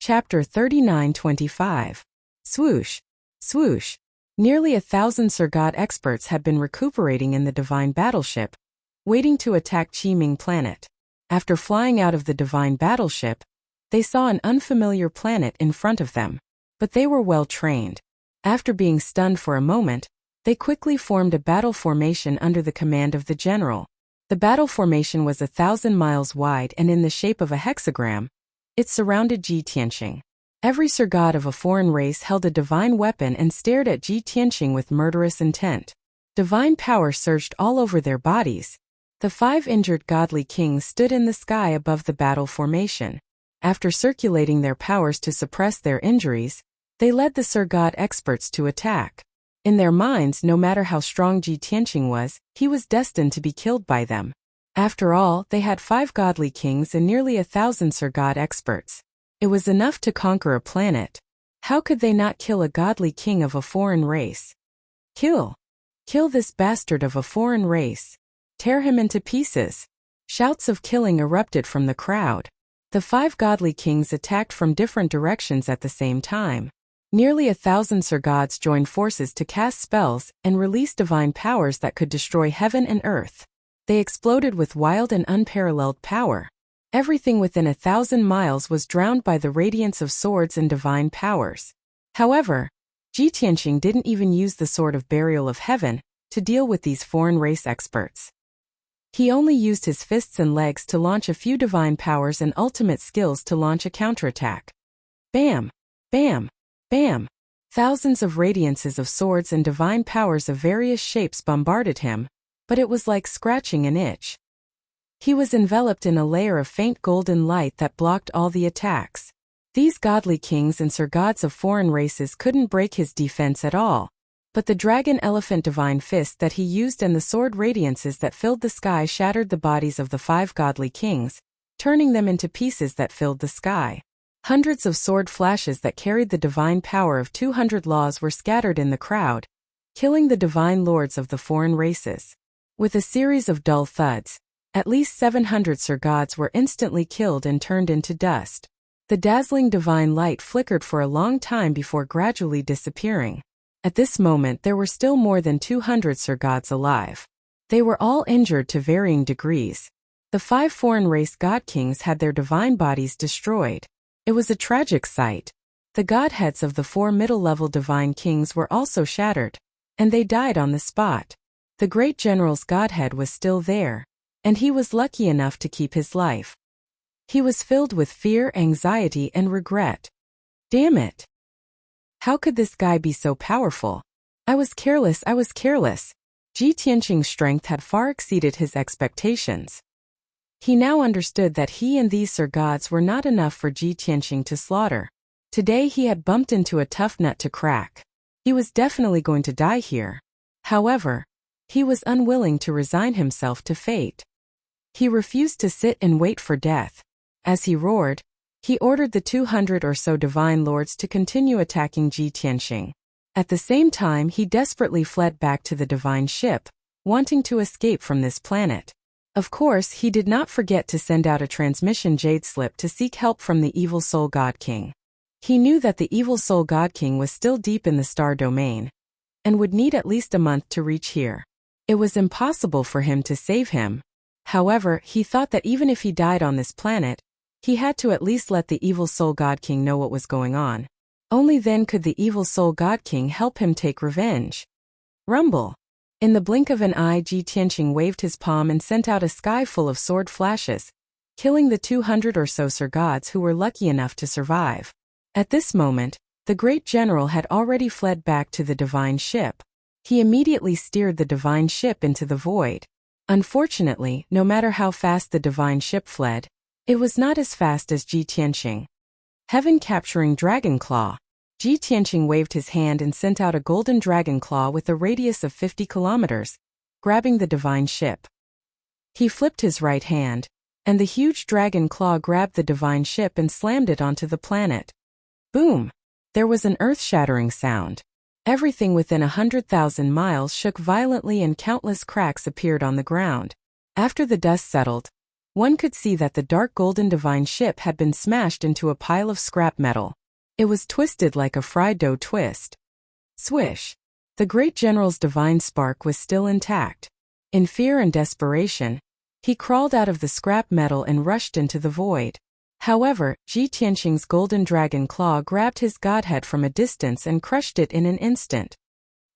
Chapter 39-25. Swoosh. Swoosh. Nearly 1,000 Surgat experts had been recuperating in the Divine Battleship, waiting to attack Chi-Ming planet. After flying out of the Divine Battleship, they saw an unfamiliar planet in front of them. But they were well trained. After being stunned for a moment, they quickly formed a battle formation under the command of the general. The battle formation was 1,000 miles wide and in the shape of a hexagram. It surrounded Ji Tianqing. Every Surgat of a foreign race held a divine weapon and stared at Ji Tianqing with murderous intent. Divine power surged all over their bodies. The 5 injured godly kings stood in the sky above the battle formation. After circulating their powers to suppress their injuries, they led the Surgat experts to attack. In their minds, no matter how strong Ji Tianqing was, he was destined to be killed by them. After all, they had 5 godly kings and nearly 1,000 Surgat experts. It was enough to conquer a planet. How could they not kill a godly king of a foreign race? Kill! Kill this bastard of a foreign race. Tear him into pieces. Shouts of killing erupted from the crowd. The 5 godly kings attacked from different directions at the same time. Nearly 1,000 Surgats joined forces to cast spells and release divine powers that could destroy heaven and earth. They exploded with wild and unparalleled power. Everything within 1,000 miles was drowned by the radiance of swords and divine powers. However, Ji Tianqing didn't even use the Sword of Burial of Heaven to deal with these foreign race experts. He only used his fists and legs to launch a few divine powers and ultimate skills to launch a counterattack. Bam! Bam! Bam! Thousands of radiances of swords and divine powers of various shapes bombarded him, but it was like scratching an itch. He was enveloped in a layer of faint golden light that blocked all the attacks. These godly kings and Surgats of foreign races couldn't break his defense at all. But the dragon elephant divine fist that he used and the sword radiances that filled the sky shattered the bodies of the 5 godly kings, turning them into pieces that filled the sky. Hundreds of sword flashes that carried the divine power of 200 laws were scattered in the crowd, killing the divine lords of the foreign races. With a series of dull thuds, at least 700 Surgats were instantly killed and turned into dust. The dazzling divine light flickered for a long time before gradually disappearing. At this moment there were still more than 200 Surgats alive. They were all injured to varying degrees. The 5 foreign race god kings had their divine bodies destroyed. It was a tragic sight. The godheads of the 4 middle-level divine kings were also shattered, and they died on the spot. The great general's godhead was still there, and he was lucky enough to keep his life. He was filled with fear, anxiety, and regret. Damn it! How could this guy be so powerful? I was careless. Ji Tianqing's strength had far exceeded his expectations. He now understood that he and these Surgats were not enough for Ji Tianqing to slaughter. Today he had bumped into a tough nut to crack. He was definitely going to die here. However, he was unwilling to resign himself to fate. He refused to sit and wait for death. As he roared, he ordered the 200 or so divine lords to continue attacking Ji Tianqing. At the same time, he desperately fled back to the divine ship, wanting to escape from this planet. Of course, he did not forget to send out a transmission jade slip to seek help from the evil soul god king. He knew that the evil soul god king was still deep in the star domain, and would need at least a month to reach here. It was impossible for him to save him. However, he thought that even if he died on this planet, he had to at least let the evil soul god king know what was going on. Only then could the evil soul god king help him take revenge. Rumble. In the blink of an eye, Ji Tianqing waved his palm and sent out a sky full of sword flashes, killing the 200 or so Surgats who were lucky enough to survive. At this moment, the great general had already fled back to the divine ship. He immediately steered the divine ship into the void. Unfortunately, no matter how fast the divine ship fled, it was not as fast as Ji Tianqing. Heaven capturing Dragon Claw. Ji Tianqing waved his hand and sent out a golden dragon claw with a radius of 50 kilometers, grabbing the divine ship. He flipped his right hand, and the huge dragon claw grabbed the divine ship and slammed it onto the planet. Boom! There was an earth-shattering sound. Everything within 100,000 miles shook violently and countless cracks appeared on the ground. After the dust settled, One could see that the dark golden divine ship had been smashed into a pile of scrap metal. It was twisted like a fried dough twist. Swish! The great general's divine spark was still intact. In fear and desperation, he crawled out of the scrap metal and rushed into the void. However, Ji Tianqing's golden dragon claw grabbed his godhead from a distance and crushed it in an instant.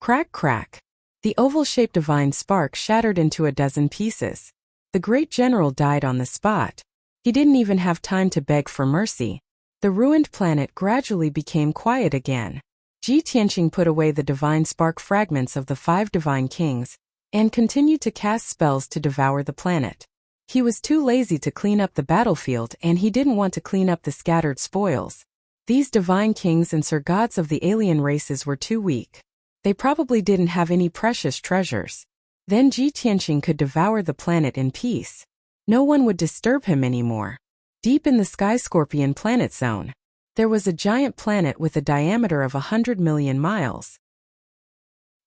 Crack, crack! The oval-shaped divine spark shattered into a dozen pieces. The great general died on the spot. He didn't even have time to beg for mercy. The ruined planet gradually became quiet again. Ji Tianqing put away the divine spark fragments of the 5 divine kings and continued to cast spells to devour the planet. He was too lazy to clean up the battlefield, and he didn't want to clean up the scattered spoils. These divine kings and sir-gods of the alien races were too weak. They probably didn't have any precious treasures. Then Ji Tianqing could devour the planet in peace. No one would disturb him anymore. Deep in the Sky Scorpion planet zone, there was a giant planet with a diameter of 100 million miles.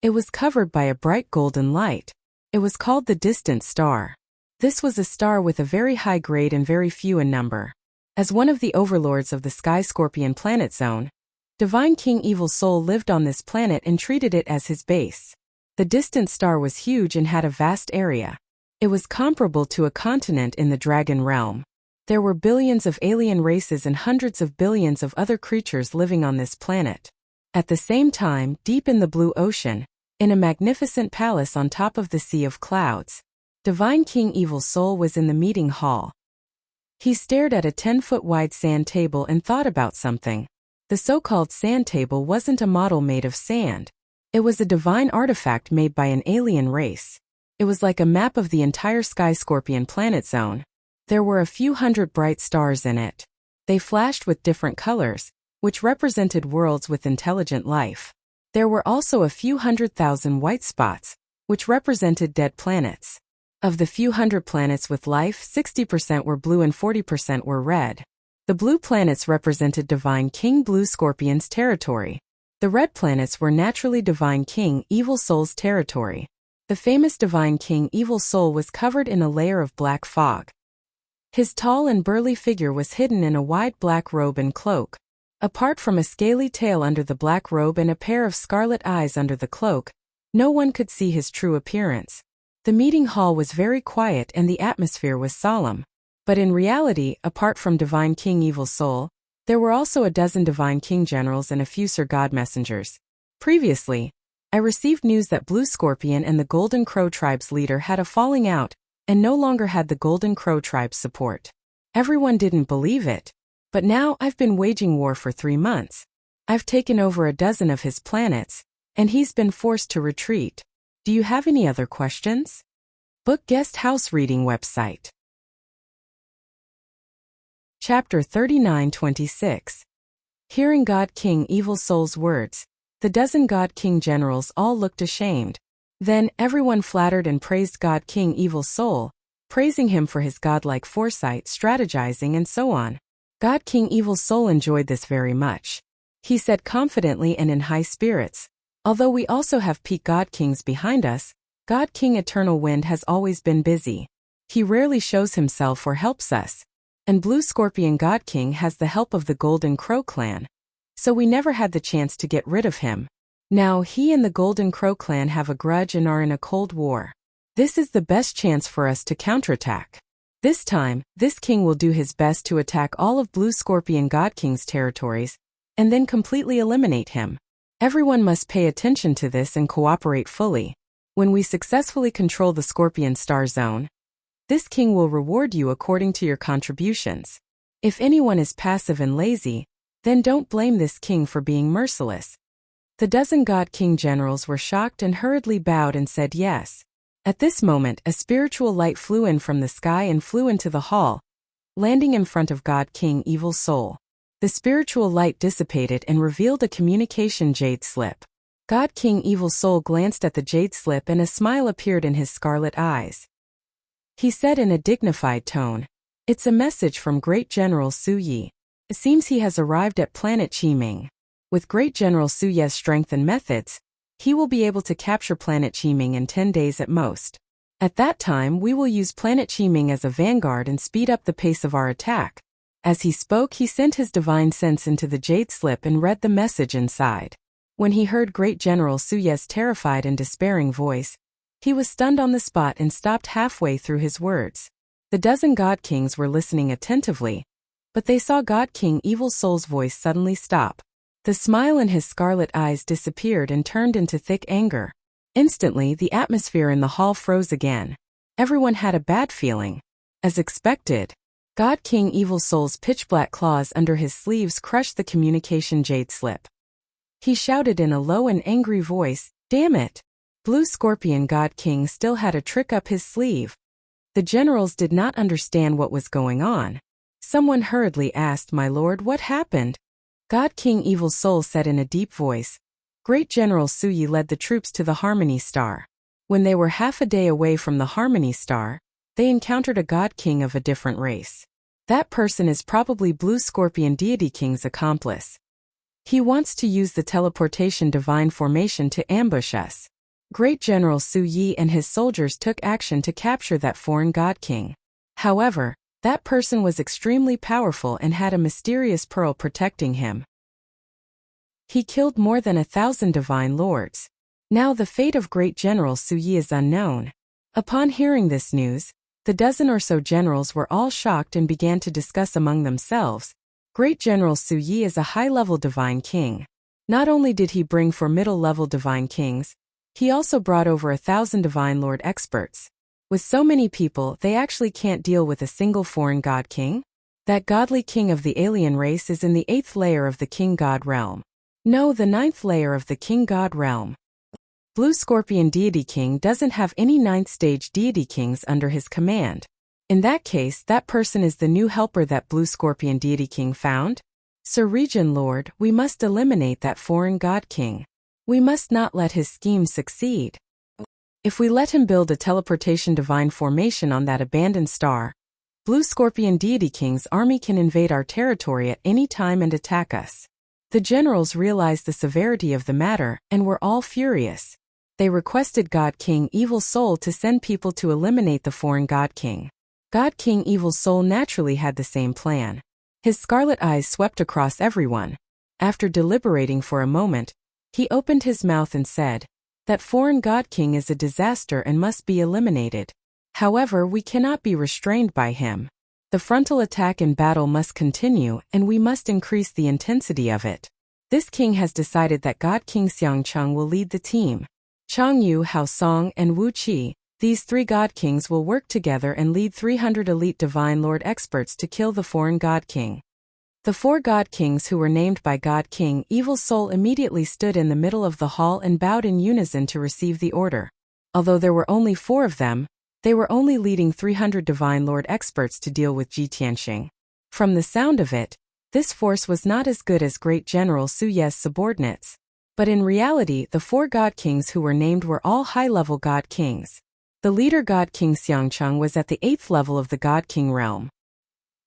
It was covered by a bright golden light. It was called the Distant Star. This was a star with a very high grade and very few in number. As one of the overlords of the Sky Scorpion planet zone, Divine King Evil Soul lived on this planet and treated it as his base. The distant star was huge and had a vast area. It was comparable to a continent in the dragon realm. There were billions of alien races and hundreds of billions of other creatures living on this planet. At the same time, deep in the blue ocean, in a magnificent palace on top of the sea of clouds, Divine King Evil Soul was in the meeting hall. He stared at a 10-foot wide sand table and thought about something. The so-called sand table wasn't a model made of sand. It was a divine artifact made by an alien race. It was like a map of the entire Sky Scorpion planet zone. There were a few hundred bright stars in it. They flashed with different colors, which represented worlds with intelligent life. There were also a few 100,000 white spots, which represented dead planets. Of the few hundred planets with life, 60% were blue and 40% were red. The blue planets represented Divine King Blue Scorpion's territory. The red planets were naturally Divine King Evil Soul's territory. The famous Divine King Evil Soul was covered in a layer of black fog. His tall and burly figure was hidden in a wide black robe and cloak. Apart from a scaly tail under the black robe and a pair of scarlet eyes under the cloak, no one could see his true appearance. The meeting hall was very quiet and the atmosphere was solemn. But in reality, apart from Divine King Evil Soul, there were also a dozen Divine King generals and a few Sir God messengers. Previously, I received news that Blue Scorpion and the Golden Crow tribe's leader had a falling out and no longer had the Golden Crow tribe's support. Everyone didn't believe it. But now I've been waging war for 3 months. I've taken over a dozen of his planets, and he's been forced to retreat. Do you have any other questions? Book Guest House Reading Website. Chapter 39-26. Hearing God King Evil Soul's words, the dozen God King generals all looked ashamed. Then everyone flattered and praised God King Evil Soul, praising him for his godlike foresight, strategizing and so on. God King Evil Soul enjoyed this very much. He said confidently and in high spirits, although we also have peak God Kings behind us, God King Eternal Wind has always been busy. He rarely shows himself or helps us. And Blue Scorpion God King has the help of the Golden Crow clan. So we never had the chance to get rid of him. Now he and the Golden Crow clan have a grudge and are in a cold war. This is the best chance for us to counterattack. This time, this king will do his best to attack all of Blue Scorpion God King's territories, and then completely eliminate him. Everyone must pay attention to this and cooperate fully. When we successfully control the Scorpion Star Zone, this king will reward you according to your contributions. If anyone is passive and lazy, then don't blame this king for being merciless. The dozen God King generals were shocked and hurriedly bowed and said yes. At this moment, a spiritual light flew in from the sky and flew into the hall, landing in front of God King Evil Soul. The spiritual light dissipated and revealed a communication jade slip. God King Evil Soul glanced at the jade slip and a smile appeared in his scarlet eyes. He said in a dignified tone, "It's a message from Great General Su Yi. It seems he has arrived at planet Qiming. With Great General Su Ye's strength and methods, he will be able to capture planet Qiming in 10 days at most. At that time we will use planet Qiming as a vanguard and speed up the pace of our attack. As he spoke, he sent his divine sense into the jade slip and read the message inside. When he heard Great General Su Ye's terrified and despairing voice, he was stunned on the spot and stopped halfway through his words. The dozen God Kings were listening attentively, but they saw God King Evil Soul's voice suddenly stop. The smile in his scarlet eyes disappeared and turned into thick anger. Instantly, the atmosphere in the hall froze again. Everyone had a bad feeling. As expected, God King Evil Soul's pitch-black claws under his sleeves crushed the communication jade slip. He shouted in a low and angry voice, "Damn it! Blue Scorpion God King still had a trick up his sleeve." The generals did not understand what was going on. Someone hurriedly asked, "My lord, what happened?" God King Evil Soul said in a deep voice, "Great General Su Yi led the troops to the Harmony Star. When they were half a day away from the Harmony Star, they encountered a God King of a different race. That person is probably Blue Scorpion Deity King's accomplice. He wants to use the teleportation divine formation to ambush us." Great General Su Yi and his soldiers took action to capture that foreign God King. However, that person was extremely powerful and had a mysterious pearl protecting him. He killed more than 1,000 divine lords. Now the fate of Great General Su Yi is unknown. Upon hearing this news, the dozen or so generals were all shocked and began to discuss among themselves. Great General Su Yi is a high-level divine king. Not only did he bring 4 middle-level divine kings, he also brought over 1,000 divine lord experts. With so many people, they actually can't deal with a single foreign god king? That godly king of the alien race is in the 8th layer of the king god realm. No, the 9th layer of the king god realm. Blue Scorpion Deity King doesn't have any 9th stage deity kings under his command. In that case, that person is the new helper that Blue Scorpion Deity King found? Sir Region Lord, we must eliminate that foreign god king. We must not let his scheme succeed. If we let him build a teleportation divine formation on that abandoned star, Blue Scorpion Deity King's army can invade our territory at any time and attack us. The generals realized the severity of the matter and were all furious. They requested God King Evil Soul to send people to eliminate the foreign God King. God King Evil Soul naturally had the same plan. His scarlet eyes swept across everyone. After deliberating for a moment, he opened his mouth and said, "That foreign God King is a disaster and must be eliminated. However, we cannot be restrained by him. The frontal attack in battle must continue and we must increase the intensity of it. This king has decided that God King Xiangcheng will lead the team. Chang Yu, Hao Song, and Wu Qi, these 3 God Kings will work together and lead 300 elite Divine Lord experts to kill the foreign God King." The 4 God Kings who were named by God King Evil Soul immediately stood in the middle of the hall and bowed in unison to receive the order. Although there were only 4 of them, they were only leading 300 Divine Lord experts to deal with Ji Tianxing. From the sound of it, this force was not as good as Great General Su Ye's subordinates. But in reality, the 4 God Kings who were named were all high-level God Kings. The leader God King Xiangcheng was at the 8th level of the God King realm.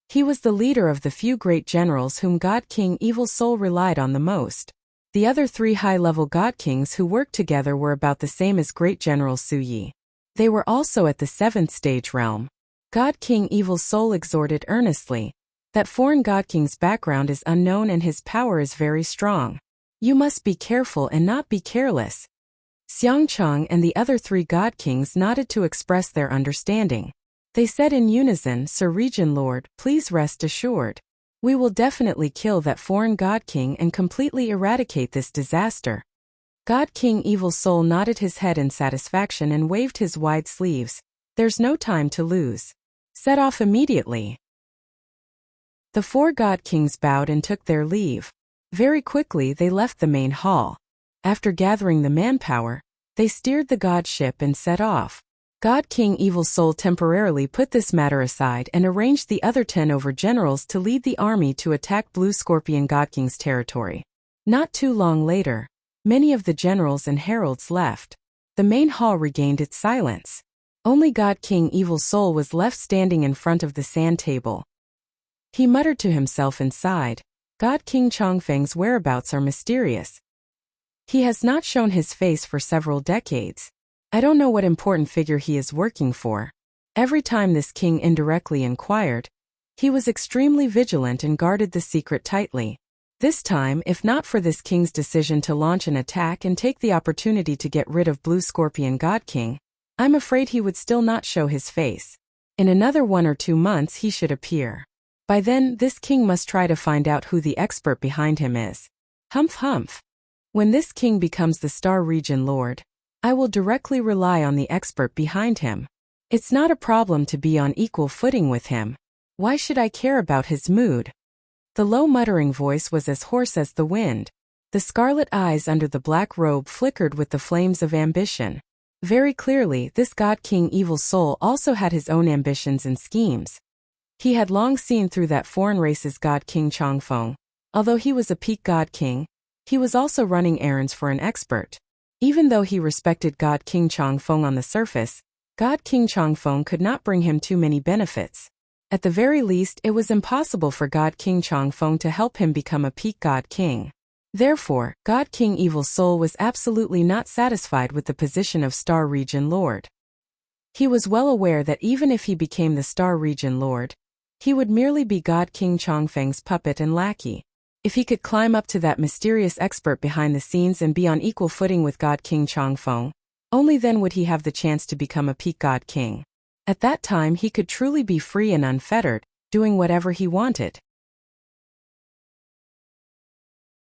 He was the leader of the few great generals whom God King Evil Soul relied on the most. The other 3 high-level God Kings who worked together were about the same as Great General Su Yi. They were also at the 7th stage realm. God King Evil Soul exhorted earnestly. That foreign God King's background is unknown and his power is very strong. You must be careful and not be careless. Xiangcheng and the other 3 God Kings nodded to express their understanding. They said in unison, "Sir Region Lord, please rest assured. We will definitely kill that foreign God King and completely eradicate this disaster." God King Evil Soul nodded his head in satisfaction and waved his wide sleeves. "There's no time to lose. Set off immediately." The 4 God Kings bowed and took their leave. Very quickly they left the main hall. After gathering the manpower, they steered the God ship and set off. God King Evil Soul temporarily put this matter aside and arranged the other 10 over generals to lead the army to attack Blue Scorpion God King's territory. Not too long later, many of the generals and heralds left. The main hall regained its silence. Only God King Evil Soul was left standing in front of the sand table. He muttered to himself and sighed. God King Chongfeng's whereabouts are mysterious. He has not shown his face for several decades. I don't know what important figure he is working for. Every time this king indirectly inquired, he was extremely vigilant and guarded the secret tightly. This time, if not for this king's decision to launch an attack and take the opportunity to get rid of Blue Scorpion God King, I'm afraid he would still not show his face. In another 1 or 2 months he should appear. By then, this king must try to find out who the expert behind him is. Humph humph. When this king becomes the Star Region Lord, I will directly rely on the expert behind him. It's not a problem to be on equal footing with him. Why should I care about his mood? The low muttering voice was as hoarse as the wind. The scarlet eyes under the black robe flickered with the flames of ambition. Very clearly, this God King Evil Soul also had his own ambitions and schemes. He had long seen through that foreign race's God King Changfeng. Although he was a peak God King, he was also running errands for an expert. Even though he respected God King Changfeng on the surface, God King Changfeng could not bring him too many benefits. At the very least, it was impossible for God King Changfeng to help him become a peak God King. Therefore, God King Evil Soul was absolutely not satisfied with the position of Star Region Lord. He was well aware that even if he became the Star Region Lord, he would merely be God King Changfeng's puppet and lackey. If he could climb up to that mysterious expert behind the scenes and be on equal footing with God King Changfeng, only then would he have the chance to become a peak God King. At that time he could truly be free and unfettered, doing whatever he wanted.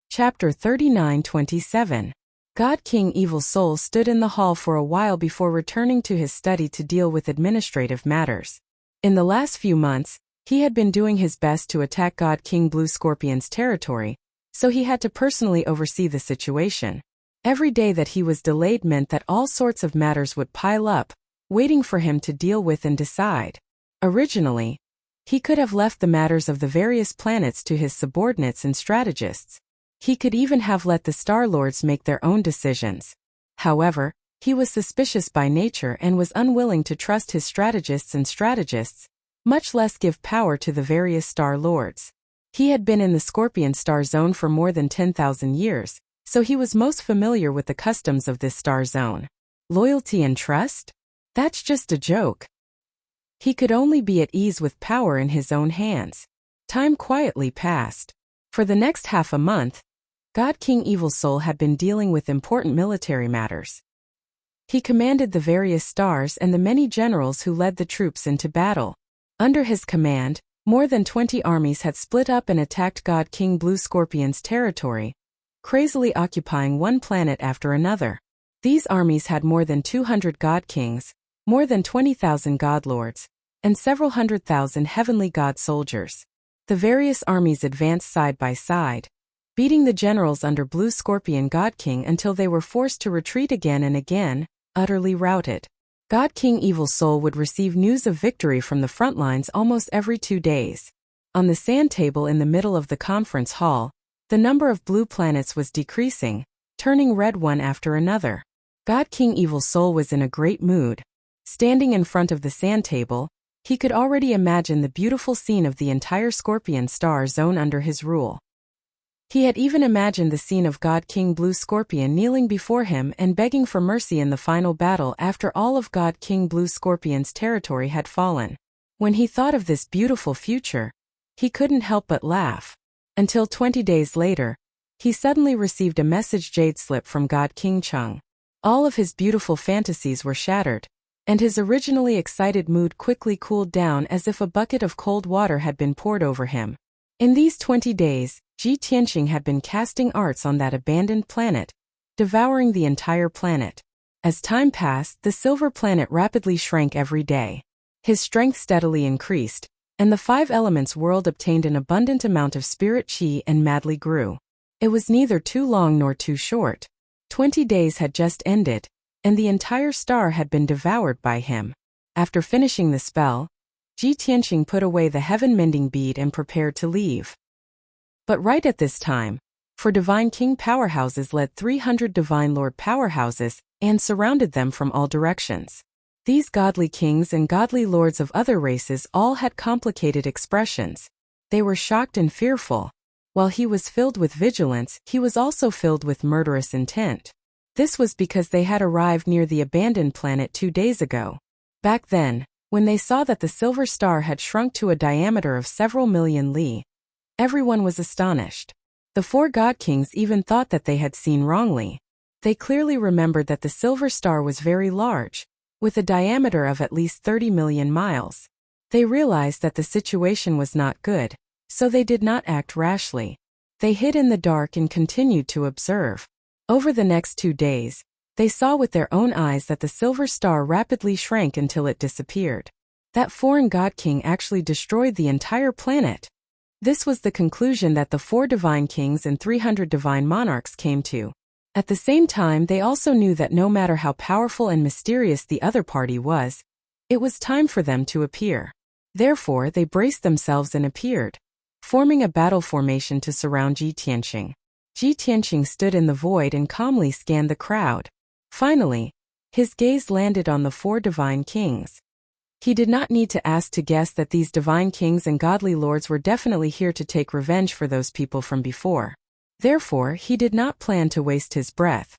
Chapter 39-27. God King Evil Soul stood in the hall for a while before returning to his study to deal with administrative matters. In the last few months, he had been doing his best to attack God King Blue Scorpion's territory, so he had to personally oversee the situation. Every day that he was delayed meant that all sorts of matters would pile up, waiting for him to deal with and decide. Originally, he could have left the matters of the various planets to his subordinates and strategists. He could even have let the Star Lords make their own decisions. However, he was suspicious by nature and was unwilling to trust his strategists, much less give power to the various Star Lords. He had been in the Scorpion Star Zone for more than 10,000 years, so he was most familiar with the customs of this star zone. Loyalty and trust? That's just a joke. He could only be at ease with power in his own hands. Time quietly passed. For the next half a month, God King Evil Soul had been dealing with important military matters. He commanded the various stars and the many generals who led the troops into battle. Under his command, more than 20 armies had split up and attacked God King Blue Scorpion's territory, crazily occupying one planet after another. These armies had more than 200 God Kings, more than 20,000 God Lords, and several 100,000 heavenly God soldiers. The various armies advanced side by side, beating the generals under Blue Scorpion God King until they were forced to retreat again and again, utterly routed. God King Evil Soul would receive news of victory from the front lines almost every 2 days. On the sand table in the middle of the conference hall, the number of blue planets was decreasing, turning red one after another. God King Evil Soul was in a great mood. Standing in front of the sand table, he could already imagine the beautiful scene of the entire Scorpion Star Zone under his rule. He had even imagined the scene of God King Blue Scorpion kneeling before him and begging for mercy in the final battle after all of God King Blue Scorpion's territory had fallen. When he thought of this beautiful future, he couldn't help but laugh. Until 20 days later, he suddenly received a message jade slip from God King Chung. All of his beautiful fantasies were shattered, and his originally excited mood quickly cooled down as if a bucket of cold water had been poured over him. In these 20 days, Ji Tianqing had been casting arts on that abandoned planet, devouring the entire planet. As time passed, the silver planet rapidly shrank every day. His strength steadily increased, and the 5 elements world obtained an abundant amount of spirit qi and madly grew. It was neither too long nor too short. 20 days had just ended, and the entire star had been devoured by him. After finishing the spell, Ji Tianqing put away the heaven-mending bead and prepared to leave. But right at this time, for Divine King powerhouses led 300 Divine Lord powerhouses and surrounded them from all directions. These godly kings and godly lords of other races all had complicated expressions. They were shocked and fearful. While he was filled with vigilance, he was also filled with murderous intent. This was because they had arrived near the abandoned planet 2 days ago. Back then, when they saw that the silver star had shrunk to a diameter of several million li, everyone was astonished. The 4 god kings even thought that they had seen wrongly. They clearly remembered that the silver star was very large, with a diameter of at least 30 million miles. They realized that the situation was not good, so they did not act rashly. They hid in the dark and continued to observe. Over the next 2 days, they saw with their own eyes that the silver star rapidly shrank until it disappeared. That foreign god king actually destroyed the entire planet. This was the conclusion that the 4 divine kings and 300 divine monarchs came to. At the same time, they also knew that no matter how powerful and mysterious the other party was, it was time for them to appear. Therefore, they braced themselves and appeared, forming a battle formation to surround Ji Tianqing. Ji Tianqing stood in the void and calmly scanned the crowd. Finally, his gaze landed on the 4 divine kings. He did not need to ask to guess that these divine kings and godly lords were definitely here to take revenge for those people from before. Therefore, he did not plan to waste his breath.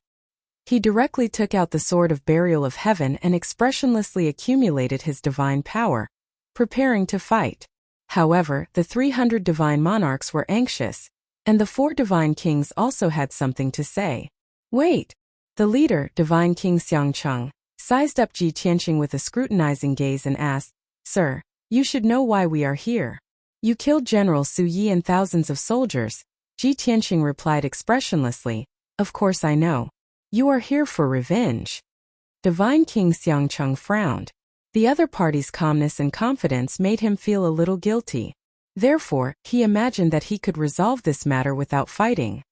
He directly took out the sword of burial of heaven and expressionlessly accumulated his divine power, preparing to fight. However, the 300 divine monarchs were anxious, and the 4 divine kings also had something to say. Wait! The leader, Divine King Xiangcheng, sized up Ji Tianqing with a scrutinizing gaze and asked, "Sir, you should know why we are here. You killed General Su Yi and thousands of soldiers." Ji Tianqing replied expressionlessly, "Of course I know. You are here for revenge." Divine King Xiangcheng frowned. The other party's calmness and confidence made him feel a little guilty. Therefore, he imagined that he could resolve this matter without fighting.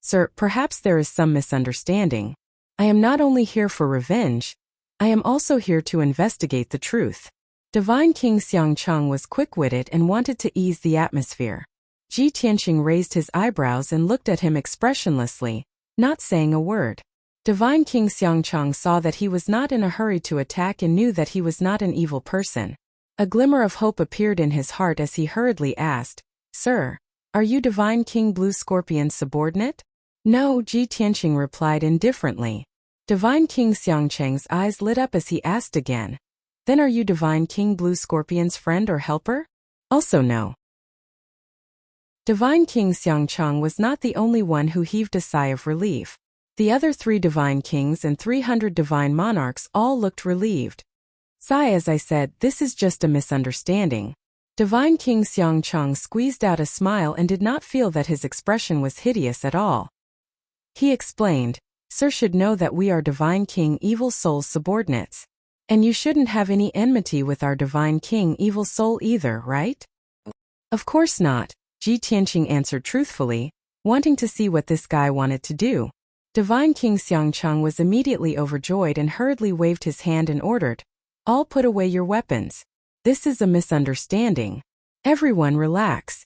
"Sir, perhaps there is some misunderstanding. I am not only here for revenge, I am also here to investigate the truth." Divine King Xiangcheng was quick-witted and wanted to ease the atmosphere. Ji Tianqing raised his eyebrows and looked at him expressionlessly, not saying a word. Divine King Xiangcheng saw that he was not in a hurry to attack and knew that he was not an evil person. A glimmer of hope appeared in his heart as he hurriedly asked, "Sir, are you Divine King Blue Scorpion's subordinate?" "No," Ji Tianqing replied indifferently. Divine King Xiangcheng's eyes lit up as he asked again, "Then are you Divine King Blue Scorpion's friend or helper?" "Also no." Divine King Xiangcheng was not the only one who heaved a sigh of relief. The other 3 divine kings and 300 divine monarchs all looked relieved. "Sigh, as I said, this is just a misunderstanding." Divine King Xiangcheng squeezed out a smile and did not feel that his expression was hideous at all. He explained, "Sir should know that we are Divine King Evil Soul's subordinates. And you shouldn't have any enmity with our Divine King Evil Soul either, right?" "Of course not," Ji Tianqing answered truthfully, wanting to see what this guy wanted to do. Divine King Xiangcheng was immediately overjoyed and hurriedly waved his hand and ordered, "All put away your weapons. This is a misunderstanding. Everyone relax."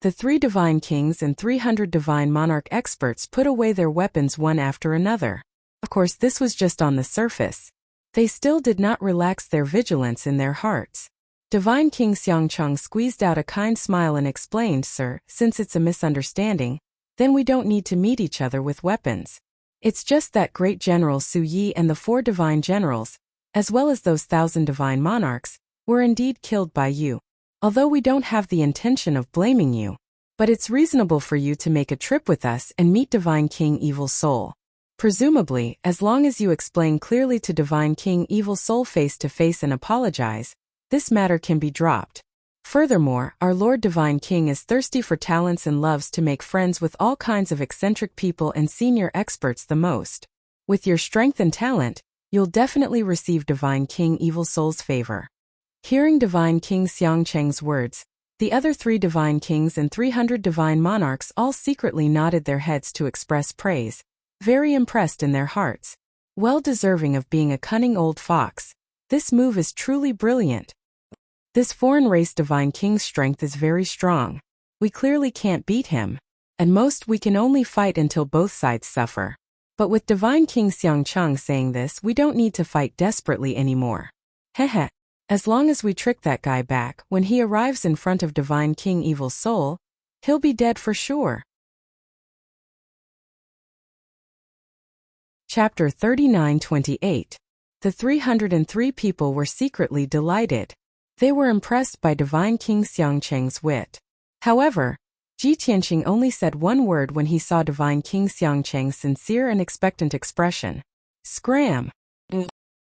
The 3 divine kings and 300 divine monarch experts put away their weapons one after another. Of course, this was just on the surface. They still did not relax their vigilance in their hearts. Divine King Xiangcheng squeezed out a kind smile and explained, "Sir, since it's a misunderstanding, then we don't need to meet each other with weapons. It's just that great General Su Yi and the 4 divine generals, as well as those 1,000 divine monarchs, were indeed killed by you. Although we don't have the intention of blaming you, but it's reasonable for you to make a trip with us and meet Divine King Evil Soul. Presumably, as long as you explain clearly to Divine King Evil Soul face to face and apologize, this matter can be dropped. Furthermore, our Lord Divine King is thirsty for talents and loves to make friends with all kinds of eccentric people and senior experts the most. With your strength and talent, you'll definitely receive Divine King Evil Soul's favor." Hearing Divine King Xiangcheng's words, the other 3 divine kings and 300 divine monarchs all secretly nodded their heads to express praise, very impressed in their hearts. Well deserving of being a cunning old fox. This move is truly brilliant. This foreign race Divine King's strength is very strong. We clearly can't beat him. At most we can only fight until both sides suffer. But with Divine King Xiangcheng saying this, we don't need to fight desperately anymore. Heh. As long as we trick that guy back, when he arrives in front of Divine King Evil Soul, he'll be dead for sure. Chapter 39-28. The 303 people were secretly delighted. They were impressed by Divine King Xiangcheng's wit. However, Ji Tianqing only said one word when he saw Divine King Xiangcheng's sincere and expectant expression. Scram!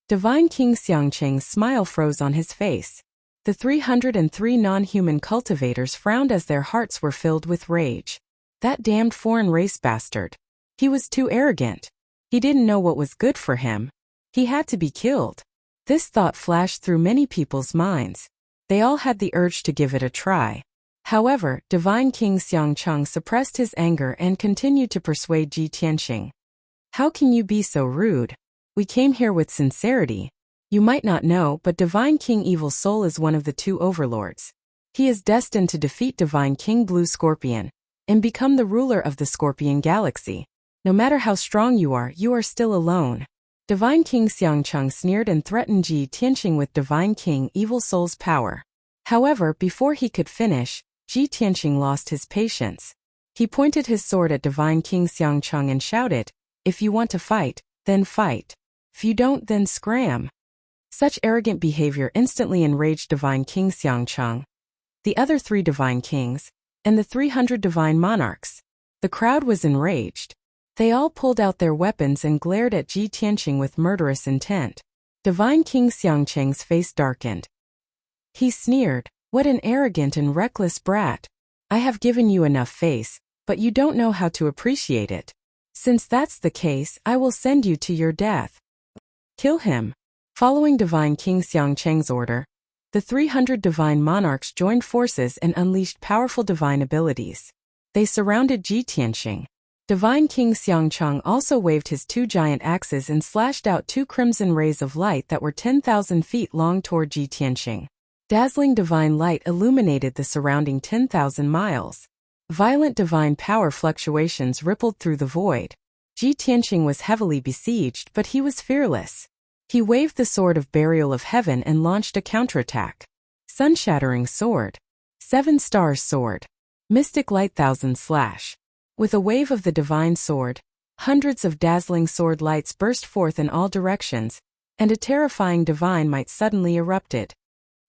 Divine King Xiangcheng's smile froze on his face. The 303 non-human cultivators frowned as their hearts were filled with rage. That damned foreign race bastard. He was too arrogant. He didn't know what was good for him. He had to be killed. This thought flashed through many people's minds. They all had the urge to give it a try. However, Divine King Xiangcheng suppressed his anger and continued to persuade Ji Tianqing. How can you be so rude? We came here with sincerity. You might not know, but Divine King Evil Soul is one of the two overlords. He is destined to defeat Divine King Blue Scorpion and become the ruler of the Scorpion Galaxy. No matter how strong you are still alone. Divine King Xiangcheng sneered and threatened Ji Tianqing with Divine King Evil Soul's power. However, before he could finish, Ji Tianqing lost his patience. He pointed his sword at Divine King Xiangcheng and shouted, "If you want to fight, then fight. If you don't, then scram." Such arrogant behavior instantly enraged Divine King Xiangcheng, the other 3 Divine Kings, and the 300 Divine Monarchs. The crowd was enraged. They all pulled out their weapons and glared at Ji Tianqing with murderous intent. Divine King Xiangcheng's face darkened. He sneered, "What an arrogant and reckless brat. I have given you enough face, but you don't know how to appreciate it. Since that's the case, I will send you to your death. Kill him." Following Divine King Xiangcheng's order, the 300 Divine Monarchs joined forces and unleashed powerful divine abilities. They surrounded Ji Tianqing. Divine King Xiangcheng also waved his 2 giant axes and slashed out 2 crimson rays of light that were 10,000 feet long toward Ji Tianqing. Dazzling divine light illuminated the surrounding 10,000 miles. Violent divine power fluctuations rippled through the void. Ji Tianqing was heavily besieged, but he was fearless. He waved the Sword of Burial of Heaven and launched a counterattack. Sun-shattering sword. 7 stars sword. Mystic light thousand slash. With a wave of the divine sword, hundreds of dazzling sword lights burst forth in all directions, and a terrifying divine might suddenly erupted.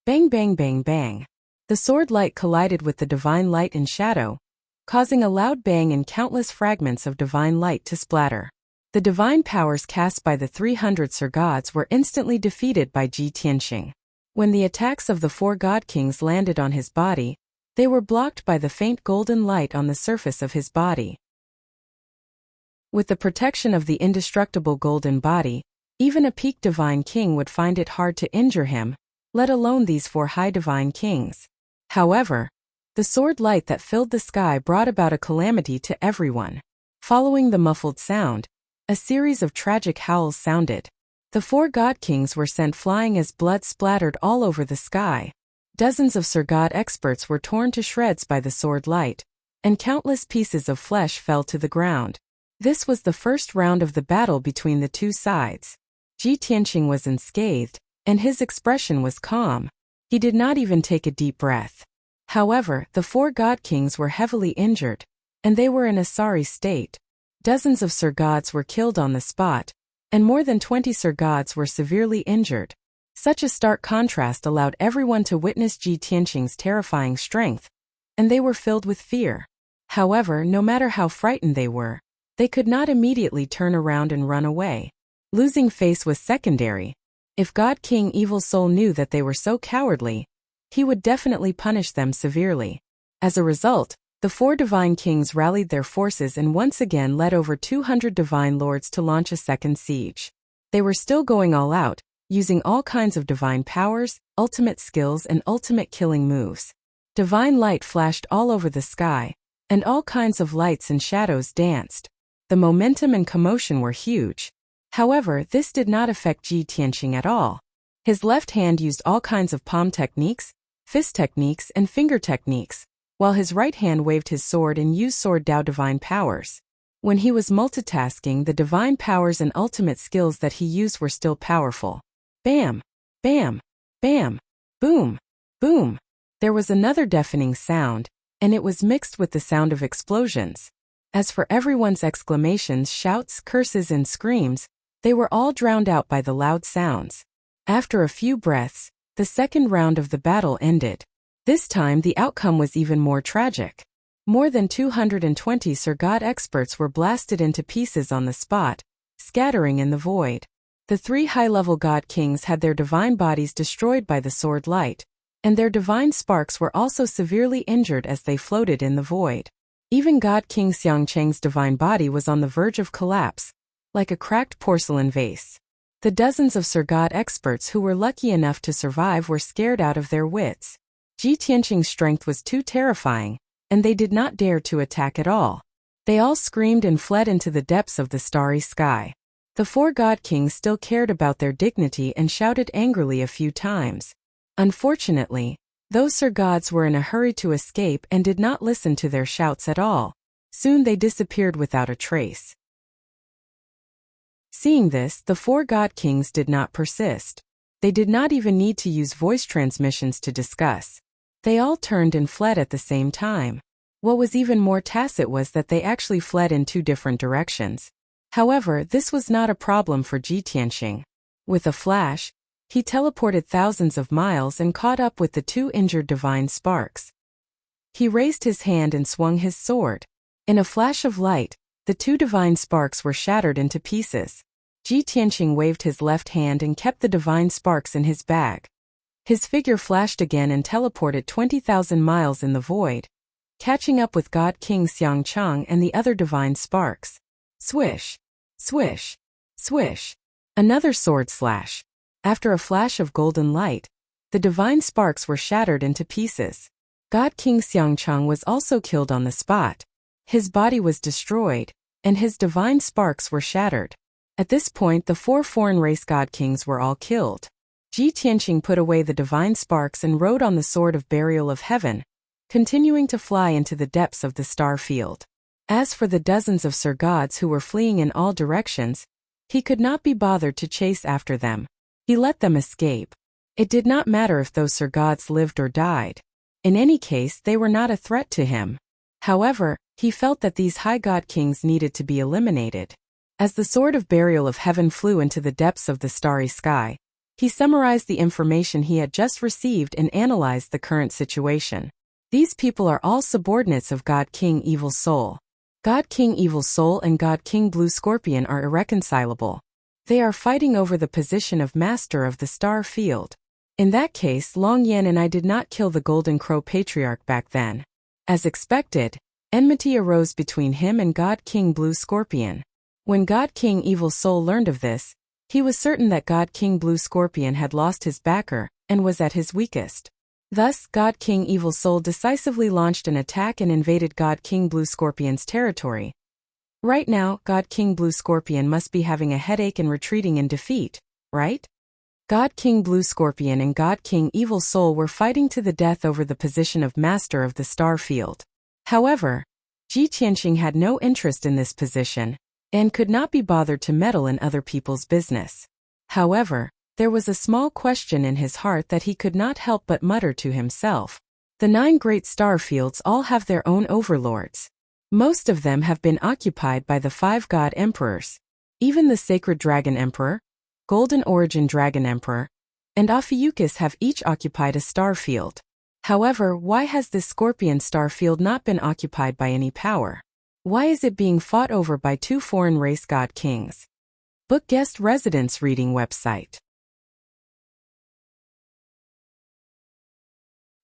Bang bang bang bang. The sword light collided with the divine light in shadow, causing a loud bang and countless fragments of divine light to splatter. The divine powers cast by the 300 Sir Gods were instantly defeated by Ji Tianqing. When the attacks of the 4 God Kings landed on his body, they were blocked by the faint golden light on the surface of his body. With the protection of the indestructible golden body, even a peak divine king would find it hard to injure him, let alone these 4 high divine kings. However, the sword light that filled the sky brought about a calamity to everyone. Following the muffled sound, a series of tragic howls sounded. The 4 God Kings were sent flying as blood splattered all over the sky. Dozens of Sir God experts were torn to shreds by the sword light, and countless pieces of flesh fell to the ground. This was the first round of the battle between the 2 sides. Ji Tianqing was unscathed, and his expression was calm. He did not even take a deep breath. However, the 4 God Kings were heavily injured, and they were in a sorry state. Dozens of Sir Gods were killed on the spot, and more than 20 Sir Gods were severely injured. Such a stark contrast allowed everyone to witness Ji Tianqing's terrifying strength, and they were filled with fear. However, no matter how frightened they could not immediately turn around and run away. Losing face was secondary. If God King Evil Soul knew that they were so cowardly, he would definitely punish them severely. As a result, the 4 divine kings rallied their forces and once again led over 200 divine lords to launch a second siege. They were still going all out, using all kinds of divine powers, ultimate skills and ultimate killing moves. Divine light flashed all over the sky, and all kinds of lights and shadows danced. The momentum and commotion were huge. However, this did not affect Ji Tianqing at all. His left hand used all kinds of palm techniques, fist techniques and finger techniques, while his right hand waved his sword and used sword Dao divine powers. When he was multitasking, the divine powers and ultimate skills that he used were still powerful. Bam! Bam! Bam! Boom! Boom! There was another deafening sound, and it was mixed with the sound of explosions. As for everyone's exclamations, shouts, curses and screams, They were all drowned out by the loud sounds. After a few breaths, the second round of the battle ended. This time the outcome was even more tragic. More than 220 Sir God experts were blasted into pieces on the spot, scattering in the void. The 3 high-level God Kings had their divine bodies destroyed by the sword light, and their divine sparks were also severely injured as they floated in the void. Even God King Xiangcheng's divine body was on the verge of collapse, like a cracked porcelain vase. The dozens of Sir God experts who were lucky enough to survive were scared out of their wits. Ji Tianqing's strength was too terrifying, and they did not dare to attack at all. They all screamed and fled into the depths of the starry sky. The 4 God Kings still cared about their dignity and shouted angrily a few times. Unfortunately, those Sir Gods were in a hurry to escape and did not listen to their shouts at all. Soon they disappeared without a trace. Seeing this, the 4 God Kings did not persist. They did not even need to use voice transmissions to discuss. They all turned and fled at the same time. What was even more tacit was that they actually fled in 2 different directions. However, this was not a problem for Ji Tianqing. With a flash, he teleported thousands of miles and caught up with the 2 injured divine sparks. He raised his hand and swung his sword. In a flash of light, the 2 divine sparks were shattered into pieces. Ji Tianqing waved his left hand and kept the divine sparks in his bag. His figure flashed again and teleported 20,000 miles in the void, catching up with God King Xiangcheng and the other divine sparks. Swish! Swish! Swish! Another sword slash. After a flash of golden light, the divine sparks were shattered into pieces. God King Xiangcheng was also killed on the spot. His body was destroyed, and his divine sparks were shattered. At this point, the 4 foreign race God Kings were all killed. Ji Tianqing put away the divine sparks and rode on the sword of burial of heaven, continuing to fly into the depths of the star field. As for the dozens of Sir Gods who were fleeing in all directions, he could not be bothered to chase after them. He let them escape. It did not matter if those Sir Gods lived or died. In any case, they were not a threat to him. However, he felt that these high God Kings needed to be eliminated. As the sword of burial of heaven flew into the depths of the starry sky, he summarized the information he had just received and analyzed the current situation. These people are all subordinates of God King Evil Soul. God King Evil Soul and God King Blue Scorpion are irreconcilable. They are fighting over the position of Master of the Star Field. In that case, Long Yan and I did not kill the Golden Crow Patriarch back then. As expected, enmity arose between him and God King Blue Scorpion. When God King Evil Soul learned of this, he was certain that God King Blue Scorpion had lost his backer and was at his weakest. Thus, God King Evil Soul decisively launched an attack and invaded God King Blue Scorpion's territory. Right now, God King Blue Scorpion must be having a headache and retreating in defeat, right? God King Blue Scorpion and God King Evil Soul were fighting to the death over the position of Master of the Star Field. However, Ji Tianqing had no interest in this position, and could not be bothered to meddle in other people's business. However, there was a small question in his heart that he could not help but mutter to himself. The 9 great star fields all have their own overlords. Most of them have been occupied by the 5 God Emperors. Even the Sacred Dragon Emperor, Golden Origin Dragon Emperor, and Ophiuchus have each occupied a star field. However, why has this Scorpion star field not been occupied by any power? Why is it being fought over by 2 foreign race God Kings? Book Guest Residence Reading Website.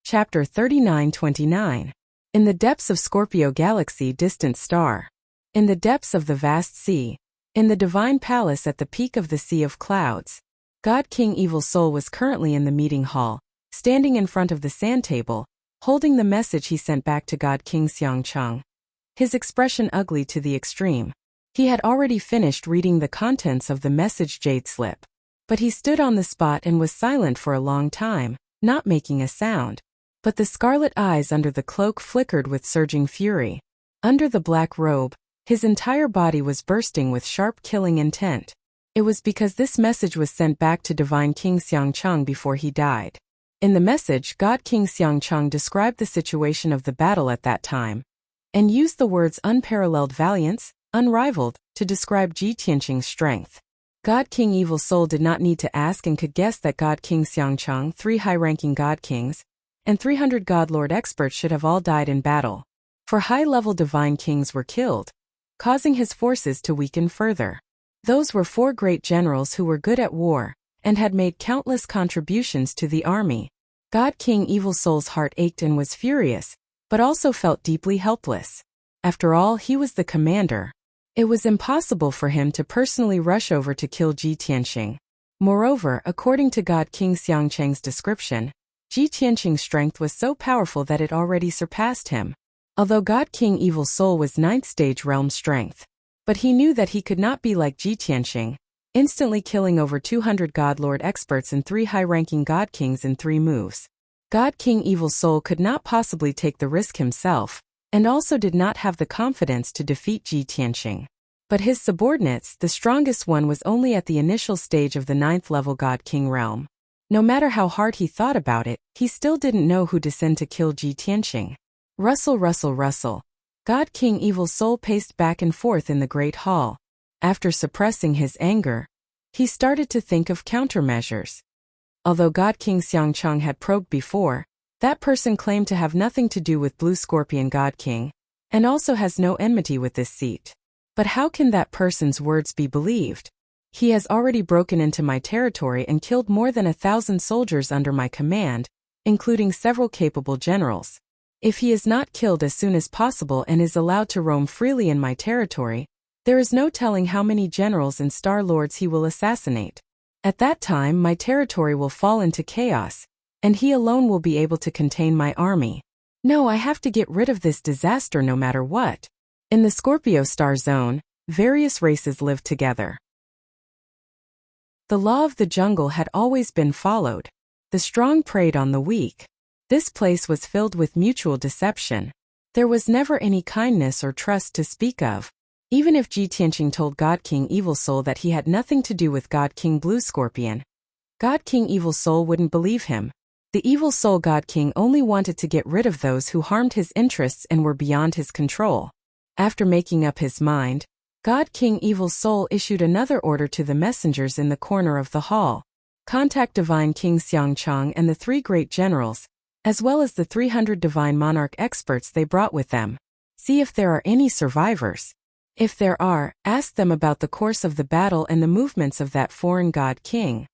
Chapter 3929. In the depths of Scorpio Galaxy, distant star. In the depths of the vast sea. In the divine palace at the peak of the Sea of Clouds. God King Evil Soul was currently in the meeting hall, standing in front of the sand table, holding the message he sent back to God King Xiangcheng. His expression ugly to the extreme. He had already finished reading the contents of the message jade slip. But he stood on the spot and was silent for a long time, not making a sound. But the scarlet eyes under the cloak flickered with surging fury. Under the black robe, his entire body was bursting with sharp killing intent. It was because this message was sent back to Divine King Xiangcheng before he died. In the message, God King Xiangcheng described the situation of the battle at that time, and used the words unparalleled valiance, unrivaled, to describe Ji Tianqing's strength. God King Evil Soul did not need to ask and could guess that God King Xiangcheng, 3 high-ranking God Kings, and 300 God Lord experts should have all died in battle. For high-level divine kings were killed, causing his forces to weaken further. Those were 4 great generals who were good at war, and had made countless contributions to the army. God King Evil Soul's heart ached and was furious, but also felt deeply helpless. After all, he was the commander. It was impossible for him to personally rush over to kill Ji Tianxing. Moreover, according to God King Xiangcheng's description, Ji Tianxing's strength was so powerful that it already surpassed him. Although God King Evil Soul was 9th stage realm strength, but he knew that he could not be like Ji Tianxing, instantly killing over 200 God Lord experts and 3 high-ranking God Kings in 3 moves. God King Evil Soul could not possibly take the risk himself, and also did not have the confidence to defeat Ji Tianxing. But his subordinates, the strongest one was only at the initial stage of the 9th level God King realm. No matter how hard he thought about it, he still didn't know who to send to kill Ji Tianxing. Rustle, rustle, rustle. God King Evil Soul paced back and forth in the Great Hall. After suppressing his anger, he started to think of countermeasures. Although God King Xiangcheng had probed before, that person claimed to have nothing to do with Blue Scorpion God King, and also has no enmity with this seat. But how can that person's words be believed? He has already broken into my territory and killed more than 1,000 soldiers under my command, including several capable generals. If he is not killed as soon as possible and is allowed to roam freely in my territory, there is no telling how many generals and star lords he will assassinate. At that time, my territory will fall into chaos, and he alone will be able to contain my army. No, I have to get rid of this disaster no matter what. In the Scorpio star zone, various races lived together. The law of the jungle had always been followed. The strong preyed on the weak. This place was filled with mutual deception. There was never any kindness or trust to speak of. Even if Ji Tianxing told God King Evil Soul that he had nothing to do with God King Blue Scorpion, God King Evil Soul wouldn't believe him. The Evil Soul God King only wanted to get rid of those who harmed his interests and were beyond his control. After making up his mind, God King Evil Soul issued another order to the messengers in the corner of the hall. Contact Divine King Xiangcheng and the 3 great generals, as well as the 300 Divine Monarch experts they brought with them. See if there are any survivors. If there are, ask them about the course of the battle and the movements of that foreign God King.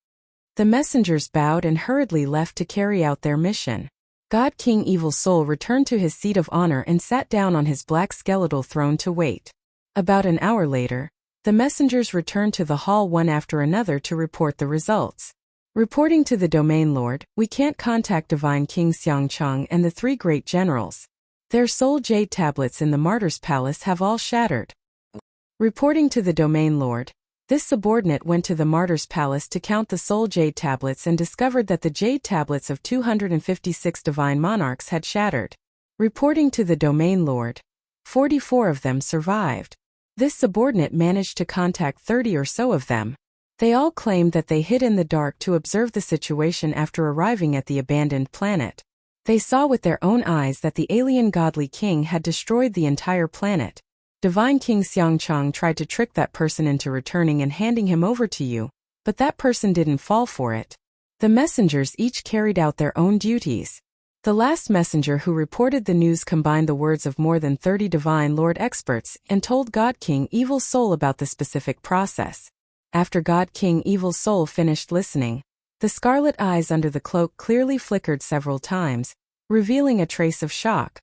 The messengers bowed and hurriedly left to carry out their mission. God King Evil Soul returned to his seat of honor and sat down on his black skeletal throne to wait. About an hour later, the messengers returned to the hall one after another to report the results. Reporting to the Domain Lord, we can't contact Divine King Xiangcheng and the 3 great generals. Their soul jade tablets in the Martyr's Palace have all shattered. Reporting to the Domain Lord, this subordinate went to the Martyr's Palace to count the soul jade tablets and discovered that the jade tablets of 256 Divine Monarchs had shattered. Reporting to the Domain Lord, 44 of them survived. This subordinate managed to contact 30 or so of them. They all claimed that they hid in the dark to observe the situation after arriving at the abandoned planet. They saw with their own eyes that the alien godly king had destroyed the entire planet. Divine King Xiangcheng tried to trick that person into returning and handing him over to you, but that person didn't fall for it. The messengers each carried out their own duties. The last messenger who reported the news combined the words of more than 30 Divine Lord experts and told God King Evil Soul about the specific process. After God King Evil Soul finished listening, the scarlet eyes under the cloak clearly flickered several times, revealing a trace of shock.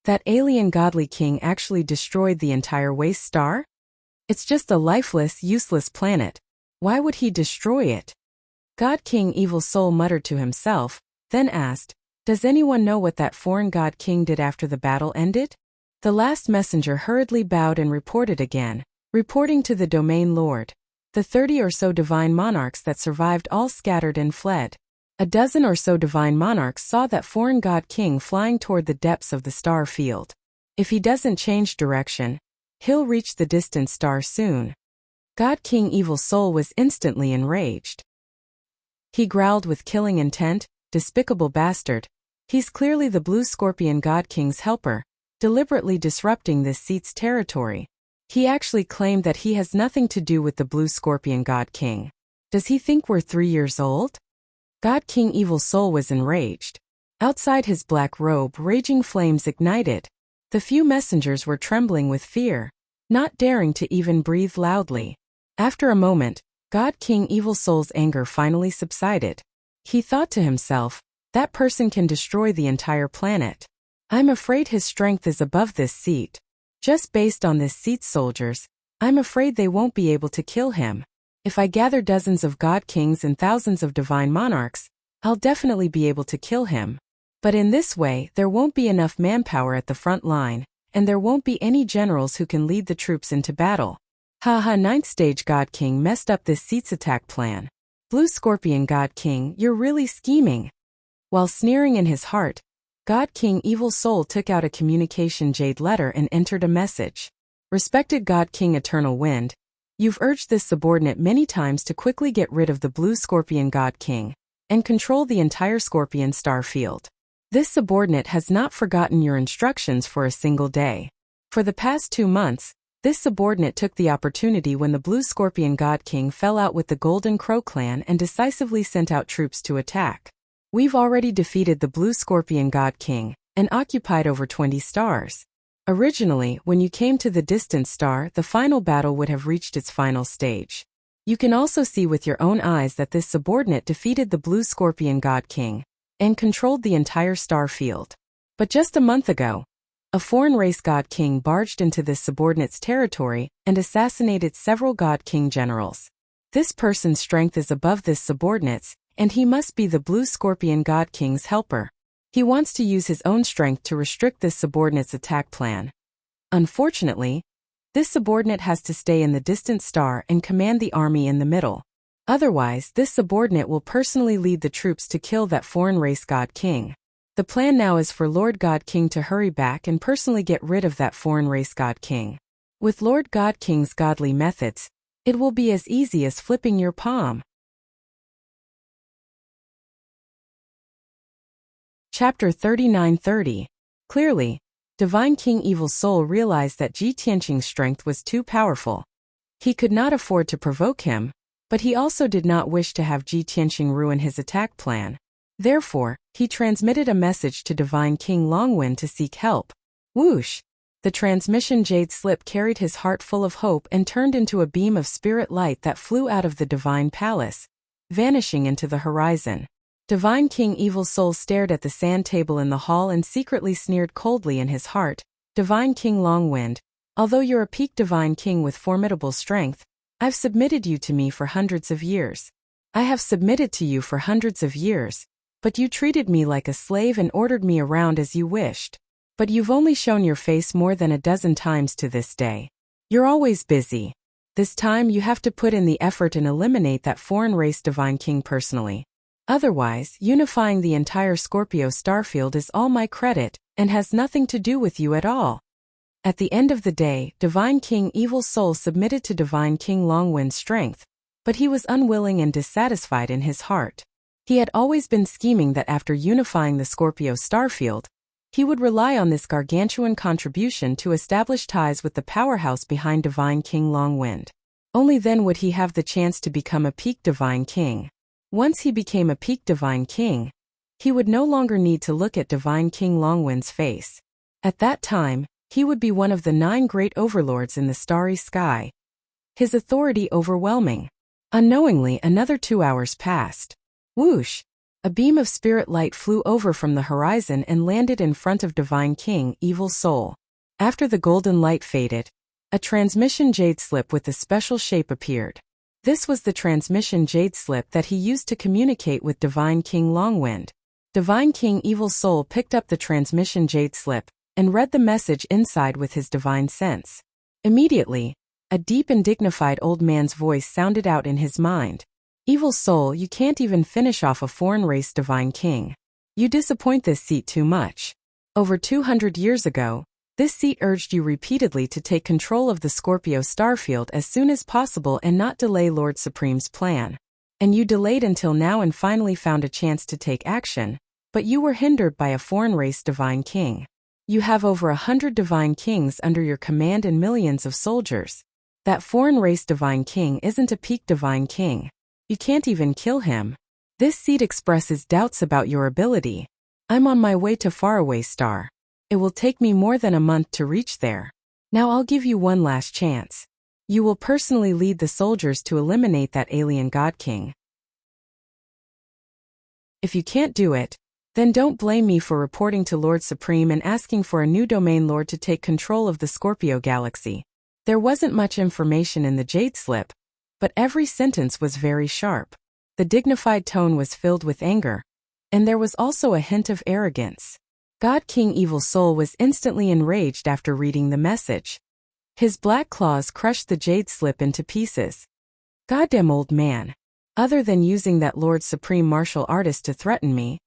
That alien godly king actually destroyed the entire waste star? It's just a lifeless, useless planet. Why would he destroy it? God King Evil Soul muttered to himself, then asked, "Does anyone know what that foreign god king did after the battle ended?" The last messenger hurriedly bowed and reported again, reporting to the Domain Lord. The 30 or so Divine Monarchs that survived all scattered and fled. A dozen or so Divine Monarchs saw that foreign God King flying toward the depths of the star field. If he doesn't change direction, he'll reach the distant star soon. God King Evil Soul was instantly enraged. He growled with killing intent, "Despicable bastard. He's clearly the Blue Scorpion God King's helper, deliberately disrupting this seat's territory. He actually claimed that he has nothing to do with the Blue Scorpion God King. Does he think we're 3 years old? God King Evil Soul was enraged. Outside his black robe, raging flames ignited. The few messengers were trembling with fear, not daring to even breathe loudly. After a moment, God King Evil Soul's anger finally subsided. He thought to himself, that person can destroy the entire planet. I'm afraid his strength is above this seat. Just based on this seat's soldiers, I'm afraid they won't be able to kill him. If I gather dozens of God Kings and thousands of divine monarchs, I'll definitely be able to kill him. But in this way, there won't be enough manpower at the front line, and there won't be any generals who can lead the troops into battle. Haha, 9th stage God King messed up this seat's attack plan. Blue Scorpion God King, you're really scheming. While sneering in his heart, God King Evil Soul took out a communication jade letter and entered a message. Respected God King Eternal Wind, you've urged this subordinate many times to quickly get rid of the Blue Scorpion God King and control the entire Scorpion star field. This subordinate has not forgotten your instructions for a single day. For the past 2 months, this subordinate took the opportunity when the Blue Scorpion God King fell out with the Golden Crow clan and decisively sent out troops to attack. We've already defeated the Blue Scorpion God King and occupied over 20 stars. Originally, when you came to the distant star, the final battle would have reached its final stage. You can also see with your own eyes that this subordinate defeated the Blue Scorpion God King and controlled the entire star field. But just a month ago, a foreign race God King barged into this subordinate's territory and assassinated several God King generals. This person's strength is above this subordinate's, and he must be the Blue Scorpion God King's helper. He wants to use his own strength to restrict this subordinate's attack plan. Unfortunately, this subordinate has to stay in the distant star and command the army in the middle. Otherwise, this subordinate will personally lead the troops to kill that foreign race God King. The plan now is for Lord God King to hurry back and personally get rid of that foreign race God King. With Lord God King's godly methods, it will be as easy as flipping your palm. Chapter 39:30. Clearly, Divine King Evil Soul realized that Ji Tianqing's strength was too powerful. He could not afford to provoke him, but he also did not wish to have Ji Tianqing ruin his attack plan. Therefore, he transmitted a message to Divine King Longwind to seek help. Whoosh! The transmission jade slip carried his heart full of hope and turned into a beam of spirit light that flew out of the Divine Palace, vanishing into the horizon. Divine King Evil Soul stared at the sand table in the hall and secretly sneered coldly in his heart. Divine King Longwind, although you're a peak Divine King with formidable strength, I've submitted you to me for hundreds of years. I have submitted to you for hundreds of years, but you treated me like a slave and ordered me around as you wished. But you've only shown your face more than a dozen times to this day. You're always busy. This time you have to put in the effort and eliminate that foreign race Divine King personally. Otherwise, unifying the entire Scorpio starfield is all my credit, and has nothing to do with you at all. At the end of the day, Divine King Evil Soul submitted to Divine King Longwind's strength, but he was unwilling and dissatisfied in his heart. He had always been scheming that after unifying the Scorpio starfield, he would rely on this gargantuan contribution to establish ties with the powerhouse behind Divine King Longwind. Only then would he have the chance to become a peak Divine King. Once he became a peak Divine King, he would no longer need to look at Divine King Longwind's face. At that time, he would be one of the 9 great overlords in the starry sky. His authority overwhelming. Unknowingly, another 2 hours passed. Whoosh! A beam of spirit light flew over from the horizon and landed in front of Divine King Evil Soul. After the golden light faded, a transmission jade slip with a special shape appeared. This was the transmission jade slip that he used to communicate with Divine King Longwind. Divine King Evil Soul picked up the transmission jade slip and read the message inside with his divine sense. Immediately, a deep and dignified old man's voice sounded out in his mind. Evil Soul, you can't even finish off a foreign race Divine King. You disappoint this seat too much. Over 200 years ago, this seat urged you repeatedly to take control of the Scorpio starfield as soon as possible and not delay Lord Supreme's plan. And you delayed until now and finally found a chance to take action, but you were hindered by a foreign race Divine King. You have over 100 divine kings under your command and millions of soldiers. That foreign race divine king isn't a peak divine king. You can't even kill him. This seed expresses doubts about your ability. I'm on my way to Faraway Star. It will take me more than a month to reach there. Now I'll give you one last chance. You will personally lead the soldiers to eliminate that alien God King. If you can't do it, then don't blame me for reporting to Lord Supreme and asking for a new domain lord to take control of the Scorpio galaxy. There wasn't much information in the Jade slip, but every sentence was very sharp. The dignified tone was filled with anger, and there was also a hint of arrogance. God King Evil Soul was instantly enraged after reading the message. His black claws crushed the Jade slip into pieces. Goddamn old man. Other than using that Lord Supreme martial artist to threaten me,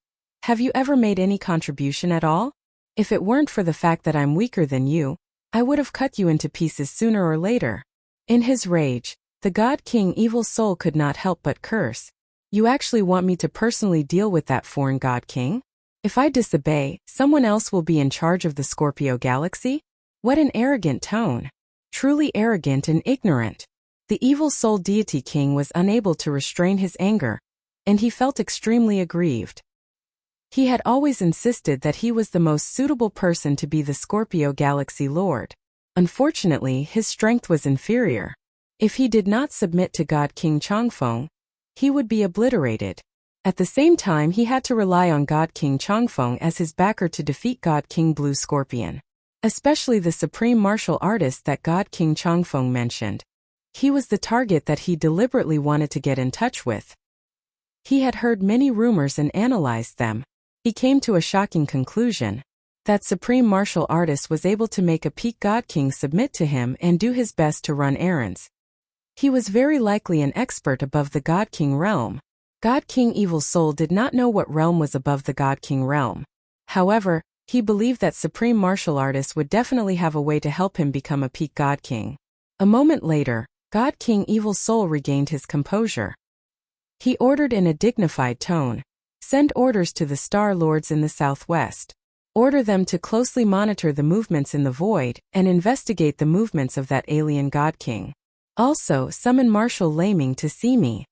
have you ever made any contribution at all? If it weren't for the fact that I'm weaker than you, I would have cut you into pieces sooner or later. In his rage, the God King Evil Soul could not help but curse. You actually want me to personally deal with that foreign God King? If I disobey, someone else will be in charge of the Scorpio galaxy? What an arrogant tone. Truly arrogant and ignorant. The Evil Soul Deity King was unable to restrain his anger, and he felt extremely aggrieved. He had always insisted that he was the most suitable person to be the Scorpio Galaxy Lord. Unfortunately, his strength was inferior. If he did not submit to God King Changfeng, he would be obliterated. At the same time, he had to rely on God King Changfeng as his backer to defeat God King Blue Scorpion. Especially the supreme martial artist that God King Changfeng mentioned. He was the target that he deliberately wanted to get in touch with. He had heard many rumors and analyzed them. He came to a shocking conclusion. That supreme martial artist was able to make a peak God King submit to him and do his best to run errands. He was very likely an expert above the God King realm. God King Evil Soul did not know what realm was above the God King realm. However, he believed that supreme martial artist would definitely have a way to help him become a peak God King. A moment later, God King Evil Soul regained his composure. He ordered in a dignified tone, "Send orders to the Star Lords in the southwest. Order them to closely monitor the movements in the void and investigate the movements of that alien God King. Also, summon Marshal Laming to see me."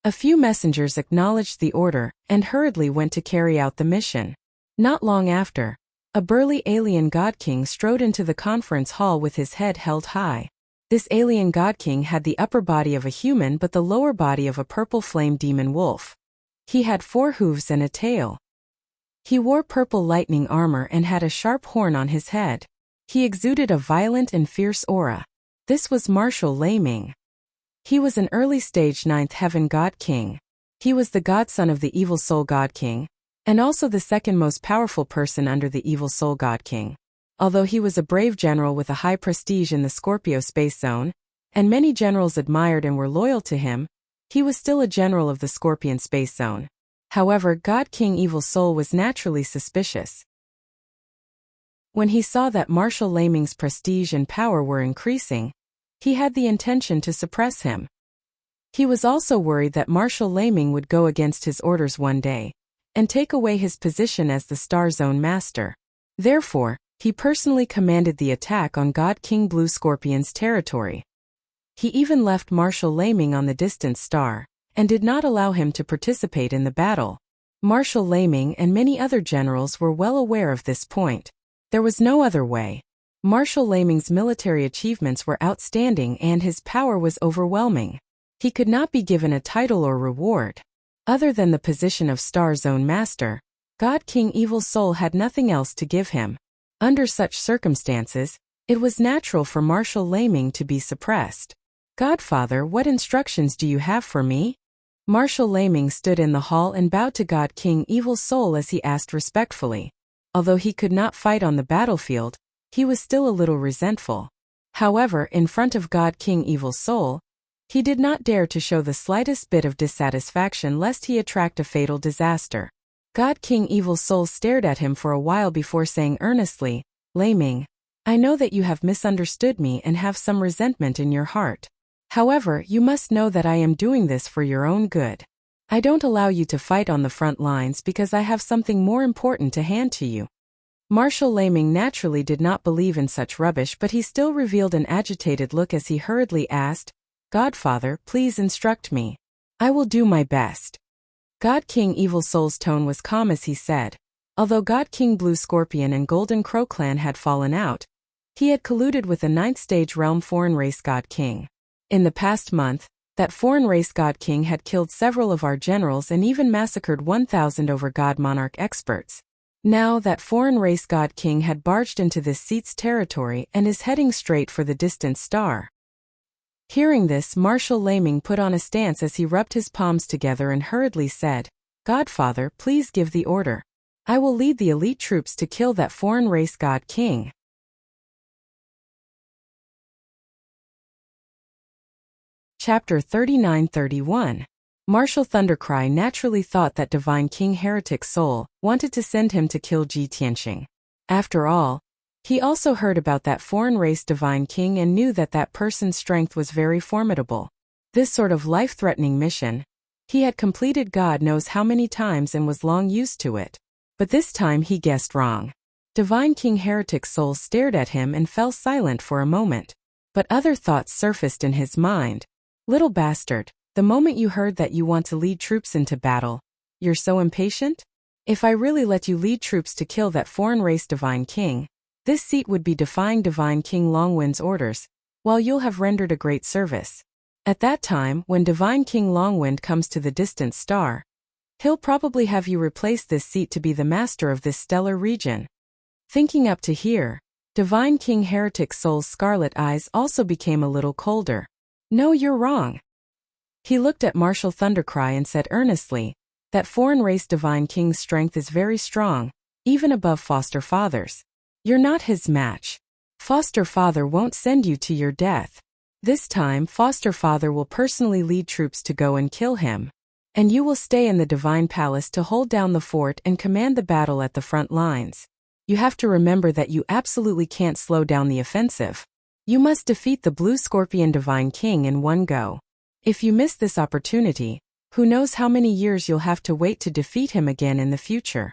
A few messengers acknowledged the order and hurriedly went to carry out the mission. Not long after, a burly alien God King strode into the conference hall with his head held high. This alien God King had the upper body of a human but the lower body of a purple flame demon wolf. He had 4 hooves and a tail. He wore purple lightning armor and had a sharp horn on his head. He exuded a violent and fierce aura. This was Marshal Laming. He was an early-stage 9th Heaven God King. He was the godson of the Evil Soul God King, and also the second most powerful person under the Evil Soul God King. Although he was a brave general with a high prestige in the Scorpio space zone, and many generals admired and were loyal to him, he was still a general of the Scorpion space zone. However, God King Evil Soul was naturally suspicious. When he saw that Marshal Laming's prestige and power were increasing, he had the intention to suppress him. He was also worried that Marshal Laming would go against his orders one day, and take away his position as the Star Zone Master. Therefore, he personally commanded the attack on God King Blue Scorpion's territory. He even left Marshal Laming on the distant star, and did not allow him to participate in the battle. Marshal Laming and many other generals were well aware of this point. There was no other way. Marshal Laming's military achievements were outstanding and his power was overwhelming. He could not be given a title or reward. Other than the position of Star Zone Master, God King Evil Soul had nothing else to give him. Under such circumstances, it was natural for Marshal Laming to be suppressed. "Godfather, what instructions do you have for me?" Marshal Laming stood in the hall and bowed to God King Evil Soul as he asked respectfully. Although he could not fight on the battlefield, he was still a little resentful. However, in front of God King Evil Soul, he did not dare to show the slightest bit of dissatisfaction lest he attract a fatal disaster. God King Evil Soul stared at him for a while before saying earnestly, "Laming, I know that you have misunderstood me and have some resentment in your heart. However, you must know that I am doing this for your own good. I don't allow you to fight on the front lines because I have something more important to hand to you." Marshal Laming naturally did not believe in such rubbish, but he still revealed an agitated look as he hurriedly asked, "Godfather, please instruct me. I will do my best." God King Evil Soul's tone was calm as he said, although God King Blue Scorpion and Golden Crow clan had fallen out, he had colluded with the 9th stage realm foreign race God King. In the past month, that foreign race God King had killed several of our generals and even massacred 1,000 over God Monarch experts. Now that foreign race God King had barged into this seat's territory and is heading straight for the distant star. Hearing this, Marshal Laming put on a stance as he rubbed his palms together and hurriedly said, "Godfather, please give the order. I will lead the elite troops to kill that foreign race God King." Chapter 39-31. Marshal Thundercry naturally thought that Divine King Heretic Soul wanted to send him to kill Ji Tianxing. After all, he also heard about that foreign race Divine King and knew that that person's strength was very formidable. This sort of life-threatening mission, he had completed God knows how many times and was long used to it. But this time he guessed wrong. Divine King Heretic Soul stared at him and fell silent for a moment. But other thoughts surfaced in his mind. "Little bastard. The moment you heard that you want to lead troops into battle, you're so impatient? If I really let you lead troops to kill that foreign race Divine King, this seat would be defying Divine King Longwind's orders, while you'll have rendered a great service. At that time, when Divine King Longwind comes to the distant star, he'll probably have you replace this seat to be the master of this stellar region." Thinking up to here, Divine King Heretic Soul's scarlet eyes also became a little colder. "No, you're wrong." He looked at Marshal Thundercry and said earnestly, "That foreign race Divine King's strength is very strong, even above Foster Father's. You're not his match. Foster Father won't send you to your death. This time Foster Father will personally lead troops to go and kill him. And you will stay in the Divine Palace to hold down the fort and command the battle at the front lines. You have to remember that you absolutely can't slow down the offensive. You must defeat the Blue Scorpion Divine King in one go. If you miss this opportunity, who knows how many years you'll have to wait to defeat him again in the future."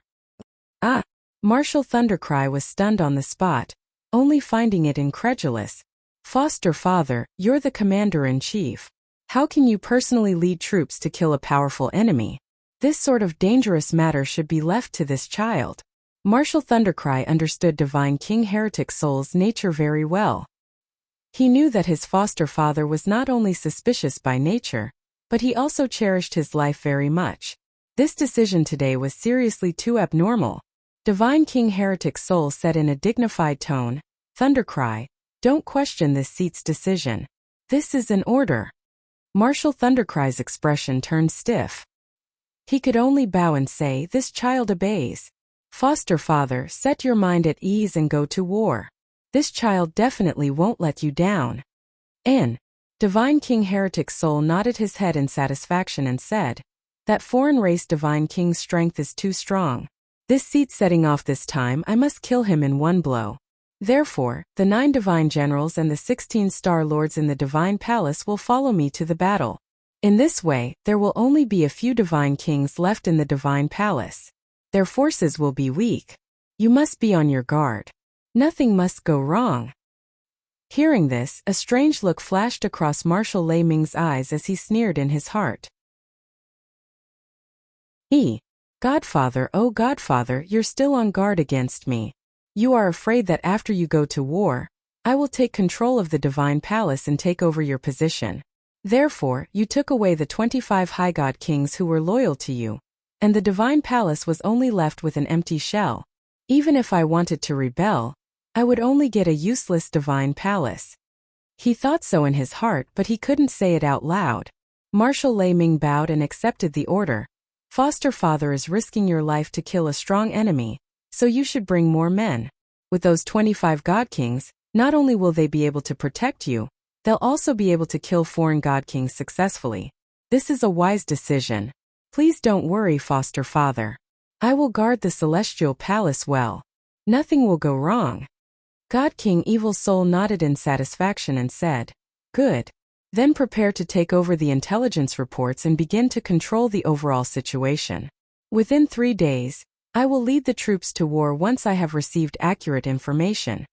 "Ah!" Marshal Thundercry was stunned on the spot, only finding it incredulous. "Foster Father, you're the commander-in-chief. How can you personally lead troops to kill a powerful enemy? This sort of dangerous matter should be left to this child." Marshal Thundercry understood Divine King Heretic Soul's nature very well. He knew that his foster father was not only suspicious by nature, but he also cherished his life very much. This decision today was seriously too abnormal. Divine King Heretic Soul said in a dignified tone, "Thundercry, don't question this seat's decision. This is an order." Marshal Thundercry's expression turned stiff. He could only bow and say, "This child obeys." "Foster Father, set your mind at ease and go to war. This child definitely won't let you down." Divine King Heretic Soul nodded his head in satisfaction and said, "That foreign race Divine King's strength is too strong. This seat setting off this time, I must kill him in one blow. Therefore, the 9 divine generals and the 16 star lords in the Divine Palace will follow me to the battle. In this way, there will only be a few Divine Kings left in the Divine Palace. Their forces will be weak. You must be on your guard. Nothing must go wrong." Hearing this, a strange look flashed across Marshal Laming's eyes as he sneered in his heart. Godfather, oh Godfather, you're still on guard against me. You are afraid that after you go to war, I will take control of the Divine Palace and take over your position. Therefore, you took away the 25 High God Kings who were loyal to you, and the Divine Palace was only left with an empty shell. Even if I wanted to rebel, I would only get a useless Divine Palace." He thought so in his heart, but he couldn't say it out loud. Marshal Laming bowed and accepted the order. "Foster Father is risking your life to kill a strong enemy, so you should bring more men. With those 25 God Kings, not only will they be able to protect you, they'll also be able to kill foreign God Kings successfully. This is a wise decision. Please don't worry, Foster Father. I will guard the Celestial Palace well. Nothing will go wrong." God King Evil Soul nodded in satisfaction and said, "Good. Then prepare to take over the intelligence reports and begin to control the overall situation. Within 3 days, I will lead the troops to war once I have received accurate information.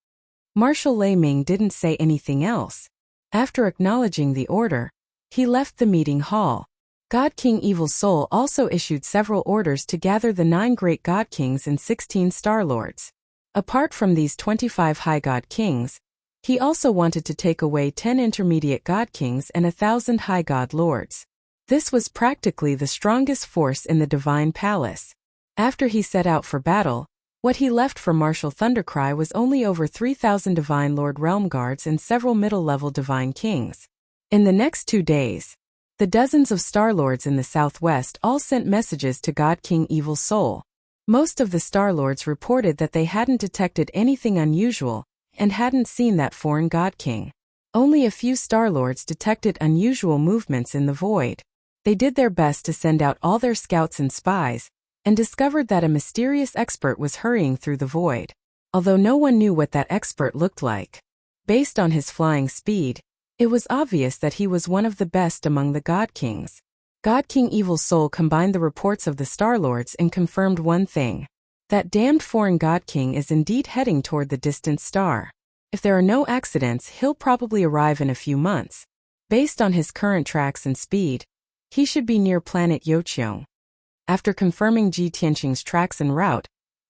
Marshal Lei Ming didn't say anything else. After acknowledging the order, he left the meeting hall. God King Evil Soul also issued several orders to gather the 9 great God Kings and 16 Star Lords. Apart from these 25 High God Kings, he also wanted to take away 10 intermediate God Kings and 1,000 High God Lords. This was practically the strongest force in the Divine Palace. After he set out for battle, what he left for Marshal Thundercry was only over 3,000 Divine Lord Realm Guards and several middle-level Divine Kings. In the next 2 days, the dozens of Star Lords in the southwest all sent messages to God King Evil Soul. Most of the Star Lords reported that they hadn't detected anything unusual and hadn't seen that foreign God King. Only a few Star Lords detected unusual movements in the void. They did their best to send out all their scouts and spies, and discovered that a mysterious expert was hurrying through the void. Although no one knew what that expert looked like, based on his flying speed, it was obvious that he was one of the best among the God Kings. God King Evil Soul combined the reports of the Star Lords and confirmed one thing: that damned foreign God King is indeed heading toward the distant star. If there are no accidents, he'll probably arrive in a few months. Based on his current tracks and speed, he should be near planet Yocheong. After confirming Ji Tianqing's tracks and route,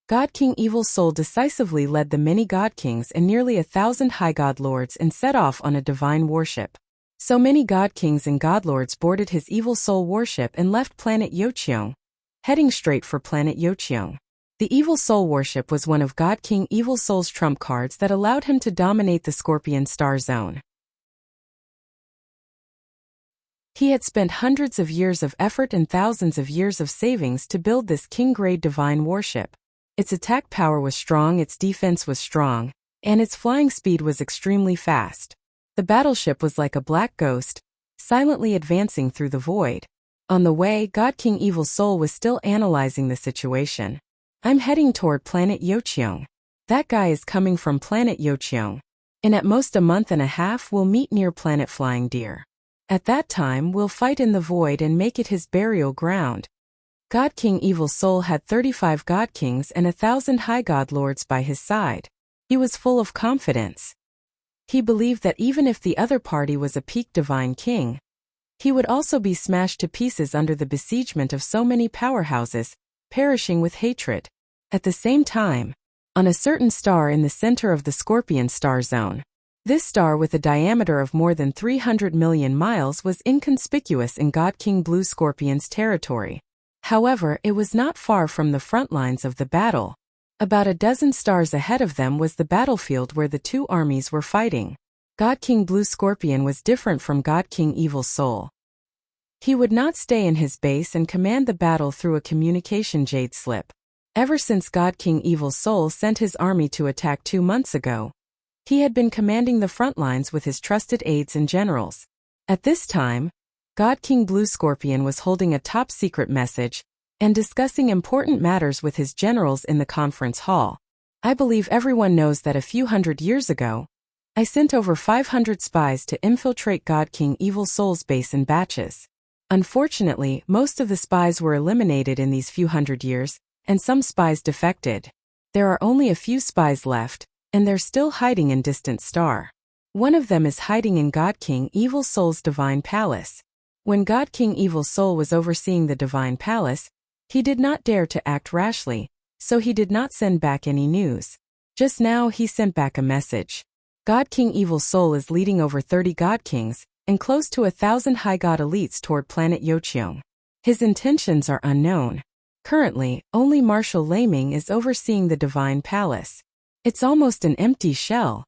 God King Evil Soul decisively led the many God Kings and nearly 1,000 High God Lords and set off on a divine warship. So many God Kings and God Lords boarded his Evil Soul warship and left planet Yocheong, heading straight for planet Yocheong. The Evil Soul warship was one of God King Evil Soul's trump cards that allowed him to dominate the Scorpion Star Zone. He had spent hundreds of years of effort and thousands of years of savings to build this king-grade divine warship. Its attack power was strong, its defense was strong, and its flying speed was extremely fast. The battleship was like a black ghost, silently advancing through the void. On the way, God King Evil Soul was still analyzing the situation. I'm heading toward planet Yocheong. That guy is coming from planet Yocheong. In at most a month and a half we'll meet near planet Flying Deer. At that time we'll fight in the void and make it his burial ground. God King Evil Soul had 35 God Kings and 1,000 High God Lords by his side. He was full of confidence. He believed that even if the other party was a peak Divine King, he would also be smashed to pieces under the besiegement of so many powerhouses, perishing with hatred. At the same time, on a certain star in the center of the Scorpion Star Zone, this star with a diameter of more than 300 million miles was inconspicuous in God King Blue Scorpion's territory. However, it was not far from the front lines of the battle. About a dozen stars ahead of them was the battlefield where the two armies were fighting. God King Blue Scorpion was different from God King Evil Soul. He would not stay in his base and command the battle through a communication jade slip. Ever since God King Evil Soul sent his army to attack 2 months ago, he had been commanding the front lines with his trusted aides and generals. At this time, God King Blue Scorpion was holding a top-secret message and discussing important matters with his generals in the conference hall. I believe everyone knows that a few hundred years ago, I sent over 500 spies to infiltrate God King Evil Soul's base in batches. Unfortunately, most of the spies were eliminated in these few hundred years, and some spies defected. There are only a few spies left, and they're still hiding in Distant Star. One of them is hiding in God King Evil Soul's Divine Palace. When God King Evil Soul was overseeing the Divine Palace, he did not dare to act rashly, so he did not send back any news. Just now he sent back a message. God King Evil Soul is leading over 30 God Kings and close to 1,000 High God elites toward planet Yocheong. His intentions are unknown. Currently, only Marshal Lei Ming is overseeing the Divine Palace. It's almost an empty shell.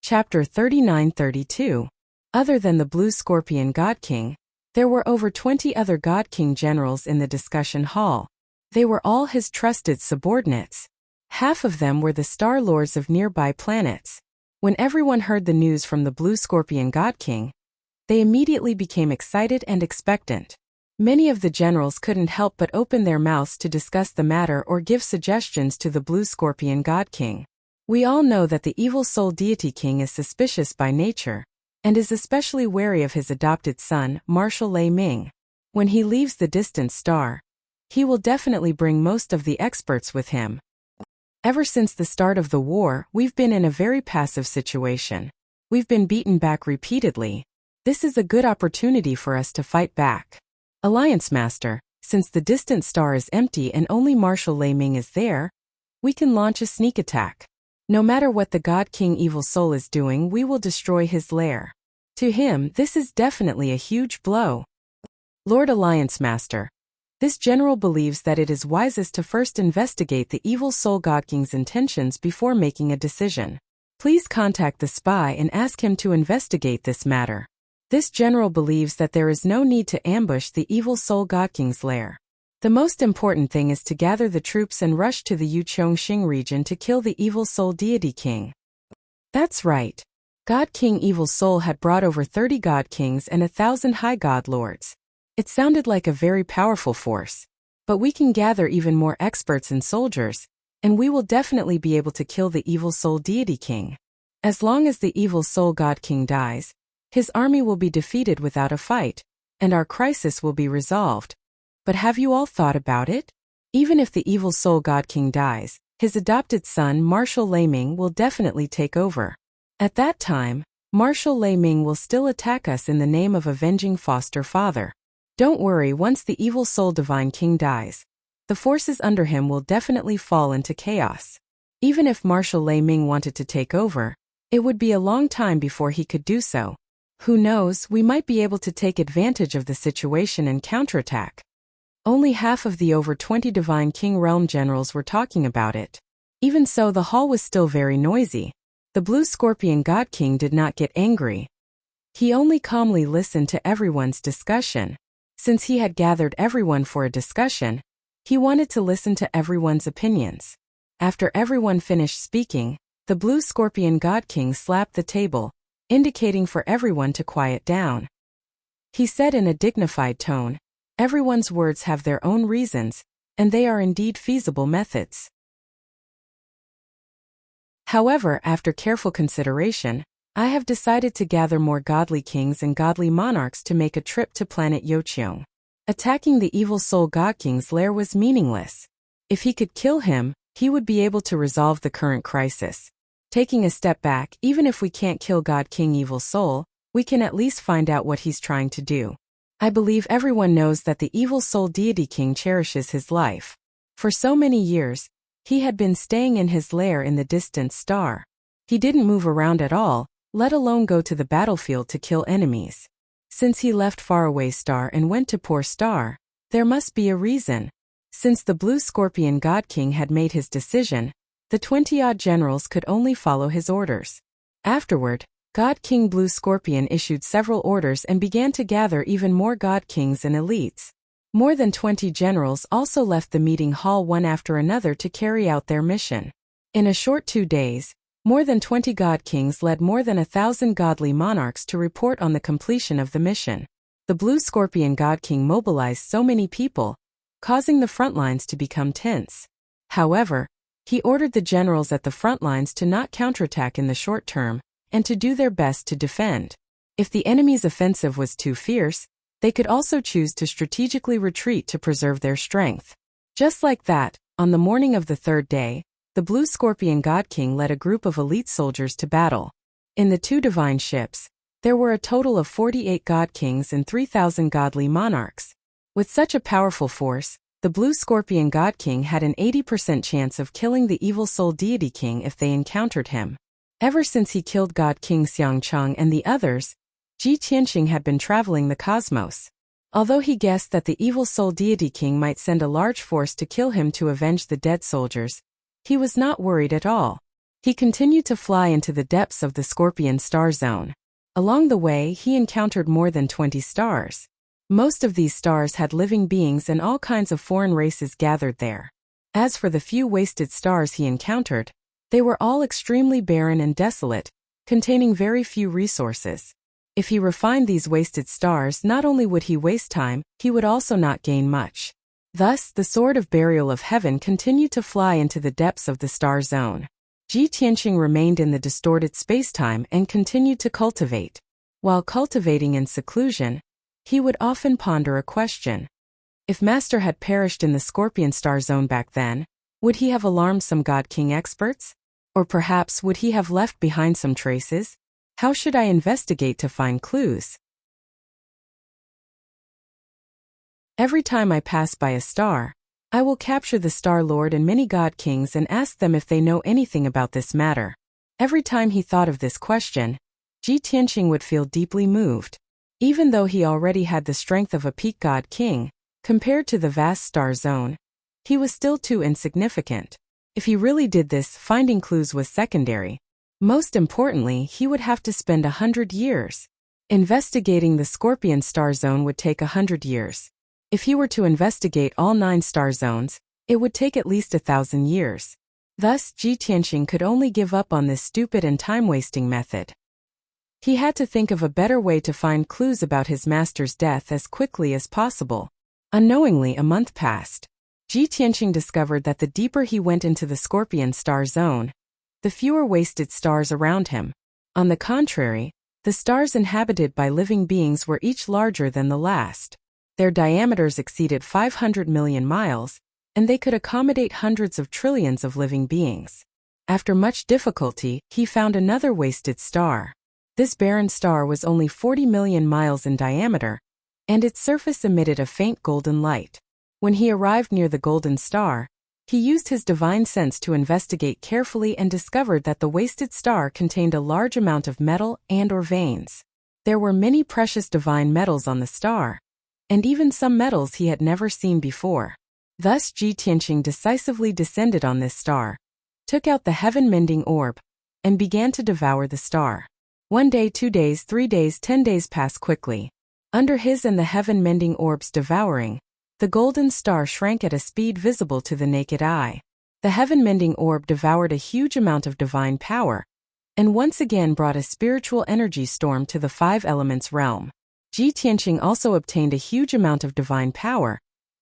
Chapter 39-32. Other than the Blue Scorpion God King, there were over 20 other God King generals in the discussion hall. They were all his trusted subordinates. Half of them were the Star Lords of nearby planets. When everyone heard the news from the Blue Scorpion God King, they immediately became excited and expectant. Many of the generals couldn't help but open their mouths to discuss the matter or give suggestions to the Blue Scorpion God King. We all know that the Evil Soul Deity King is suspicious by nature, and is especially wary of his adopted son, Marshal Lei Ming. When he leaves the distant star, he will definitely bring most of the experts with him. Ever since the start of the war, we've been in a very passive situation. We've been beaten back repeatedly. This is a good opportunity for us to fight back. Alliance Master, since the distant star is empty and only Marshal Lei Ming is there, we can launch a sneak attack. No matter what the God King Evil Soul is doing, we will destroy his lair. To him, this is definitely a huge blow. Lord Alliance Master, this general believes that it is wisest to first investigate the Evil Soul God King's intentions before making a decision. Please contact the spy and ask him to investigate this matter. This general believes that there is no need to ambush the Evil Soul God King's lair. The most important thing is to gather the troops and rush to the Yuchongxing region to kill the Evil Soul Deity King. That's right. God King Evil Soul had brought over 30 God Kings and 1,000 High God Lords. It sounded like a very powerful force. But we can gather even more experts and soldiers, and we will definitely be able to kill the Evil Soul Deity King. As long as the Evil Soul God King dies, his army will be defeated without a fight, and our crisis will be resolved. But have you all thought about it? Even if the Evil Soul God King dies, his adopted son Marshal Lei Ming will definitely take over. At that time, Marshal Lei Ming will still attack us in the name of avenging foster father. Don't worry, once the Evil Soul Divine King dies, the forces under him will definitely fall into chaos. Even if Marshal Lei Ming wanted to take over, it would be a long time before he could do so. Who knows, we might be able to take advantage of the situation and counterattack. Only half of the over 20 Divine King Realm generals were talking about it. Even so, the hall was still very noisy. The Blue Scorpion God King did not get angry. He only calmly listened to everyone's discussion. Since he had gathered everyone for a discussion, he wanted to listen to everyone's opinions. After everyone finished speaking, the Blue Scorpion God King slapped the table, indicating for everyone to quiet down. He said in a dignified tone, "Everyone's words have their own reasons, and they are indeed feasible methods. However, after careful consideration, I have decided to gather more godly kings and godly monarchs to make a trip to planet Yocheong. Attacking the Evil Soul God King's lair was meaningless. If he could kill him, he would be able to resolve the current crisis. Taking a step back, even if we can't kill God King Evil Soul, we can at least find out what he's trying to do. I believe everyone knows that the Evil Soul Deity King cherishes his life. For so many years, he had been staying in his lair in the distant star. He didn't move around at all, let alone go to the battlefield to kill enemies. Since he left faraway star and went to poor star, there must be a reason. Since the Blue Scorpion God King had made his decision, the 20-odd generals could only follow his orders. Afterward, God King Blue Scorpion issued several orders and began to gather even more God Kings and elites. More than 20 generals also left the meeting hall one after another to carry out their mission. In a short 2 days, more than 20 God Kings led more than 1,000 godly monarchs to report on the completion of the mission. The Blue Scorpion God King mobilized so many people, causing the front lines to become tense. However, he ordered the generals at the front lines to not counterattack in the short term, and to do their best to defend. If the enemy's offensive was too fierce, they could also choose to strategically retreat to preserve their strength. Just like that, on the morning of the third day, the Blue Scorpion God King led a group of elite soldiers to battle. In the 2 divine ships, there were a total of 48 God Kings and 3,000 godly monarchs. With such a powerful force, the Blue Scorpion God King had an 80% chance of killing the Evil Soul Deity King if they encountered him. Ever since he killed God King Xiangcheng and the others, Ji Tianxing had been traveling the cosmos. Although he guessed that the Evil Soul Deity King might send a large force to kill him to avenge the dead soldiers, he was not worried at all. He continued to fly into the depths of the Scorpion Star Zone. Along the way, he encountered more than 20 stars. Most of these stars had living beings and all kinds of foreign races gathered there. As for the few wasted stars he encountered, they were all extremely barren and desolate, containing very few resources. If he refined these wasted stars, not only would he waste time, he would also not gain much. Thus, the Sword of Burial of Heaven continued to fly into the depths of the star zone. Ji Tianxing remained in the distorted spacetime and continued to cultivate. While cultivating in seclusion, he would often ponder a question. If Master had perished in the Scorpion star zone back then, would he have alarmed some God King experts? Or perhaps would he have left behind some traces? How should I investigate to find clues? Every time I pass by a star, I will capture the Star Lord and many God Kings and ask them if they know anything about this matter. Every time he thought of this question, Ji Tianqing would feel deeply moved. Even though he already had the strength of a peak God King, compared to the vast star zone, he was still too insignificant. If he really did this, finding clues was secondary. Most importantly, he would have to spend 100 years. Investigating the Scorpion star zone would take 100 years. If he were to investigate all 9 star zones, it would take at least 1,000 years. Thus, Ji Tianqing could only give up on this stupid and time-wasting method. He had to think of a better way to find clues about his master's death as quickly as possible. Unknowingly, a month passed. Ji Tianqing discovered that the deeper he went into the Scorpion star zone, the fewer wasted stars around him. On the contrary, the stars inhabited by living beings were each larger than the last. Their diameters exceeded 500 million miles, and they could accommodate hundreds of trillions of living beings. After much difficulty, he found another wasted star. This barren star was only 40 million miles in diameter, and its surface emitted a faint golden light. When he arrived near the golden star, he used his divine sense to investigate carefully and discovered that the wasted star contained a large amount of metal and/or veins. There were many precious divine metals on the star, and even some metals he had never seen before. Thus Ji Tianqing decisively descended on this star, took out the heaven-mending orb, and began to devour the star. 1 day, 2 days, 3 days, 10 days passed quickly. Under his and the heaven-mending orb's devouring, the golden star shrank at a speed visible to the naked eye. The heaven-mending orb devoured a huge amount of divine power, and once again brought a spiritual energy storm to the 5 elements realm. Ji Tianqing also obtained a huge amount of divine power,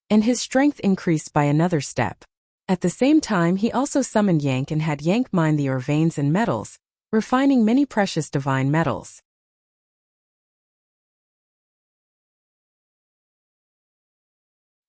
and his strength increased by another step. At the same time, he also summoned Yank and had Yank mine the ore veins and metals, refining many precious divine metals.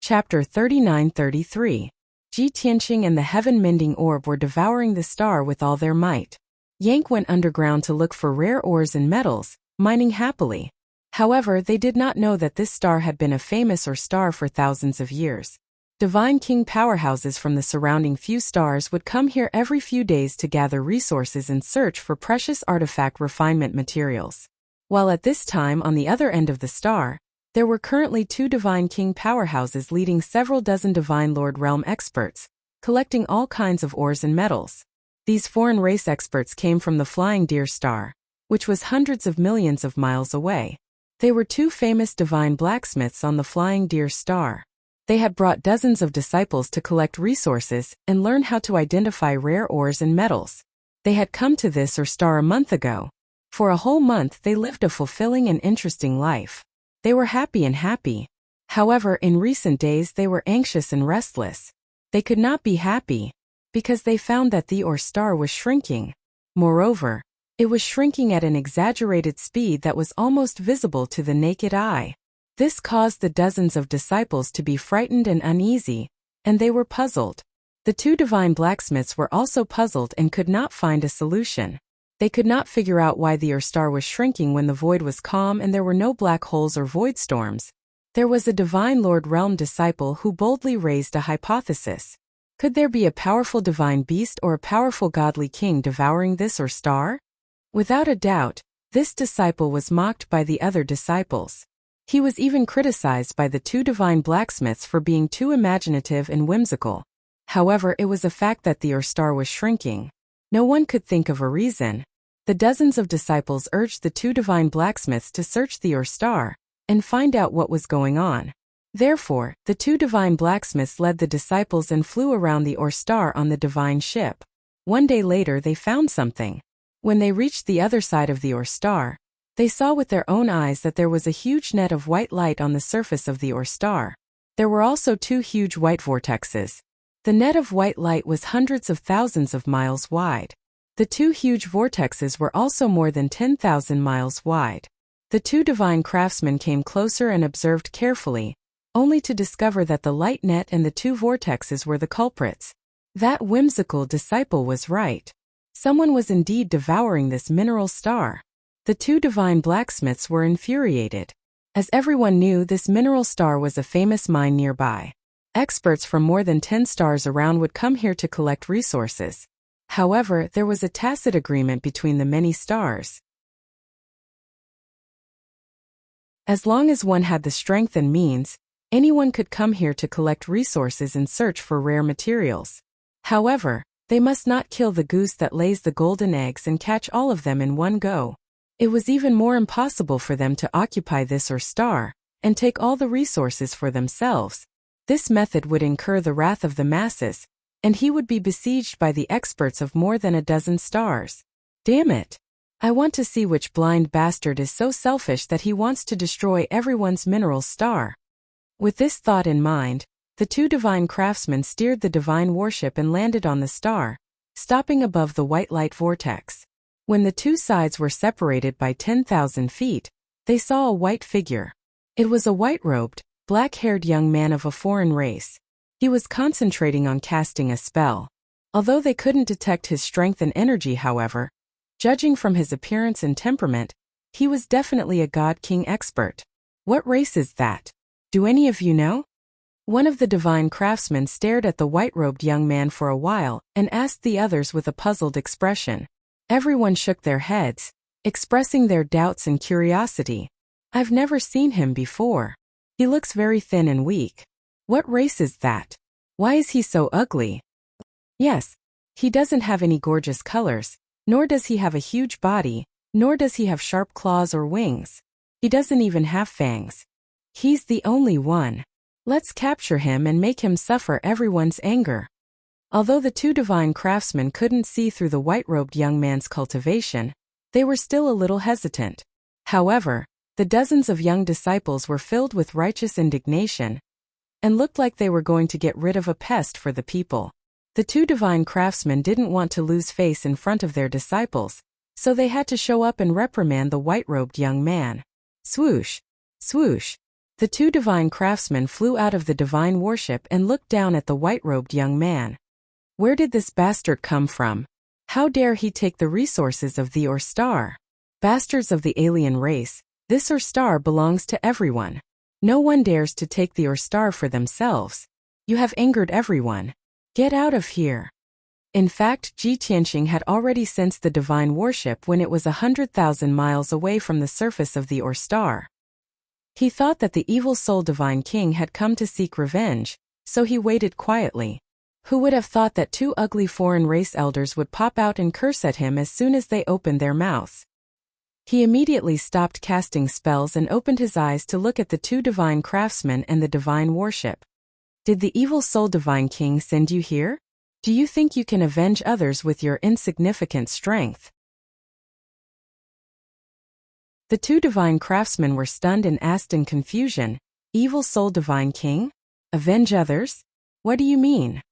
Chapter 39-33. Ji Tianqing and the heaven-mending orb were devouring the star with all their might. Yank went underground to look for rare ores and metals, mining happily. However, they did not know that this star had been a famous star for thousands of years. Divine King powerhouses from the surrounding few stars would come here every few days to gather resources and search for precious artifact refinement materials. While at this time on the other end of the star, there were currently 2 Divine King powerhouses leading several dozen Divine Lord realm experts, collecting all kinds of ores and metals. These foreign race experts came from the Flying Deer star, which was hundreds of millions of miles away. They were 2 famous divine blacksmiths on the Flying Deer star. They had brought dozens of disciples to collect resources and learn how to identify rare ores and metals. They had come to this star a month ago. For a whole month they lived a fulfilling and interesting life. They were happy. However, in recent days they were anxious and restless. They could not be happy, because they found that the ore star was shrinking. Moreover, it was shrinking at an exaggerated speed that was almost visible to the naked eye. This caused the dozens of disciples to be frightened and uneasy, and they were puzzled. The 2 divine blacksmiths were also puzzled and could not find a solution. They could not figure out why the ore star was shrinking when the void was calm and there were no black holes or void storms. There was a Divine Lord realm disciple who boldly raised a hypothesis. Could there be a powerful divine beast or a powerful godly king devouring this ore star? Without a doubt, this disciple was mocked by the other disciples. He was even criticized by the 2 divine blacksmiths for being too imaginative and whimsical. However, it was a fact that the ore star was shrinking. No one could think of a reason. The dozens of disciples urged the 2 divine blacksmiths to search the ore star and find out what was going on. Therefore, the 2 divine blacksmiths led the disciples and flew around the ore star on the divine ship. 1 day later they found something. When they reached the other side of the ore star, they saw with their own eyes that there was a huge net of white light on the surface of the ore star. There were also 2 huge white vortexes. The net of white light was hundreds of thousands of miles wide. The 2 huge vortexes were also more than 10,000 miles wide. The two divine craftsmen came closer and observed carefully, only to discover that the light net and the two vortexes were the culprits. That whimsical disciple was right. Someone was indeed devouring this mineral star. The two divine blacksmiths were infuriated. As everyone knew, this mineral star was a famous mine nearby. Experts from more than 10 stars around would come here to collect resources. However, there was a tacit agreement between the many stars. As long as one had the strength and means, anyone could come here to collect resources and search for rare materials. However, they must not kill the goose that lays the golden eggs and catch all of them in one go. It was even more impossible for them to occupy this or star, and take all the resources for themselves. This method would incur the wrath of the masses, and he would be besieged by the experts of more than a dozen stars. Damn it! I want to see which blind bastard is so selfish that he wants to destroy everyone's mineral star. With this thought in mind, the two divine craftsmen steered the divine warship and landed on the star, stopping above the white light vortex. When the two sides were separated by 10,000 feet, they saw a white figure. It was a white-robed, black-haired young man of a foreign race. He was concentrating on casting a spell. Although they couldn't detect his strength and energy, however, judging from his appearance and temperament, he was definitely a God King expert. What race is that? Do any of you know? One of the divine craftsmen stared at the white-robed young man for a while and asked the others with a puzzled expression. Everyone shook their heads, expressing their doubts and curiosity. I've never seen him before. He looks very thin and weak. What race is that? Why is he so ugly? Yes, he doesn't have any gorgeous colors, nor does he have a huge body, nor does he have sharp claws or wings. He doesn't even have fangs. He's the only one. Let's capture him and make him suffer everyone's anger. Although the two divine craftsmen couldn't see through the white-robed young man's cultivation, they were still a little hesitant. However, the dozens of young disciples were filled with righteous indignation and looked like they were going to get rid of a pest for the people. The two divine craftsmen didn't want to lose face in front of their disciples, so they had to show up and reprimand the white-robed young man. Swoosh! Swoosh! The two divine craftsmen flew out of the divine warship and looked down at the white-robed young man. Where did this bastard come from? How dare he take the resources of the Or-Star? Bastards of the alien race, this Or-Star belongs to everyone. No one dares to take the Or-Star for themselves. You have angered everyone. Get out of here. In fact, Ji Tianqing had already sensed the divine warship when it was 100,000 miles away from the surface of the Or-Star. He thought that the evil soul divine king had come to seek revenge, so he waited quietly. Who would have thought that two ugly foreign race elders would pop out and curse at him as soon as they opened their mouths? He immediately stopped casting spells and opened his eyes to look at the two divine craftsmen and the divine warship. Did the evil soul divine king send you here? Do you think you can avenge others with your insignificant strength? The two divine craftsmen were stunned and asked in confusion, Evil soul divine king? Avenge others? What do you mean?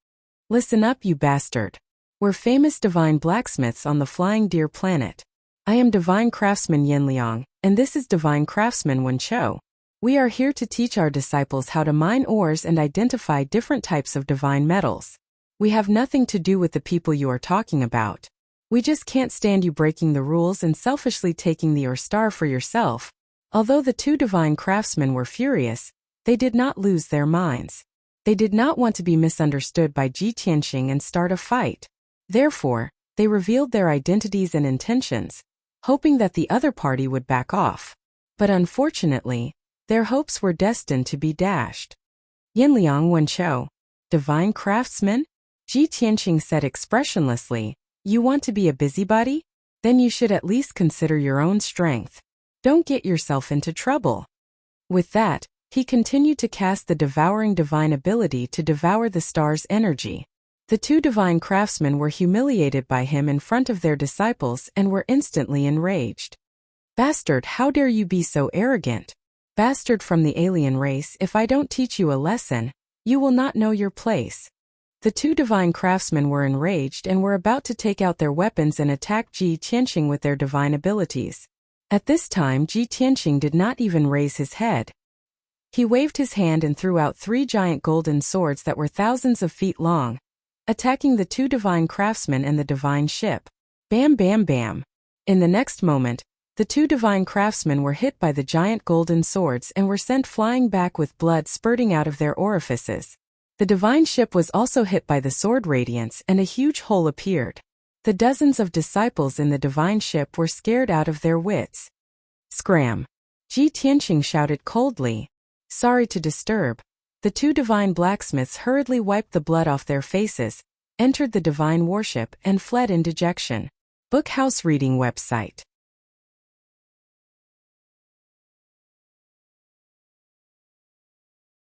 Listen up, you bastard. We're famous divine blacksmiths on the Flying Deer planet. I am divine craftsman Yanliang, and this is divine craftsman Wenqiu. We are here to teach our disciples how to mine ores and identify different types of divine metals. We have nothing to do with the people you are talking about. We just can't stand you breaking the rules and selfishly taking the Or-Star for yourself. Although the two divine craftsmen were furious, they did not lose their minds. They did not want to be misunderstood by Ji Tianqing and start a fight. Therefore, they revealed their identities and intentions, hoping that the other party would back off. But unfortunately, their hopes were destined to be dashed. Yanliang Wenqiu, divine craftsman? Ji Tianqing said expressionlessly, you want to be a busybody? Then you should at least consider your own strength. Don't get yourself into trouble. With that, he continued to cast the devouring divine ability to devour the star's energy. The two divine craftsmen were humiliated by him in front of their disciples and were instantly enraged. Bastard, how dare you be so arrogant? Bastard from the alien race, if I don't teach you a lesson, you will not know your place. The two divine craftsmen were enraged and were about to take out their weapons and attack Ji Tianqing with their divine abilities. At this time, Ji Tianqing did not even raise his head. He waved his hand and threw out 3 giant golden swords that were thousands of feet long, attacking the 2 divine craftsmen and the divine ship. Bam, bam, bam. In the next moment, the 2 divine craftsmen were hit by the giant golden swords and were sent flying back with blood spurting out of their orifices. The divine ship was also hit by the sword radiance and a huge hole appeared. The dozens of disciples in the divine ship were scared out of their wits. Scram! Ji Tianqing shouted coldly. Sorry to disturb. The 2 divine blacksmiths hurriedly wiped the blood off their faces, entered the divine warship, and fled in dejection. Bookhouse Reading Website.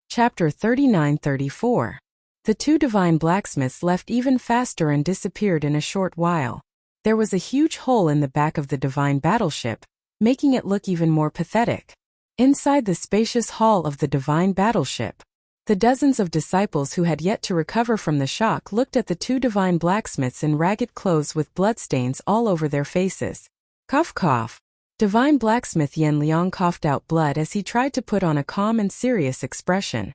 Chapter 39-34. The 2 divine blacksmiths left even faster and disappeared in a short while. There was a huge hole in the back of the divine battleship, making it look even more pathetic. Inside the spacious hall of the divine battleship, the dozens of disciples who had yet to recover from the shock looked at the 2 divine blacksmiths in ragged clothes with bloodstains all over their faces. Cough, cough. Divine blacksmith Yan Liang coughed out blood as he tried to put on a calm and serious expression.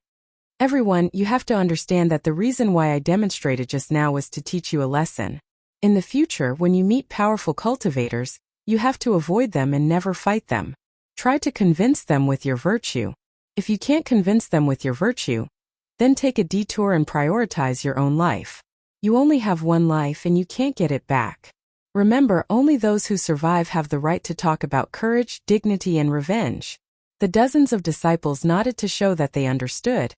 Everyone, you have to understand that the reason why I demonstrated just now was to teach you a lesson. In the future, when you meet powerful cultivators, you have to avoid them and never fight them. Try to convince them with your virtue. If you can't convince them with your virtue, then take a detour and prioritize your own life. You only have one life and you can't get it back. Remember, only those who survive have the right to talk about courage, dignity, and revenge. The dozens of disciples nodded to show that they understood,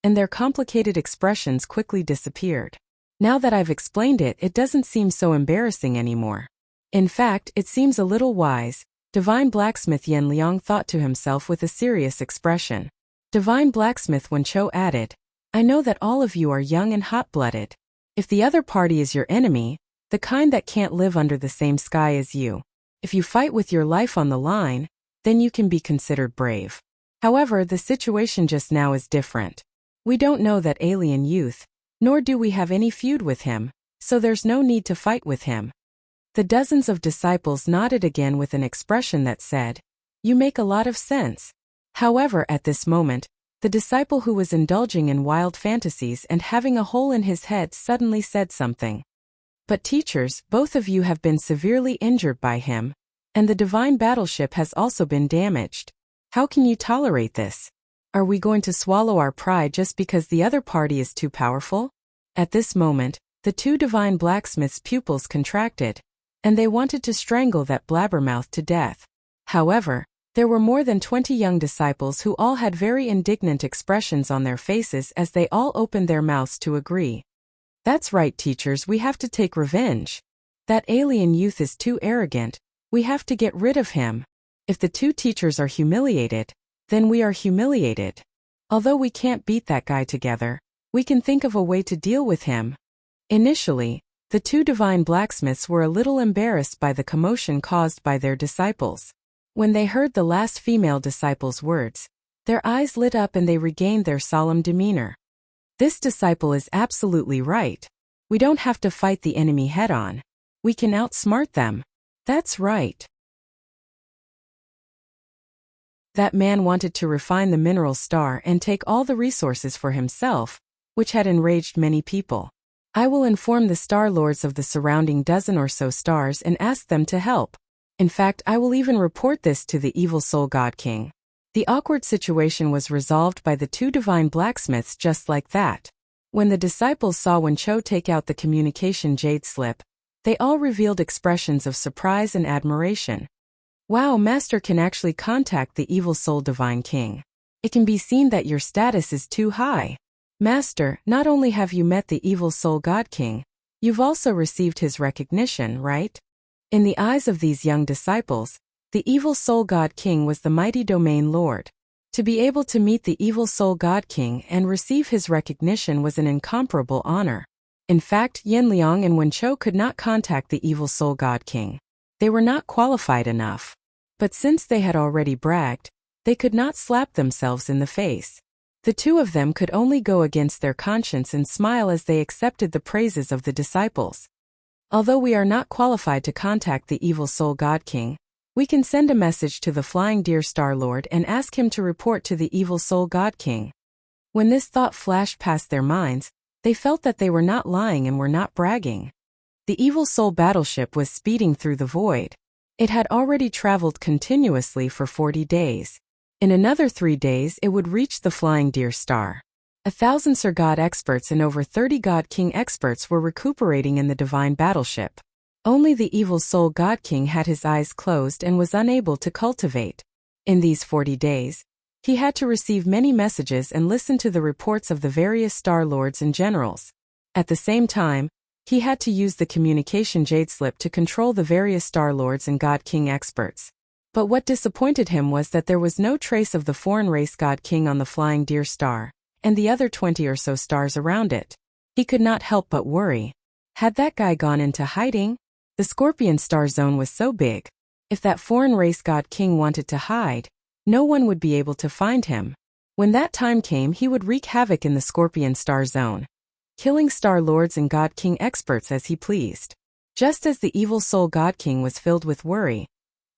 and their complicated expressions quickly disappeared. Now that I've explained it, it doesn't seem so embarrassing anymore. In fact, it seems a little wise, Divine Blacksmith Yan Liang thought to himself with a serious expression. Divine Blacksmith Wenqiu added, I know that all of you are young and hot-blooded. If the other party is your enemy, the kind that can't live under the same sky as you, if you fight with your life on the line, then you can be considered brave. However, the situation just now is different. We don't know that alien youth, nor do we have any feud with him, so there's no need to fight with him. The dozens of disciples nodded again with an expression that said, You make a lot of sense. However, at this moment, the disciple who was indulging in wild fantasies and having a hole in his head suddenly said something. But teachers, both of you have been severely injured by him, and the divine battleship has also been damaged. How can you tolerate this? Are we going to swallow our pride just because the other party is too powerful? At this moment, the 2 divine blacksmiths' pupils contracted, and they wanted to strangle that blabbermouth to death. However, there were more than 20 young disciples who all had very indignant expressions on their faces as they all opened their mouths to agree. That's right, teachers, we have to take revenge. That alien youth is too arrogant, we have to get rid of him. If the 2 teachers are humiliated, then we are humiliated. Although we can't beat that guy together, we can think of a way to deal with him. Initially, the 2 divine blacksmiths were a little embarrassed by the commotion caused by their disciples. When they heard the last female disciple's words, their eyes lit up and they regained their solemn demeanor. This disciple is absolutely right. We don't have to fight the enemy head-on. We can outsmart them. That's right. That man wanted to refine the mineral star and take all the resources for himself, which had enraged many people. I will inform the star lords of the surrounding dozen or so stars and ask them to help. In fact, I will even report this to the evil soul god king. The awkward situation was resolved by the 2 divine blacksmiths just like that. When the disciples saw Wenqiu take out the communication jade slip, they all revealed expressions of surprise and admiration. Wow, Master can actually contact the evil soul divine king. It can be seen that your status is too high. Master, not only have you met the evil soul god king, you've also received his recognition, right? In the eyes of these young disciples, the evil soul god king was the mighty domain lord. To be able to meet the evil soul god king and receive his recognition was an incomparable honor. In fact, Yan Liang and Wenqiu could not contact the evil soul god king. They were not qualified enough. But since they had already bragged, they could not slap themselves in the face. The 2 of them could only go against their conscience and smile as they accepted the praises of the disciples. Although we are not qualified to contact the evil soul god king, We can send a message to the Flying Deer Star Lord and ask him to report to the evil soul God King. When this thought flashed past their minds, they felt that they were not lying and were not bragging. The evil soul battleship was speeding through the void. It had already traveled continuously for 40 days. In another 3 days it would reach the Flying Deer Star. 1,000 Sir God experts and over 30 God King experts were recuperating in the divine battleship. Only the evil soul God King had his eyes closed and was unable to cultivate. In these 40 days, he had to receive many messages and listen to the reports of the various Star Lords and Generals. At the same time, he had to use the communication jade slip to control the various Star Lords and God King experts. But what disappointed him was that there was no trace of the foreign race God King on the Flying Deer Star, and the other 20 or so stars around it. He could not help but worry. Had that guy gone into hiding? The Scorpion Star Zone was so big. If that foreign race God King wanted to hide, no one would be able to find him. When that time came, he would wreak havoc in the Scorpion Star Zone, killing Star Lords and God King experts as he pleased. Just as the evil soul God King was filled with worry,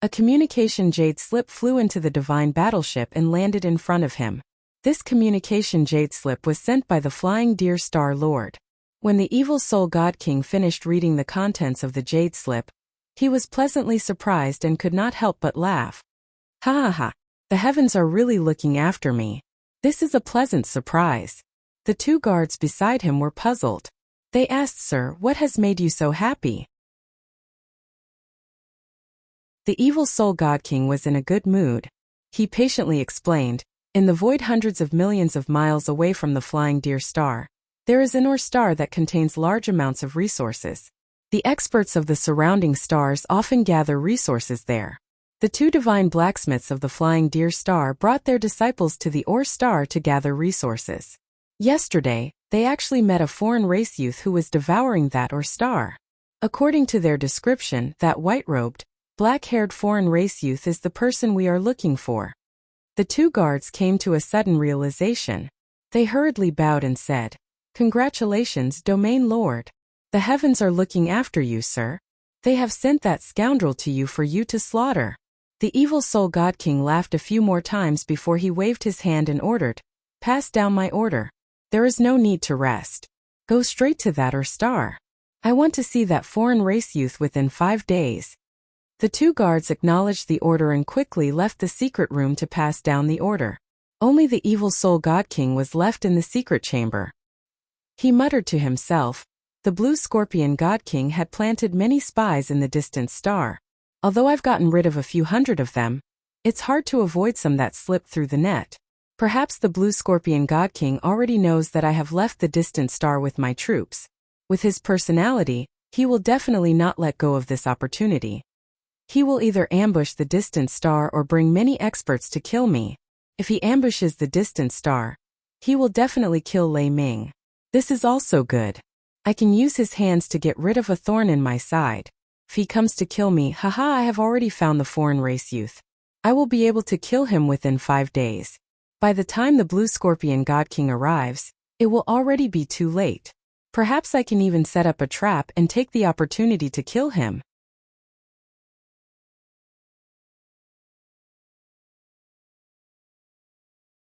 a communication jade slip flew into the divine battleship and landed in front of him. This communication jade slip was sent by the Flying Deer Star Lord. When the evil soul God King finished reading the contents of the jade slip, he was pleasantly surprised and could not help but laugh. Ha ha ha, the heavens are really looking after me. This is a pleasant surprise. The 2 guards beside him were puzzled. They asked, "Sir, what has made you so happy?" The evil soul God King was in a good mood. He patiently explained, "In the void hundreds of millions of miles away from the Flying Deer Star, there is an star that contains large amounts of resources. The experts of the surrounding stars often gather resources there. The 2 divine blacksmiths of the Flying Deer Star brought their disciples to the star to gather resources. Yesterday, they actually met a foreign race youth who was devouring that star. According to their description, that white-robed, black-haired foreign race youth is the person we are looking for." The 2 guards came to a sudden realization. They hurriedly bowed and said, "Congratulations, Domain Lord. The heavens are looking after you, sir. They have sent that scoundrel to you for you to slaughter." The evil soul God King laughed a few more times before he waved his hand and ordered, "Pass down my order. There is no need to rest. Go straight to that star. I want to see that foreign race youth within 5 days." The 2 guards acknowledged the order and quickly left the secret room to pass down the order. Only the evil soul God King was left in the secret chamber. He muttered to himself, "The blue scorpion God King had planted many spies in the distant star. Although I've gotten rid of a few hundred of them, it's hard to avoid some that slip through the net. Perhaps the blue scorpion God King already knows that I have left the distant star with my troops. With his personality, he will definitely not let go of this opportunity. He will either ambush the distant star or bring many experts to kill me. If he ambushes the distant star, he will definitely kill Lei Ming. This is also good. I can use his hands to get rid of a thorn in my side. If he comes to kill me, haha, I have already found the foreign race youth. I will be able to kill him within 5 days. By the time the blue scorpion God King arrives, it will already be too late. Perhaps I can even set up a trap and take the opportunity to kill him."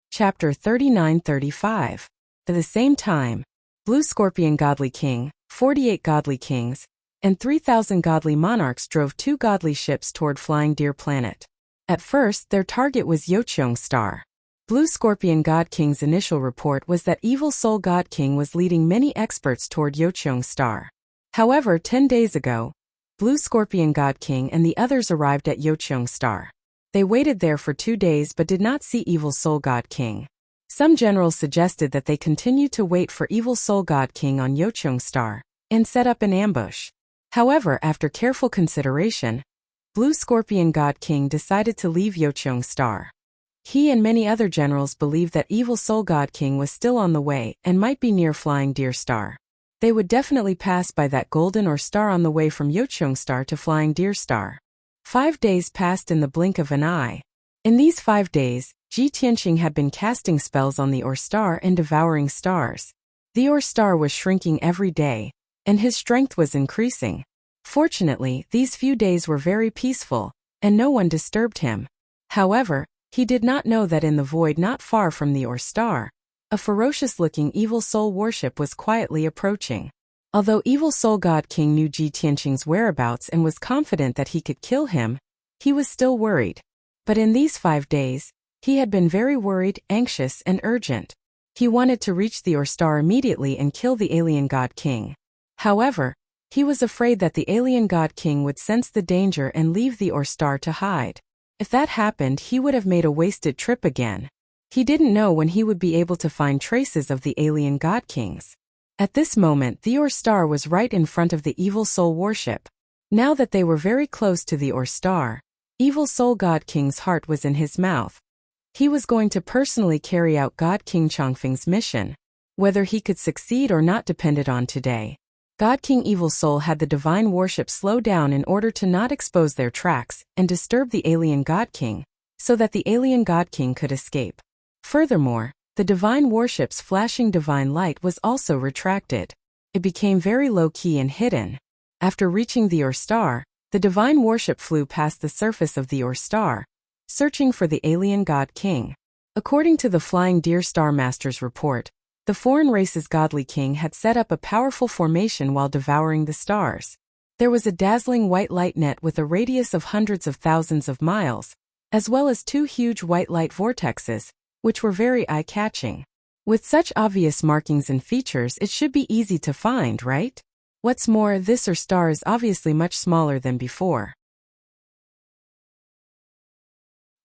Chapter 39-35. At the same time, Blue Scorpion Godly King, 48 Godly Kings, and 3,000 Godly Monarchs drove 2 godly ships toward Flying Deer Planet. At first, their target was Yocheong Star. Blue Scorpion God King's initial report was that Evil Soul God King was leading many experts toward Yocheong Star. However, 10 days ago, Blue Scorpion God King and the others arrived at Yocheong Star. They waited there for 2 days but did not see Evil Soul God King. Some generals suggested that they continue to wait for Evil Soul God King on Yocheong Star and set up an ambush. However, after careful consideration, Blue Scorpion God King decided to leave Yocheong Star. He and many other generals believed that Evil Soul God King was still on the way and might be near Flying Deer Star. They would definitely pass by that golden star on the way from Yocheong Star to Flying Deer Star. 5 days passed in the blink of an eye. In these 5 days, Ji Tianqing had been casting spells on the star and devouring stars. The star was shrinking every day, and his strength was increasing. Fortunately, these few days were very peaceful. and no one disturbed him. However, he did not know that in the void not far from the star, a ferocious-looking evil soul warship was quietly approaching. Although evil soul God King knew Ji Tianqing's whereabouts and was confident that he could kill him, he was still worried. But in these 5 days, he had been very worried, anxious, and urgent. He wanted to reach the star immediately and kill the alien God King. However, he was afraid that the alien God King would sense the danger and leave the star to hide. If that happened, he would have made a wasted trip again. He didn't know when he would be able to find traces of the alien God Kings. At this moment, the star was right in front of the evil soul warship. Now that they were very close to the star, evil soul God King's heart was in his mouth. He was going to personally carry out God King Chongfeng's mission. Whether he could succeed or not depended on today. God King Evil Soul had the divine warship slow down in order to not expose their tracks and disturb the alien God King, so that the alien God King could escape. Furthermore, the divine warship's flashing divine light was also retracted. It became very low-key and hidden. After reaching the star, the divine warship flew past the surface of the star, searching for the alien God King. According to the Flying Deer Star Master's report, the foreign race's godly king had set up a powerful formation while devouring the stars. There was a dazzling white light net with a radius of hundreds of thousands of miles, as well as 2 huge white light vortexes, which were very eye-catching. With such obvious markings and features, it should be easy to find, right? What's more, this star is obviously much smaller than before.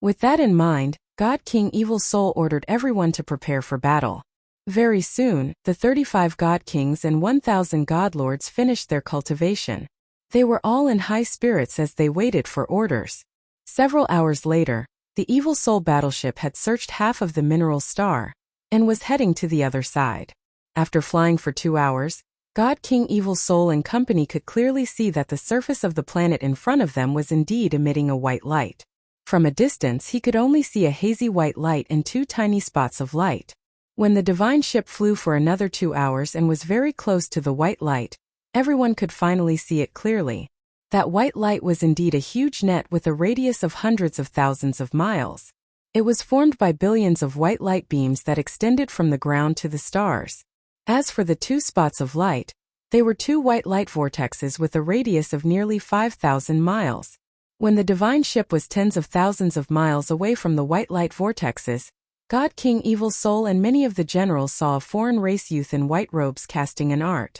With that in mind, God King Evil Soul ordered everyone to prepare for battle. Very soon, the 35 God Kings and 1,000 God Lords finished their cultivation. They were all in high spirits as they waited for orders. Several hours later, the Evil Soul battleship had searched half of the mineral star and was heading to the other side. After flying for 2 hours, God King Evil Soul and company could clearly see that the surface of the planet in front of them was indeed emitting a white light. From a distance, he could only see a hazy white light and 2 tiny spots of light. When the divine ship flew for another 2 hours and was very close to the white light, everyone could finally see it clearly. That white light was indeed a huge net with a radius of hundreds of thousands of miles. It was formed by billions of white light beams that extended from the ground to the stars. As for the 2 spots of light, they were 2 white light vortexes with a radius of nearly 5,000 miles. When the divine ship was tens of thousands of miles away from the white light vortexes, God King Evil Soul and many of the generals saw a foreign race youth in white robes casting an art.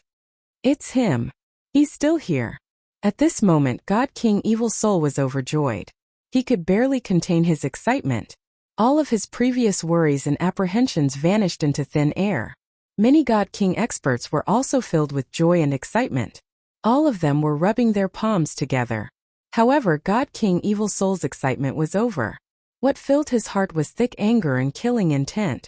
It's him. He's still here. At this moment, God King Evil Soul was overjoyed. He could barely contain his excitement. All of his previous worries and apprehensions vanished into thin air. Many God King experts were also filled with joy and excitement. All of them were rubbing their palms together. However, God King Evil Soul's excitement was over. What filled his heart was thick anger and killing intent.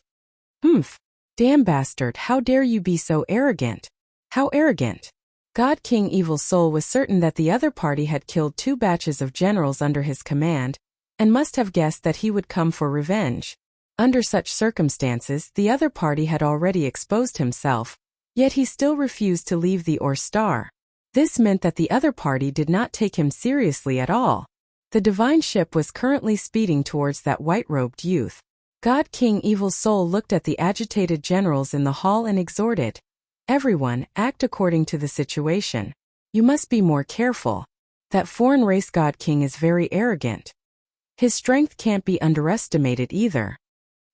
Humph! Damn bastard, how dare you be so arrogant? How arrogant! God King Evil Soul was certain that the other party had killed 2 batches of generals under his command, and must have guessed that he would come for revenge. Under such circumstances, the other party had already exposed himself, yet he still refused to leave the star. This meant that the other party did not take him seriously at all. The divine ship was currently speeding towards that white-robed youth. God King Evil Soul looked at the agitated generals in the hall and exhorted, "Everyone, act according to the situation. You must be more careful. That foreign race God King is very arrogant. His strength can't be underestimated either."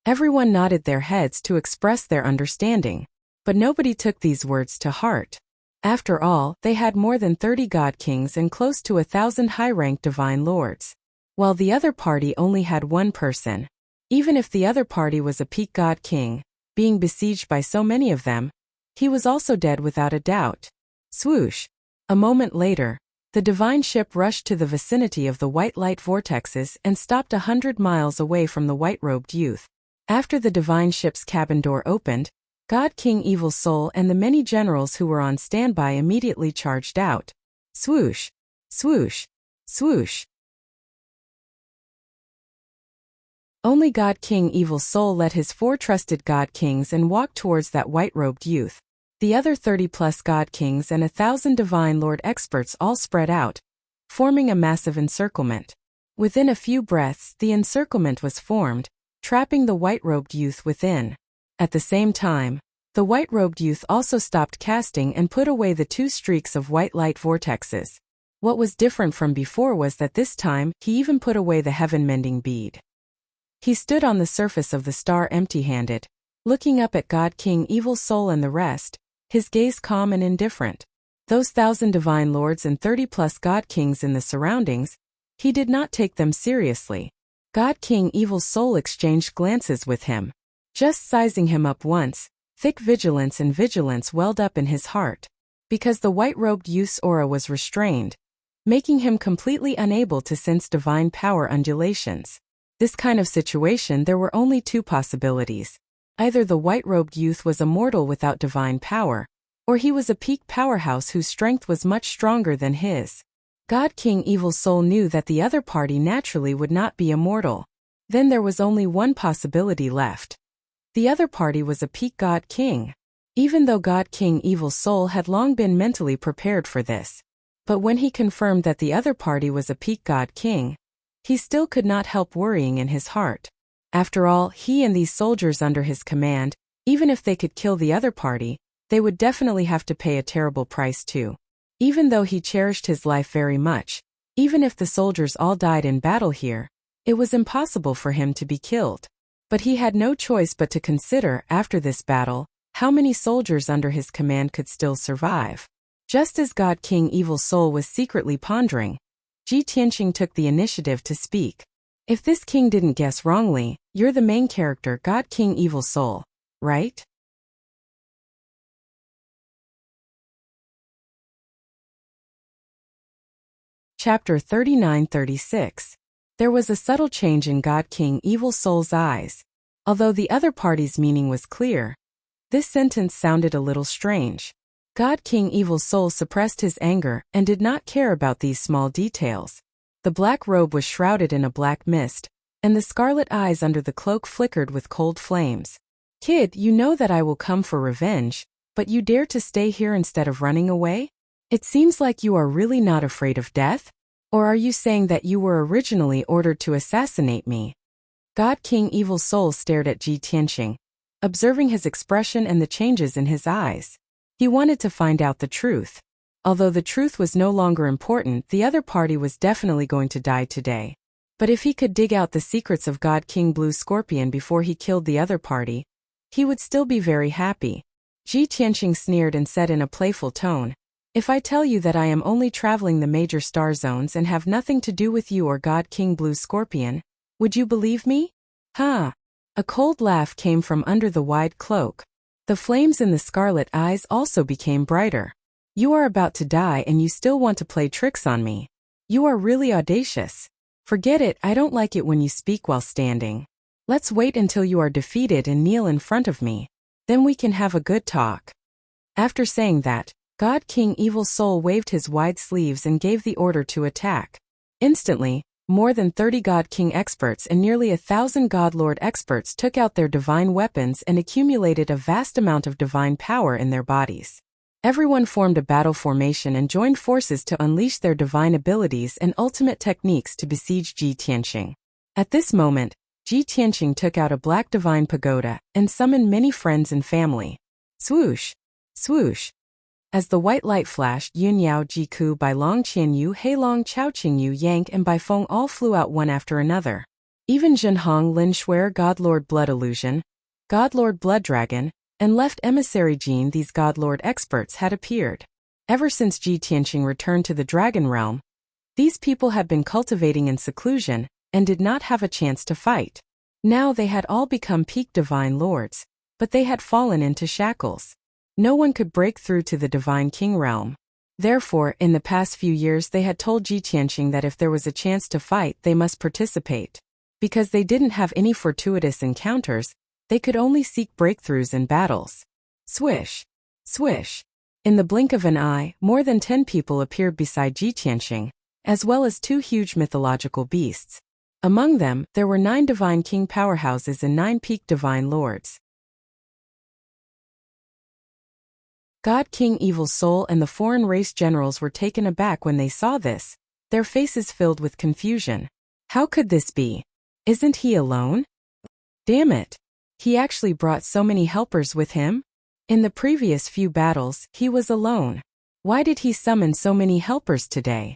Everyone nodded their heads to express their understanding, but nobody took these words to heart. After all, they had more than 30 God Kings and close to 1,000 high-ranked divine lords, while the other party only had 1 person. Even if the other party was a peak God King, being besieged by so many of them, he was also dead without a doubt. Swoosh! A moment later, the divine ship rushed to the vicinity of the white light vortexes and stopped 100 miles away from the white-robed youth. After the divine ship's cabin door opened, God King Evil Soul and the many generals who were on standby immediately charged out. Swoosh! Swoosh! Swoosh! Only God King Evil Soul led his 4 trusted God Kings and walked towards that white-robed youth. The other 30-plus God Kings and 1,000 Divine Lord experts all spread out, forming a massive encirclement. Within a few breaths, the encirclement was formed, trapping the white-robed youth within. At the same time, the white-robed youth also stopped casting and put away the 2 streaks of white light vortexes. What was different from before was that this time, he even put away the heaven-mending bead. He stood on the surface of the star empty-handed, looking up at God King Evil Soul and the rest, his gaze calm and indifferent. Those 1,000 divine lords and 30+ God Kings in the surroundings, he did not take them seriously. God King Evil Soul exchanged glances with him. Just sizing him up once, thick vigilance and vigilance welled up in his heart. Because the white-robed youth's aura was restrained, making him completely unable to sense divine power undulations. This kind of situation, there were only 2 possibilities. Either the white-robed youth was a mortal without divine power, or he was a peak powerhouse whose strength was much stronger than his. God King Evil Soul knew that the other party naturally would not be immortal. Then there was only one possibility left. The other party was a peak God King. Even though God King Evil Soul had long been mentally prepared for this. But when he confirmed that the other party was a peak God King, he still could not help worrying in his heart. After all, he and these soldiers under his command, even if they could kill the other party, they would definitely have to pay a terrible price too. Even though he cherished his life very much, even if the soldiers all died in battle here, it was impossible for him to be killed. But he had no choice but to consider, after this battle, how many soldiers under his command could still survive. Just as God King Evil Soul was secretly pondering, Ji Tianqing took the initiative to speak. If this king didn't guess wrongly, you're the main character, God King Evil Soul, right? Chapter 39-36. There was a subtle change in God King Evil Soul's eyes. Although the other party's meaning was clear, this sentence sounded a little strange. God King Evil Soul suppressed his anger and did not care about these small details. The black robe was shrouded in a black mist, and the scarlet eyes under the cloak flickered with cold flames. Kid, you know that I will come for revenge, but you dare to stay here instead of running away? It seems like you are really not afraid of death? Or are you saying that you were originally ordered to assassinate me? God King Evil Soul stared at Ji Tianqing, observing his expression and the changes in his eyes. He wanted to find out the truth. Although the truth was no longer important, the other party was definitely going to die today. But if he could dig out the secrets of God King Blue Scorpion before he killed the other party, he would still be very happy. Ji Tianqing sneered and said in a playful tone, "If I tell you that I am only traveling the major star zones and have nothing to do with you or God King Blue Scorpion, would you believe me?" Huh. A cold laugh came from under the wide cloak. The flames in the scarlet eyes also became brighter. "You are about to die and you still want to play tricks on me. You are really audacious. Forget it, I don't like it when you speak while standing. Let's wait until you are defeated and kneel in front of me. Then we can have a good talk." After saying that, God King Evil Soul waved his wide sleeves and gave the order to attack. Instantly, more than 30 God King experts and nearly 1,000 God Lord experts took out their divine weapons and accumulated a vast amount of divine power in their bodies. Everyone formed a battle formation and joined forces to unleash their divine abilities and ultimate techniques to besiege Ji Tianqing. At this moment, Ji Tianqing took out a black divine pagoda and summoned many friends and family. Swoosh! Swoosh! As the white light flashed, Yun Yao Ji Ku Bai Long Qian Yu Hei Long Chao Qing Yu Yang and Bai Feng all flew out one after another. Even Zhen Hong Lin Shuer God Lord Blood Illusion, God Lord Blood Dragon, and left emissary Jin, these God Lord experts had appeared. Ever since Ji Tianqing returned to the Dragon Realm, these people had been cultivating in seclusion and did not have a chance to fight. Now they had all become peak divine lords, but they had fallen into shackles. No one could break through to the Divine King realm. Therefore, in the past few years they had told Ji Tianqing that if there was a chance to fight, they must participate. Because they didn't have any fortuitous encounters, they could only seek breakthroughs in battles. Swish! Swish! In the blink of an eye, more than 10 people appeared beside Ji Tianqing, as well as 2 huge mythological beasts. Among them, there were 9 Divine King powerhouses and 9 peak divine lords. God King Evil Soul and the foreign race generals were taken aback when they saw this, their faces filled with confusion. How could this be? Isn't he alone? Damn it. He actually brought so many helpers with him? In the previous few battles, he was alone. Why did he summon so many helpers today?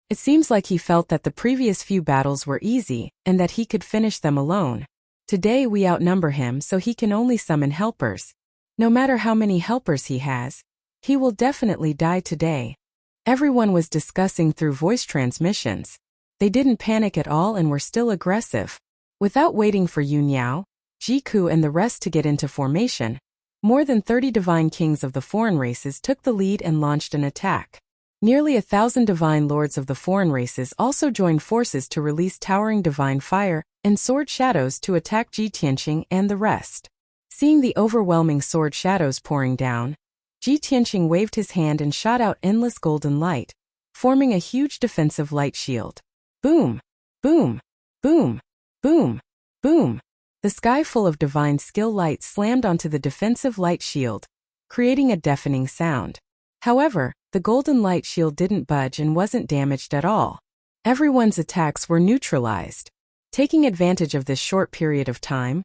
It seems like he felt that the previous few battles were easy, and that he could finish them alone. Today we outnumber him, so he can only summon helpers. No matter how many helpers he has, he will definitely die today. Everyone was discussing through voice transmissions. They didn't panic at all and were still aggressive. Without waiting for Yunyao, Jiku and the rest to get into formation, more than 30 divine kings of the foreign races took the lead and launched an attack. Nearly 1,000 divine lords of the foreign races also joined forces to release towering divine fire and sword shadows to attack Ji Tianqing and the rest. Seeing the overwhelming sword shadows pouring down, Ji Tianqing waved his hand and shot out endless golden light, forming a huge defensive light shield. Boom! Boom! Boom! Boom! Boom! The sky full of divine skill light slammed onto the defensive light shield, creating a deafening sound. However, the golden light shield didn't budge and wasn't damaged at all. Everyone's attacks were neutralized. Taking advantage of this short period of time,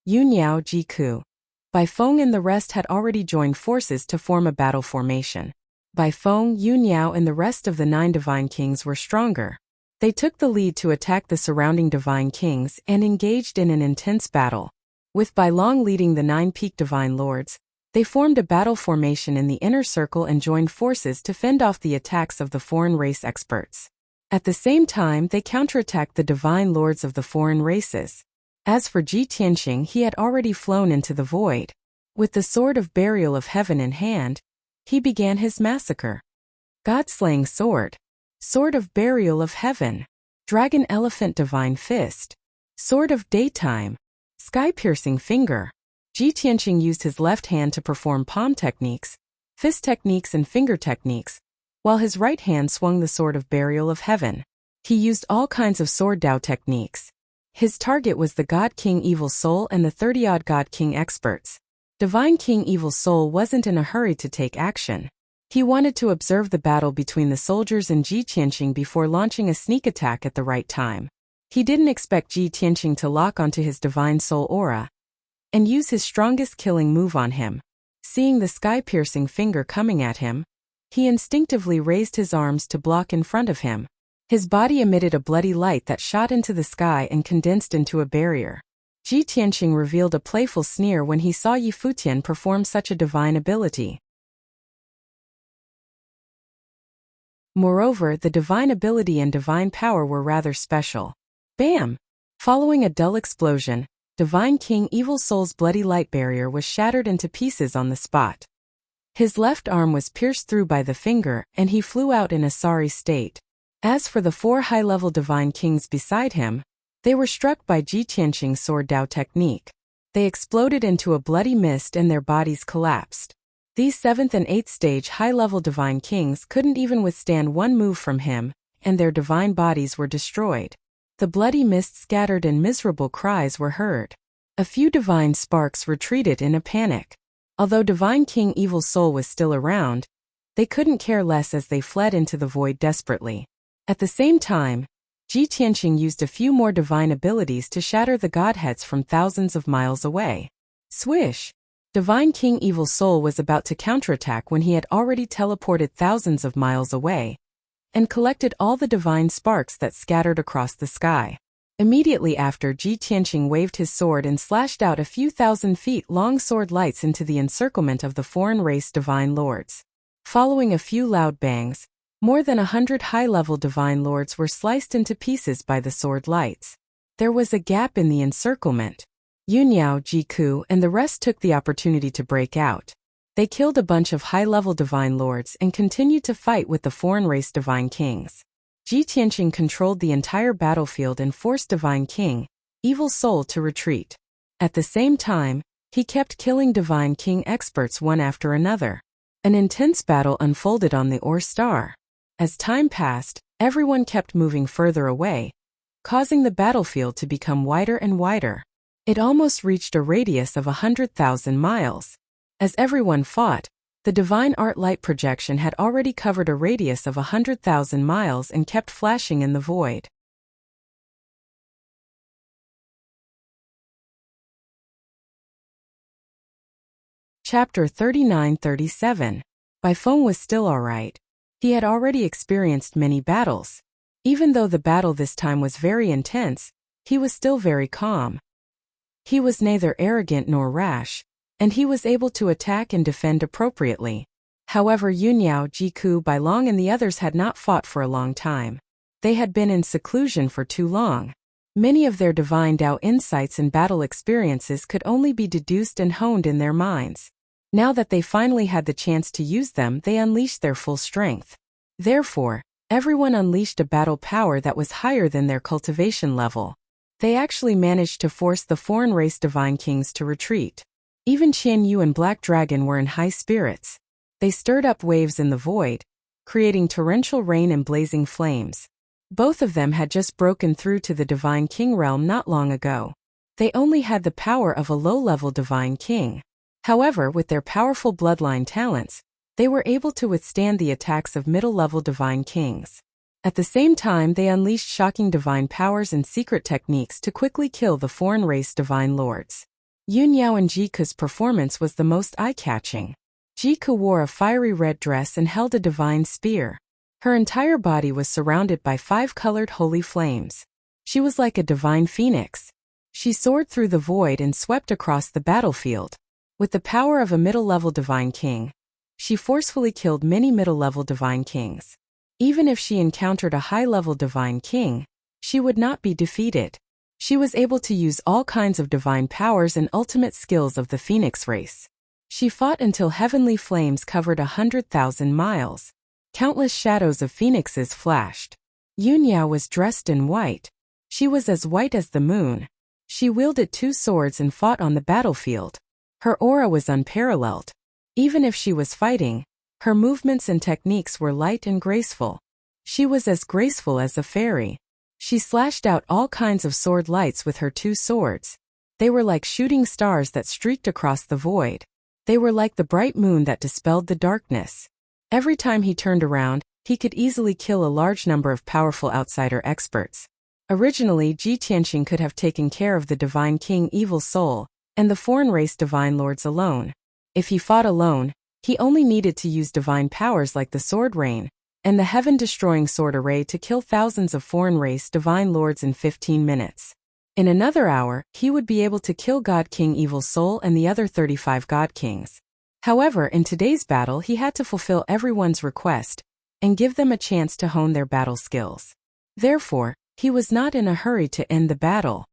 Yunyao, Jiku, Bai Feng and the rest had already joined forces to form a battle formation. Bai Feng, Yunyao and the rest of the 9 divine kings were stronger. They took the lead to attack the surrounding divine kings and engaged in an intense battle. With Bai Long leading the 9 peak divine lords, they formed a battle formation in the inner circle and joined forces to fend off the attacks of the foreign race experts. At the same time, they counterattacked the divine lords of the foreign races. As for Ji Tianqing, he had already flown into the void. With the sword of burial of heaven in hand, he began his massacre. God-slaying sword. Sword of burial of heaven. Dragon elephant divine fist. Sword of daytime. Sky-piercing finger. Ji Tianqing used his left hand to perform palm techniques, fist techniques and finger techniques, while his right hand swung the sword of burial of heaven. He used all kinds of sword Dao techniques. His target was the God King Evil Soul and the 30-odd God King experts. Divine King Evil Soul wasn't in a hurry to take action. He wanted to observe the battle between the soldiers and Ji Tianqing before launching a sneak attack at the right time. He didn't expect Ji Tianqing to lock onto his divine soul aura and use his strongest killing move on him. Seeing the sky-piercing finger coming at him, he instinctively raised his arms to block in front of him. His body emitted a bloody light that shot into the sky and condensed into a barrier. Ji Tianqing revealed a playful sneer when he saw Yi Futian perform such a divine ability. Moreover, the divine ability and divine power were rather special. Bam! Following a dull explosion, Divine King Evil Soul's bloody light barrier was shattered into pieces on the spot. His left arm was pierced through by the finger, and he flew out in a sorry state. As for the 4 high-level divine kings beside him, they were struck by Ji Tianqing's sword Dao technique. They exploded into a bloody mist and their bodies collapsed. These 7th and 8th stage high-level divine kings couldn't even withstand one move from him, and their divine bodies were destroyed. The bloody mist scattered and miserable cries were heard. A few divine sparks retreated in a panic. Although Divine King Evil Soul was still around, they couldn't care less as they fled into the void desperately. At the same time, Ji Tianqing used a few more divine abilities to shatter the godheads from thousands of miles away. Swish! Divine King Evil Soul was about to counterattack when he had already teleported thousands of miles away and collected all the divine sparks that scattered across the sky. Immediately after, Ji Tianqing waved his sword and slashed out a few thousand feet long sword lights into the encirclement of the foreign race divine lords. Following a few loud bangs, more than 100 high-level divine lords were sliced into pieces by the sword lights. There was a gap in the encirclement. Yunyao, Jiku, and the rest took the opportunity to break out. They killed a bunch of high-level divine lords and continued to fight with the foreign race divine kings. Ji Tianqing controlled the entire battlefield and forced Divine King Evil Soul to retreat. At the same time, he kept killing Divine King experts one after another. An intense battle unfolded on the Ore Star. As time passed, everyone kept moving further away, causing the battlefield to become wider and wider. It almost reached a radius of 100,000 miles. As everyone fought, the divine art light projection had already covered a radius of 100,000 miles and kept flashing in the void. Chapter 39-37. Bai Feng was still alright. He had already experienced many battles. Even though the battle this time was very intense, he was still very calm. He was neither arrogant nor rash, and he was able to attack and defend appropriately. However, Yunyao, Jiku, Bai Long and the others had not fought for a long time. They had been in seclusion for too long. Many of their divine Dao insights and battle experiences could only be deduced and honed in their minds. Now that they finally had the chance to use them, they unleashed their full strength. Therefore, everyone unleashed a battle power that was higher than their cultivation level. They actually managed to force the foreign race divine kings to retreat. Even Qian Yu and Black Dragon were in high spirits. They stirred up waves in the void, creating torrential rain and blazing flames. Both of them had just broken through to the divine king realm not long ago. They only had the power of a low-level divine king. However, with their powerful bloodline talents, they were able to withstand the attacks of middle-level divine kings. At the same time, they unleashed shocking divine powers and secret techniques to quickly kill the foreign race divine lords. Yunyao and Jiku's performance was the most eye-catching. Jiku wore a fiery red dress and held a divine spear. Her entire body was surrounded by 5 colored holy flames. She was like a divine phoenix. She soared through the void and swept across the battlefield. With the power of a middle-level divine king, she forcefully killed many middle-level divine kings. Even if she encountered a high-level divine king, she would not be defeated. She was able to use all kinds of divine powers and ultimate skills of the phoenix race. She fought until heavenly flames covered 100,000 miles. Countless shadows of phoenixes flashed. Yunyao was dressed in white. She was as white as the moon. She wielded 2 swords and fought on the battlefield. Her aura was unparalleled. Even if she was fighting, her movements and techniques were light and graceful. She was as graceful as a fairy. She slashed out all kinds of sword lights with her 2 swords. They were like shooting stars that streaked across the void. They were like the bright moon that dispelled the darkness. Every time he turned around, he could easily kill a large number of powerful outsider experts. Originally, Ji Tianxing could have taken care of the divine king Evil Soul and the foreign race divine lords alone. If he fought alone, he only needed to use divine powers like the sword rain and the heaven-destroying sword array to kill thousands of foreign race divine lords in 15 minutes. In another hour, he would be able to kill God King Evil Soul and the other 35 God Kings. However, in today's battle, he had to fulfill everyone's request and give them a chance to hone their battle skills. Therefore, he was not in a hurry to end the battle.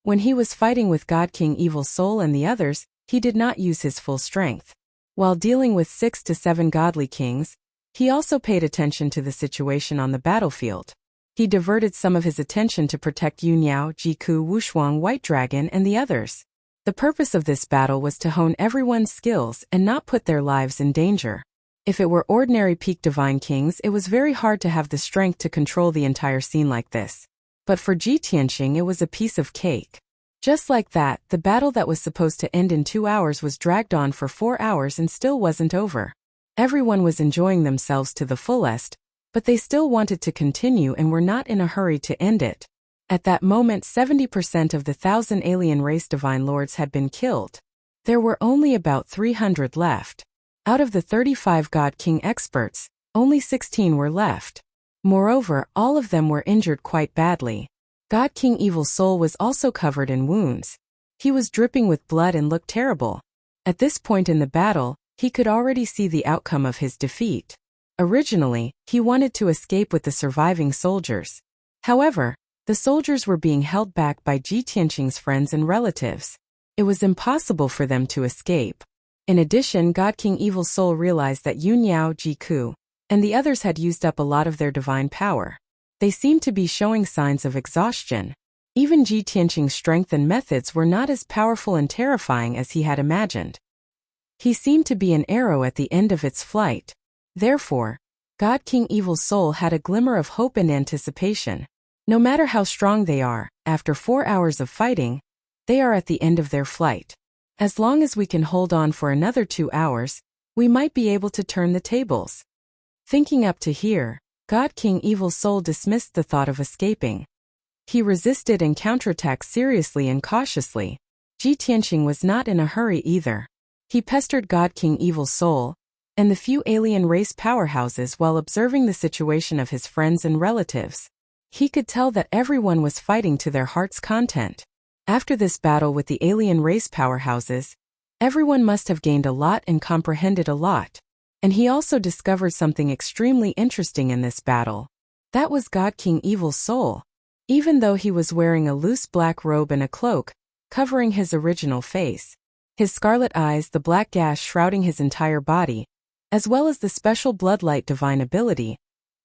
When he was fighting with God King Evil Soul and the others, he did not use his full strength. While dealing with 6 to 7 godly kings, he also paid attention to the situation on the battlefield. He diverted some of his attention to protect Yunyao, Jiku, Wushuang, White Dragon, and the others. The purpose of this battle was to hone everyone's skills and not put their lives in danger. If it were ordinary peak divine kings, it was very hard to have the strength to control the entire scene like this. But for Ji Tianxing, it was a piece of cake. Just like that, the battle that was supposed to end in 2 hours was dragged on for 4 hours and still wasn't over. Everyone was enjoying themselves to the fullest, but they still wanted to continue and were not in a hurry to end it. At that moment, 70% of the 1,000 alien race divine lords had been killed. There were only about 300 left. Out of the 35 God King experts, only 16 were left. Moreover, all of them were injured quite badly. God King Evil Soul was also covered in wounds. He was dripping with blood and looked terrible. At this point in the battle, he could already see the outcome of his defeat. Originally, he wanted to escape with the surviving soldiers. However, the soldiers were being held back by Ji Tianxing's friends and relatives. It was impossible for them to escape. In addition, God King Evil Soul realized that Yunyao, Jiku, and the others had used up a lot of their divine power. They seemed to be showing signs of exhaustion. Even Ji Tianxing's strength and methods were not as powerful and terrifying as he had imagined. He seemed to be an arrow at the end of its flight. Therefore, God King Evil Soul had a glimmer of hope and anticipation. No matter how strong they are, after 4 hours of fighting, they are at the end of their flight. As long as we can hold on for another 2 hours, we might be able to turn the tables. Thinking up to here, God King Evil Soul dismissed the thought of escaping. He resisted and counterattacked seriously and cautiously, Ji Tianqing was not in a hurry either. He pestered God King Evil Soul and the few alien race powerhouses while observing the situation of his friends and relatives. He could tell that everyone was fighting to their heart's content. After this battle with the alien race powerhouses, everyone must have gained a lot and comprehended a lot. And he also discovered something extremely interesting in this battle. That was God King Evil Soul. Even though he was wearing a loose black robe and a cloak, covering his original face, his scarlet eyes, the black gash shrouding his entire body, as well as the special bloodlight divine ability,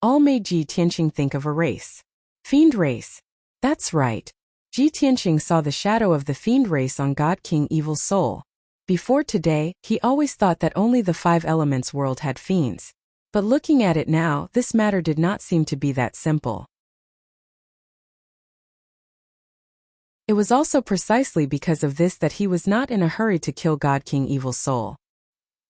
all made Ji Tianqing think of a race. Fiend race. That's right. Ji Tianqing saw the shadow of the fiend race on God King Evil Soul. Before today, he always thought that only the 5 elements world had fiends. But looking at it now, this matter did not seem to be that simple. It was also precisely because of this that he was not in a hurry to kill God King Evil Soul.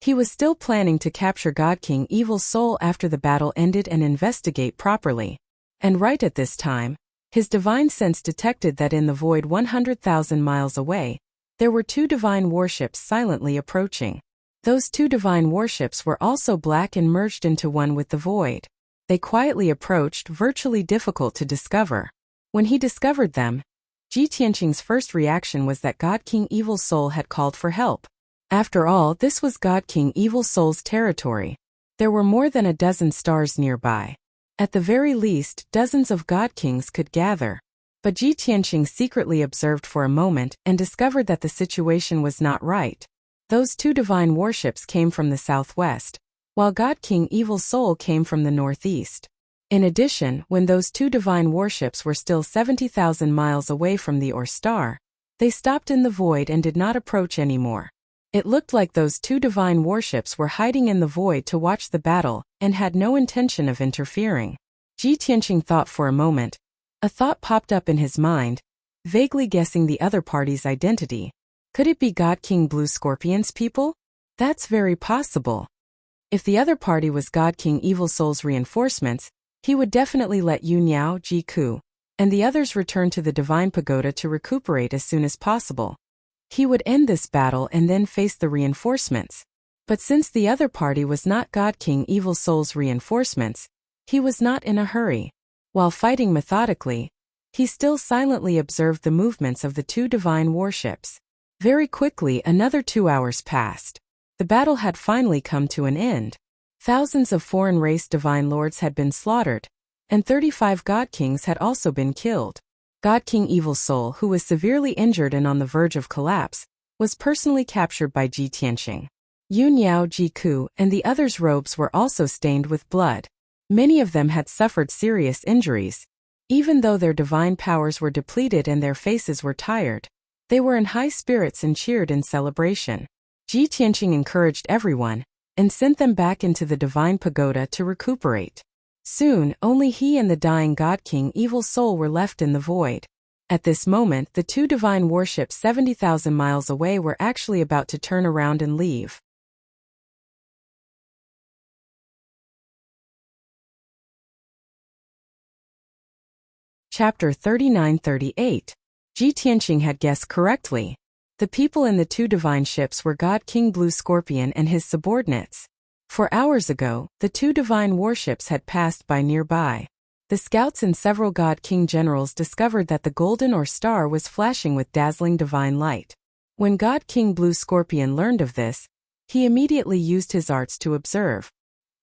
He was still planning to capture God King Evil Soul after the battle ended and investigate properly. And right at this time, his divine sense detected that in the void 100,000 miles away, there were 2 divine warships silently approaching. Those 2 divine warships were also black and merged into one with the void. They quietly approached, virtually difficult to discover. When he discovered them, Ji Tianqing's first reaction was that God King Evil Soul had called for help. After all, this was God King Evil Soul's territory. There were more than a dozen stars nearby. At the very least, dozens of God Kings could gather. But Ji Tianqing secretly observed for a moment and discovered that the situation was not right. Those 2 divine warships came from the southwest, while God King Evil Soul came from the northeast. In addition, when those 2 divine warships were still 70,000 miles away from the Or star, they stopped in the void and did not approach anymore. It looked like those 2 divine warships were hiding in the void to watch the battle and had no intention of interfering. Ji Tianqing thought for a moment. A thought popped up in his mind, vaguely guessing the other party's identity. Could it be God King Blue Scorpion's people? That's very possible. If the other party was God King Evil Soul's reinforcements, he would definitely let Yu Niao, Ji Ku, and the others return to the Divine Pagoda to recuperate as soon as possible. He would end this battle and then face the reinforcements. But since the other party was not God King Evil Soul's reinforcements, he was not in a hurry. While fighting methodically, he still silently observed the movements of the 2 divine warships. Very quickly, another 2 hours passed. The battle had finally come to an end. Thousands of foreign race divine lords had been slaughtered, and 35 God Kings had also been killed. God King Evil Soul, who was severely injured and on the verge of collapse, was personally captured by Ji Tianqing. Yu Niao, Ji Ku, and the others' robes were also stained with blood. Many of them had suffered serious injuries. Even though their divine powers were depleted and their faces were tired, they were in high spirits and cheered in celebration. Ji Tianqing encouraged everyone and sent them back into the Divine Pagoda to recuperate. Soon, only he and the dying God King Evil Soul were left in the void. At this moment, the 2 divine warships 70,000 miles away were actually about to turn around and leave. Chapter 39-38. Ji Tianqing had guessed correctly. The people in the 2 divine ships were God King Blue Scorpion and his subordinates. 4 hours ago, the 2 divine warships had passed by nearby. The scouts and several God King generals discovered that the golden Or star was flashing with dazzling divine light. When God King Blue Scorpion learned of this, he immediately used his arts to observe.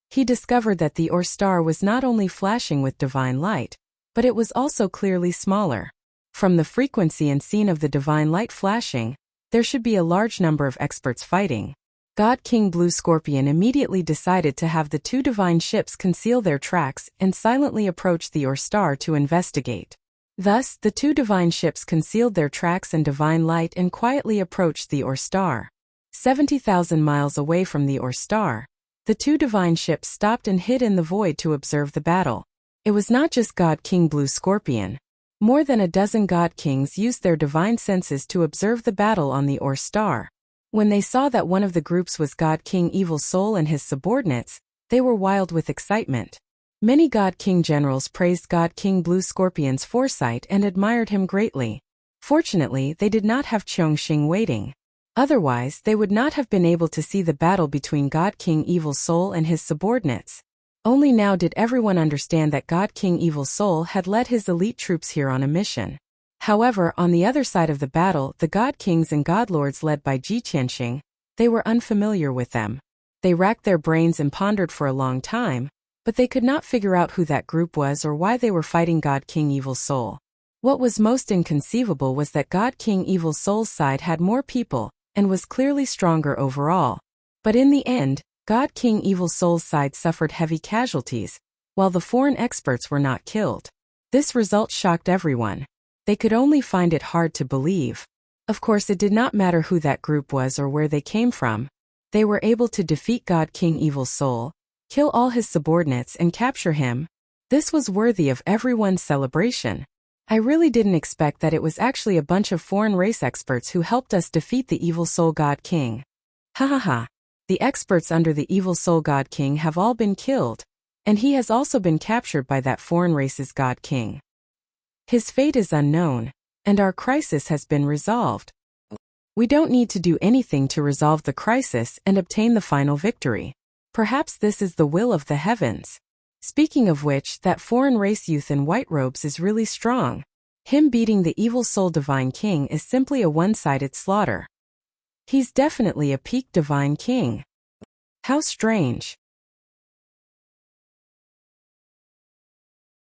He discovered that the Or star was not only flashing with divine light, but it was also clearly smaller. From the frequency and scene of the divine light flashing, there should be a large number of experts fighting. God King Blue Scorpion immediately decided to have the 2 divine ships conceal their tracks and silently approach the Or star to investigate. Thus, the 2 divine ships concealed their tracks and divine light and quietly approached the Or star. 70,000 miles away from the Or star, the 2 divine ships stopped and hid in the void to observe the battle. It was not just God King Blue Scorpion. More than a dozen God Kings used their divine senses to observe the battle on the Or star. When they saw that one of the groups was God King Evil Soul and his subordinates, they were wild with excitement. Many God King generals praised God King Blue Scorpion's foresight and admired him greatly. Fortunately, they did not have Chongqing waiting. Otherwise, they would not have been able to see the battle between God King Evil Soul and his subordinates. Only now did everyone understand that God King Evil Soul had led his elite troops here on a mission. However, on the other side of the battle, the God Kings and God Lords led by Ji Qianxing, they were unfamiliar with them. They racked their brains and pondered for a long time, but they could not figure out who that group was or why they were fighting God King Evil Soul. What was most inconceivable was that God King Evil Soul's side had more people, and was clearly stronger overall. But in the end, God King Evil Soul's side suffered heavy casualties, while the foreign experts were not killed. This result shocked everyone. They could only find it hard to believe. Of course, it did not matter who that group was or where they came from. They were able to defeat God King Evil Soul, kill all his subordinates and capture him. This was worthy of everyone's celebration. I really didn't expect that it was actually a bunch of foreign race experts who helped us defeat the Evil Soul God King. Ha ha ha. The experts under the Evil Soul God King have all been killed, and he has also been captured by that foreign race's God King. His fate is unknown, and our crisis has been resolved. We don't need to do anything to resolve the crisis and obtain the final victory. Perhaps this is the will of the heavens. Speaking of which, that foreign race youth in white robes is really strong. Him beating the Evil Soul Divine King is simply a one-sided slaughter. He's definitely a peak Divine King. How strange.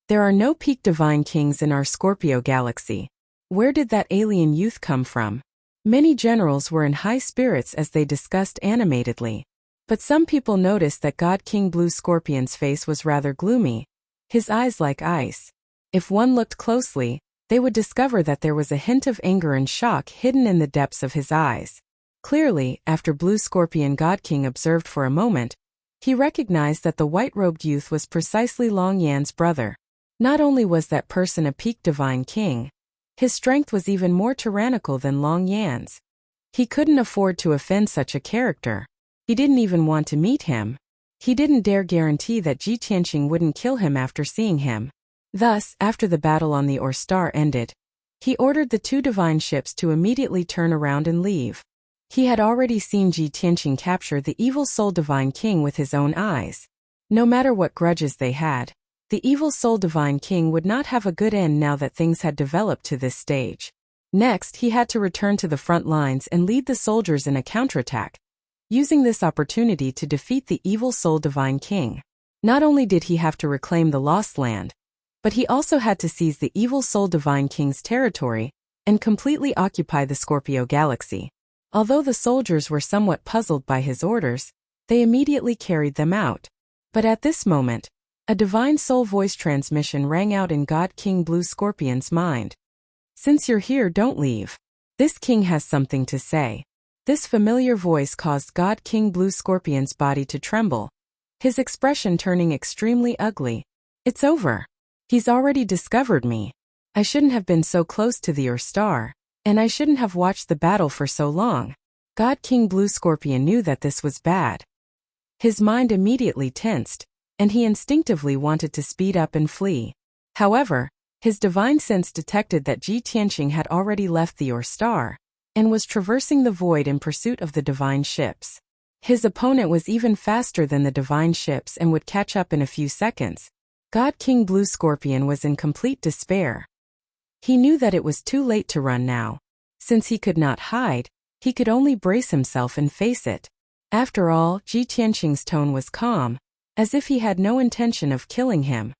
There are no peak Divine Kings in our Scorpio galaxy. Where did that alien youth come from? Many generals were in high spirits as they discussed animatedly. But some people noticed that God King Blue Scorpion's face was rather gloomy, his eyes like ice. If one looked closely, they would discover that there was a hint of anger and shock hidden in the depths of his eyes. Clearly, after Blue Scorpion God King observed for a moment, he recognized that the white-robed youth was precisely Long Yan's brother. Not only was that person a peak Divine King, his strength was even more tyrannical than Long Yan's. He couldn't afford to offend such a character. He didn't even want to meet him. He didn't dare guarantee that Ji Qianxing wouldn't kill him after seeing him. Thus, after the battle on the Or Star ended, he ordered the two divine ships to immediately turn around and leave. He had already seen Ji Qianxing capture the Evil Soul Divine King with his own eyes. No matter what grudges they had, the Evil Soul Divine King would not have a good end now that things had developed to this stage. Next, he had to return to the front lines and lead the soldiers in a counterattack, using this opportunity to defeat the Evil Soul Divine King. Not only did he have to reclaim the lost land, but he also had to seize the Evil Soul Divine King's territory and completely occupy the Scorpio galaxy. Although the soldiers were somewhat puzzled by his orders, they immediately carried them out. But at this moment, a divine soul voice transmission rang out in God King Blue Scorpion's mind. "Since you're here, don't leave. This king has something to say." This familiar voice caused God King Blue Scorpion's body to tremble, his expression turning extremely ugly. "It's over. He's already discovered me. I shouldn't have been so close to the Or Star, and I shouldn't have watched the battle for so long." God King Blue Scorpion knew that this was bad. His mind immediately tensed, and he instinctively wanted to speed up and flee. However, his divine sense detected that Ji Qianxing had already left the Or Star and was traversing the void in pursuit of the divine ships. His opponent was even faster than the divine ships and would catch up in a few seconds. God King Blue Scorpion was in complete despair. He knew that it was too late to run now. Since he could not hide, he could only brace himself and face it. After all, Ji Qianxing's tone was calm, as if he had no intention of killing him.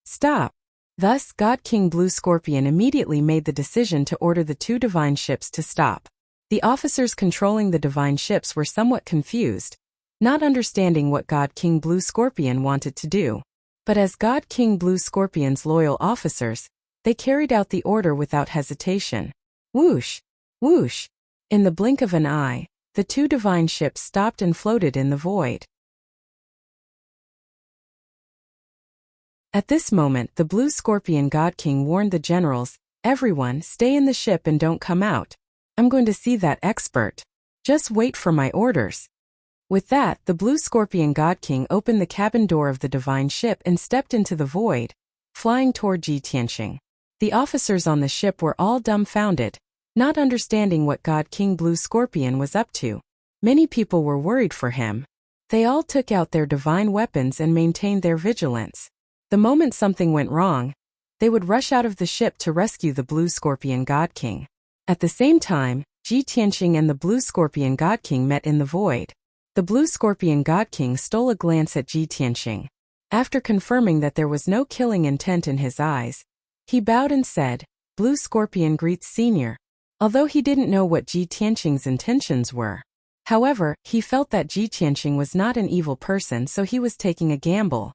"Stop." Thus, God King Blue Scorpion immediately made the decision to order the two divine ships to stop. The officers controlling the divine ships were somewhat confused, not understanding what God King Blue Scorpion wanted to do. But as God King Blue Scorpion's loyal officers, they carried out the order without hesitation. Whoosh! Whoosh! In the blink of an eye, the two divine ships stopped and floated in the void. At this moment, the Blue Scorpion God King warned the generals, "Everyone, stay in the ship and don't come out. I'm going to see that expert. Just wait for my orders." With that, the Blue Scorpion God King opened the cabin door of the divine ship and stepped into the void, flying toward Ji Qianxing. The officers on the ship were all dumbfounded, not understanding what God King Blue Scorpion was up to. Many people were worried for him. They all took out their divine weapons and maintained their vigilance. The moment something went wrong, they would rush out of the ship to rescue the Blue Scorpion God King. At the same time, Ji Tianqing and the Blue Scorpion God King met in the void. The Blue Scorpion God King stole a glance at Ji Tianqing. After confirming that there was no killing intent in his eyes, he bowed and said, "Blue Scorpion greets Senior," although he didn't know what Ji Tianqing's intentions were. However, he felt that Ji Tianqing was not an evil person, so he was taking a gamble.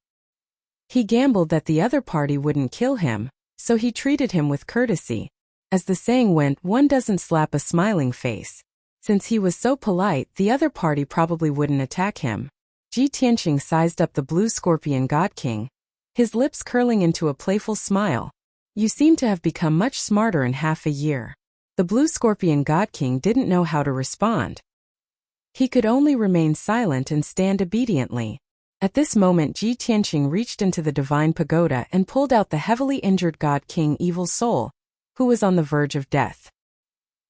He gambled that the other party wouldn't kill him, so he treated him with courtesy. As the saying went, one doesn't slap a smiling face. Since he was so polite, the other party probably wouldn't attack him. Ji Tianqing sized up the Blue Scorpion God King, his lips curling into a playful smile. "You seem to have become much smarter in half a year." The Blue Scorpion God King didn't know how to respond. He could only remain silent and stand obediently. At this moment, Ji Tianqing reached into the divine pagoda and pulled out the heavily injured God King Evil Soul, who was on the verge of death.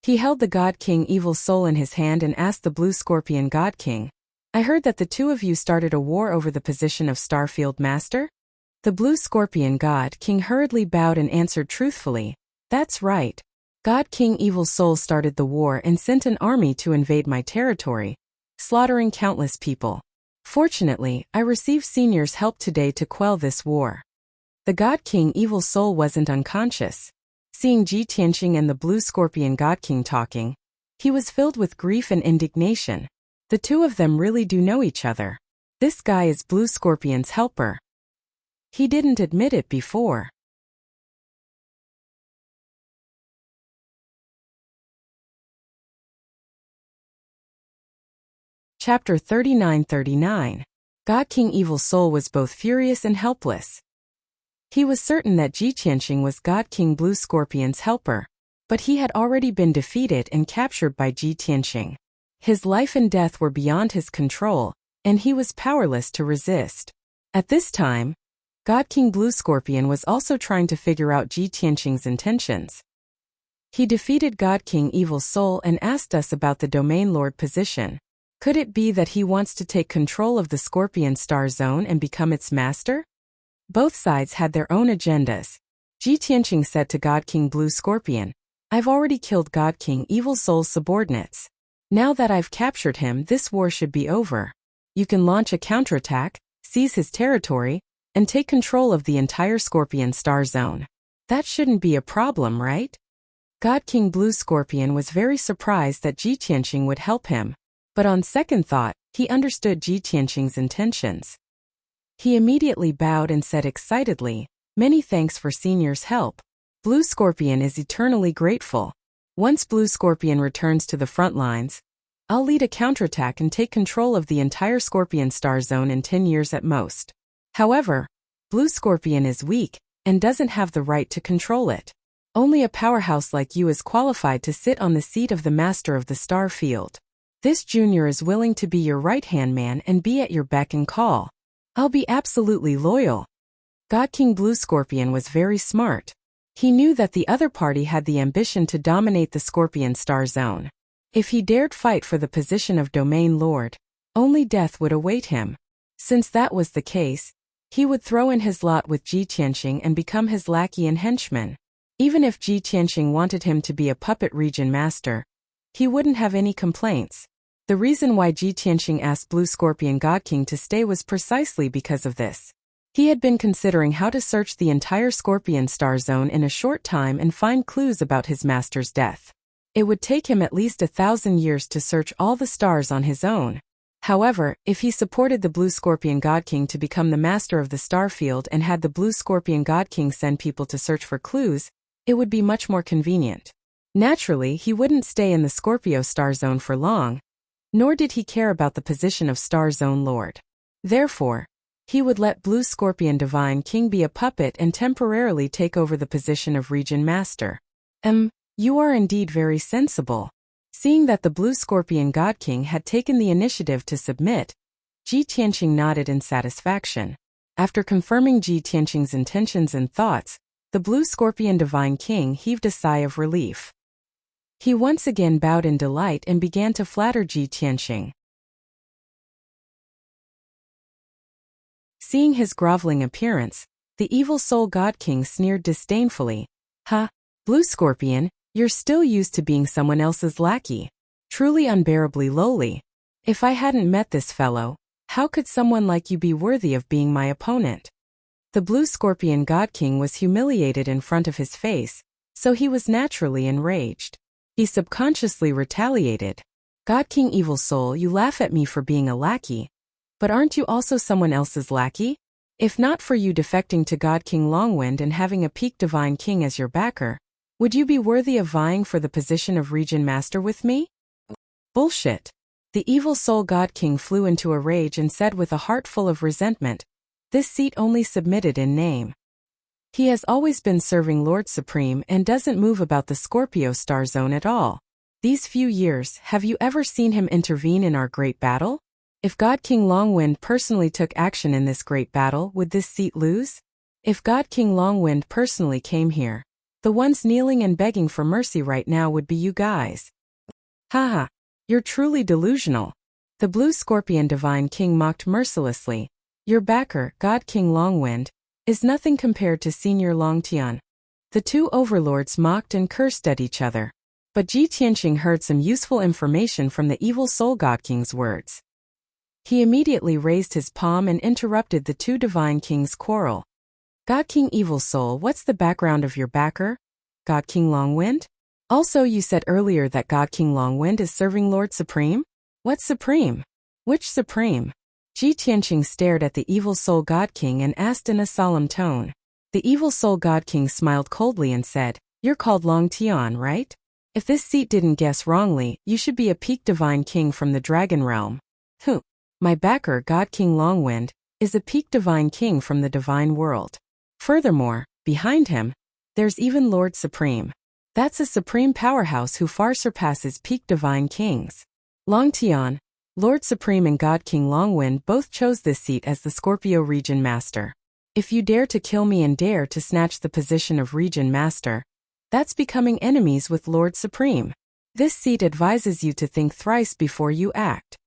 He held the God King Evil Soul in his hand and asked the Blue Scorpion God King, "I heard that the two of you started a war over the position of Starfield Master?" The Blue Scorpion God King hurriedly bowed and answered truthfully, "That's right. God King Evil Soul started the war and sent an army to invade my territory, slaughtering countless people. Fortunately, I received Senior's help today to quell this war." The God King Evil Soul wasn't unconscious. Seeing Ji Tianqing and the Blue Scorpion God King talking, he was filled with grief and indignation. The two of them really do know each other. This guy is Blue Scorpion's helper. He didn't admit it before. Chapter 39-39. God King Evil Soul was both furious and helpless. He was certain that Ji Tianqing was God King Blue Scorpion's helper, but he had already been defeated and captured by Ji Tianqing. His life and death were beyond his control, and he was powerless to resist. At this time, God King Blue Scorpion was also trying to figure out Ji Tianqing's intentions. He defeated God King Evil Soul and asked us about the Domain Lord position. Could it be that he wants to take control of the Scorpion Star Zone and become its master? Both sides had their own agendas. Ji Tianqing said to God King Blue Scorpion, "I've already killed God King Evil Soul's subordinates. Now that I've captured him, this war should be over. You can launch a counterattack, seize his territory, and take control of the entire Scorpion Star Zone. That shouldn't be a problem, right?" God King Blue Scorpion was very surprised that Ji Tianqing would help him, but on second thought, he understood Ji Tianqing's intentions. He immediately bowed and said excitedly, "Many thanks for Senior's help. Blue Scorpion is eternally grateful. Once Blue Scorpion returns to the front lines, I'll lead a counterattack and take control of the entire Scorpion Star Zone in 10 years at most. However, Blue Scorpion is weak and doesn't have the right to control it. Only a powerhouse like you is qualified to sit on the seat of the Master of the Star Field. This junior is willing to be your right-hand man and be at your beck and call. I'll be absolutely loyal." God King Blue Scorpion was very smart. He knew that the other party had the ambition to dominate the Scorpion Star Zone. If he dared fight for the position of Domain Lord, only death would await him. Since that was the case, he would throw in his lot with Ji Tianqing and become his lackey and henchman. Even if Ji Tianqing wanted him to be a puppet region master, he wouldn't have any complaints. The reason why Ji Tianqing asked Blue Scorpion God King to stay was precisely because of this. He had been considering how to search the entire Scorpion Star Zone in a short time and find clues about his master's death. It would take him at least 1,000 years to search all the stars on his own. However, if he supported the Blue Scorpion God King to become the master of the star field and had the Blue Scorpion God King send people to search for clues, it would be much more convenient. Naturally, he wouldn't stay in the Scorpio Star Zone for long, nor did he care about the position of Star Zone Lord. Therefore, he would let Blue Scorpion Divine King be a puppet and temporarily take over the position of Region Master. You are indeed very sensible. Seeing that the Blue Scorpion God King had taken the initiative to submit, Ji Tianqing nodded in satisfaction. After confirming Ji Tianqing's intentions and thoughts, The Blue Scorpion Divine King heaved a sigh of relief. He once again bowed in delight and began to flatter Ji Tianxing. Seeing his groveling appearance, the evil soul God King sneered disdainfully. "Ha, Blue Scorpion, you're still used to being someone else's lackey. Truly unbearably lowly. If I hadn't met this fellow, how could someone like you be worthy of being my opponent?" The Blue Scorpion God King was humiliated in front of his face, so he was naturally enraged. He subconsciously retaliated. "God King Evil Soul, you laugh at me for being a lackey. But aren't you also someone else's lackey? If not for you defecting to God King Longwind and having a peak Divine King as your backer, would you be worthy of vying for the position of Region Master with me?" "Bullshit." The Evil Soul God King flew into a rage and said with a heart full of resentment, "This seat only submitted in name. He has always been serving Lord Supreme and doesn't move about the Scorpio Star Zone at all. These few years, have you ever seen him intervene in our great battle? If God King Longwind personally took action in this great battle, would this seat lose? If God King Longwind personally came here, the ones kneeling and begging for mercy right now would be you guys. Haha, you're truly delusional." The Blue Scorpion Divine King mocked mercilessly. "Your backer, God King Longwind, is nothing compared to Senior Longtian." The two overlords mocked and cursed at each other. But Ji Tianxing heard some useful information from the Evil Soul God King's words. He immediately raised his palm and interrupted the two Divine Kings' quarrel. "God King Evil Soul, what's the background of your backer, God King Longwind? Also, you said earlier that God King Longwind is serving Lord Supreme? What Supreme? Which Supreme?" Ji Tianxing stared at the Evil Soul God King and asked in a solemn tone. The Evil Soul God King smiled coldly and said, "You're called Long Tian, right? If this seat didn't guess wrongly, you should be a peak Divine King from the Dragon Realm." My backer, God King Longwind, is a peak Divine King from the Divine World. Furthermore, behind him, there's even Lord Supreme. That's a supreme powerhouse who far surpasses peak Divine Kings. Long Tian, Lord Supreme and God King Longwind both chose this seat as the Scorpio Region Master. If you dare to kill me and dare to snatch the position of Region Master, that's becoming enemies with Lord Supreme. This seat advises you to think thrice before you act.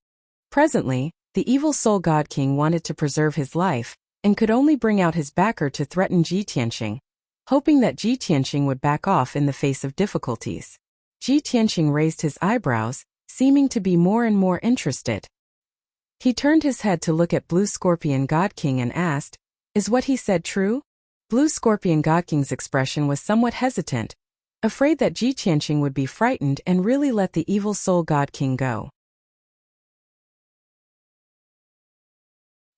Presently, the Evil Soul God King wanted to preserve his life, and could only bring out his backer to threaten Ji Tianxing, hoping that Ji Tianxing would back off in the face of difficulties. Ji Tianxing raised his eyebrows, seeming to be more and more interested. He turned his head to look at Blue Scorpion God King and asked, "Is what he said true?" Blue Scorpion God King's expression was somewhat hesitant, afraid that Ji Tianxing would be frightened and really let the Evil Soul God King go.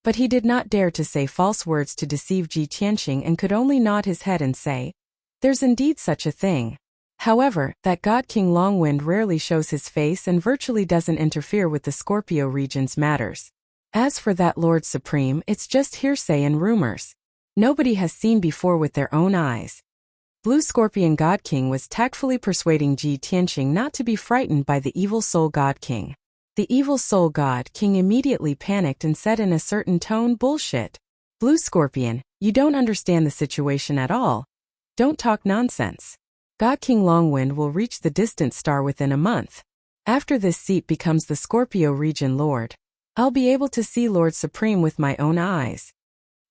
But he did not dare to say false words to deceive Ji Tianxing and could only nod his head and say, "There's indeed such a thing. However, that God King Longwind rarely shows his face and virtually doesn't interfere with the Scorpio region's matters. As for that Lord Supreme, it's just hearsay and rumors. Nobody has seen before with their own eyes." Blue Scorpion God King was tactfully persuading Ji Tianxing not to be frightened by the Evil Soul God King. The Evil Soul God King immediately panicked and said in a certain tone, "Bullshit. Blue Scorpion, you don't understand the situation at all. Don't talk nonsense. God King Longwind will reach the distant star within a month. After this seat becomes the Scorpio region lord, I'll be able to see Lord Supreme with my own eyes."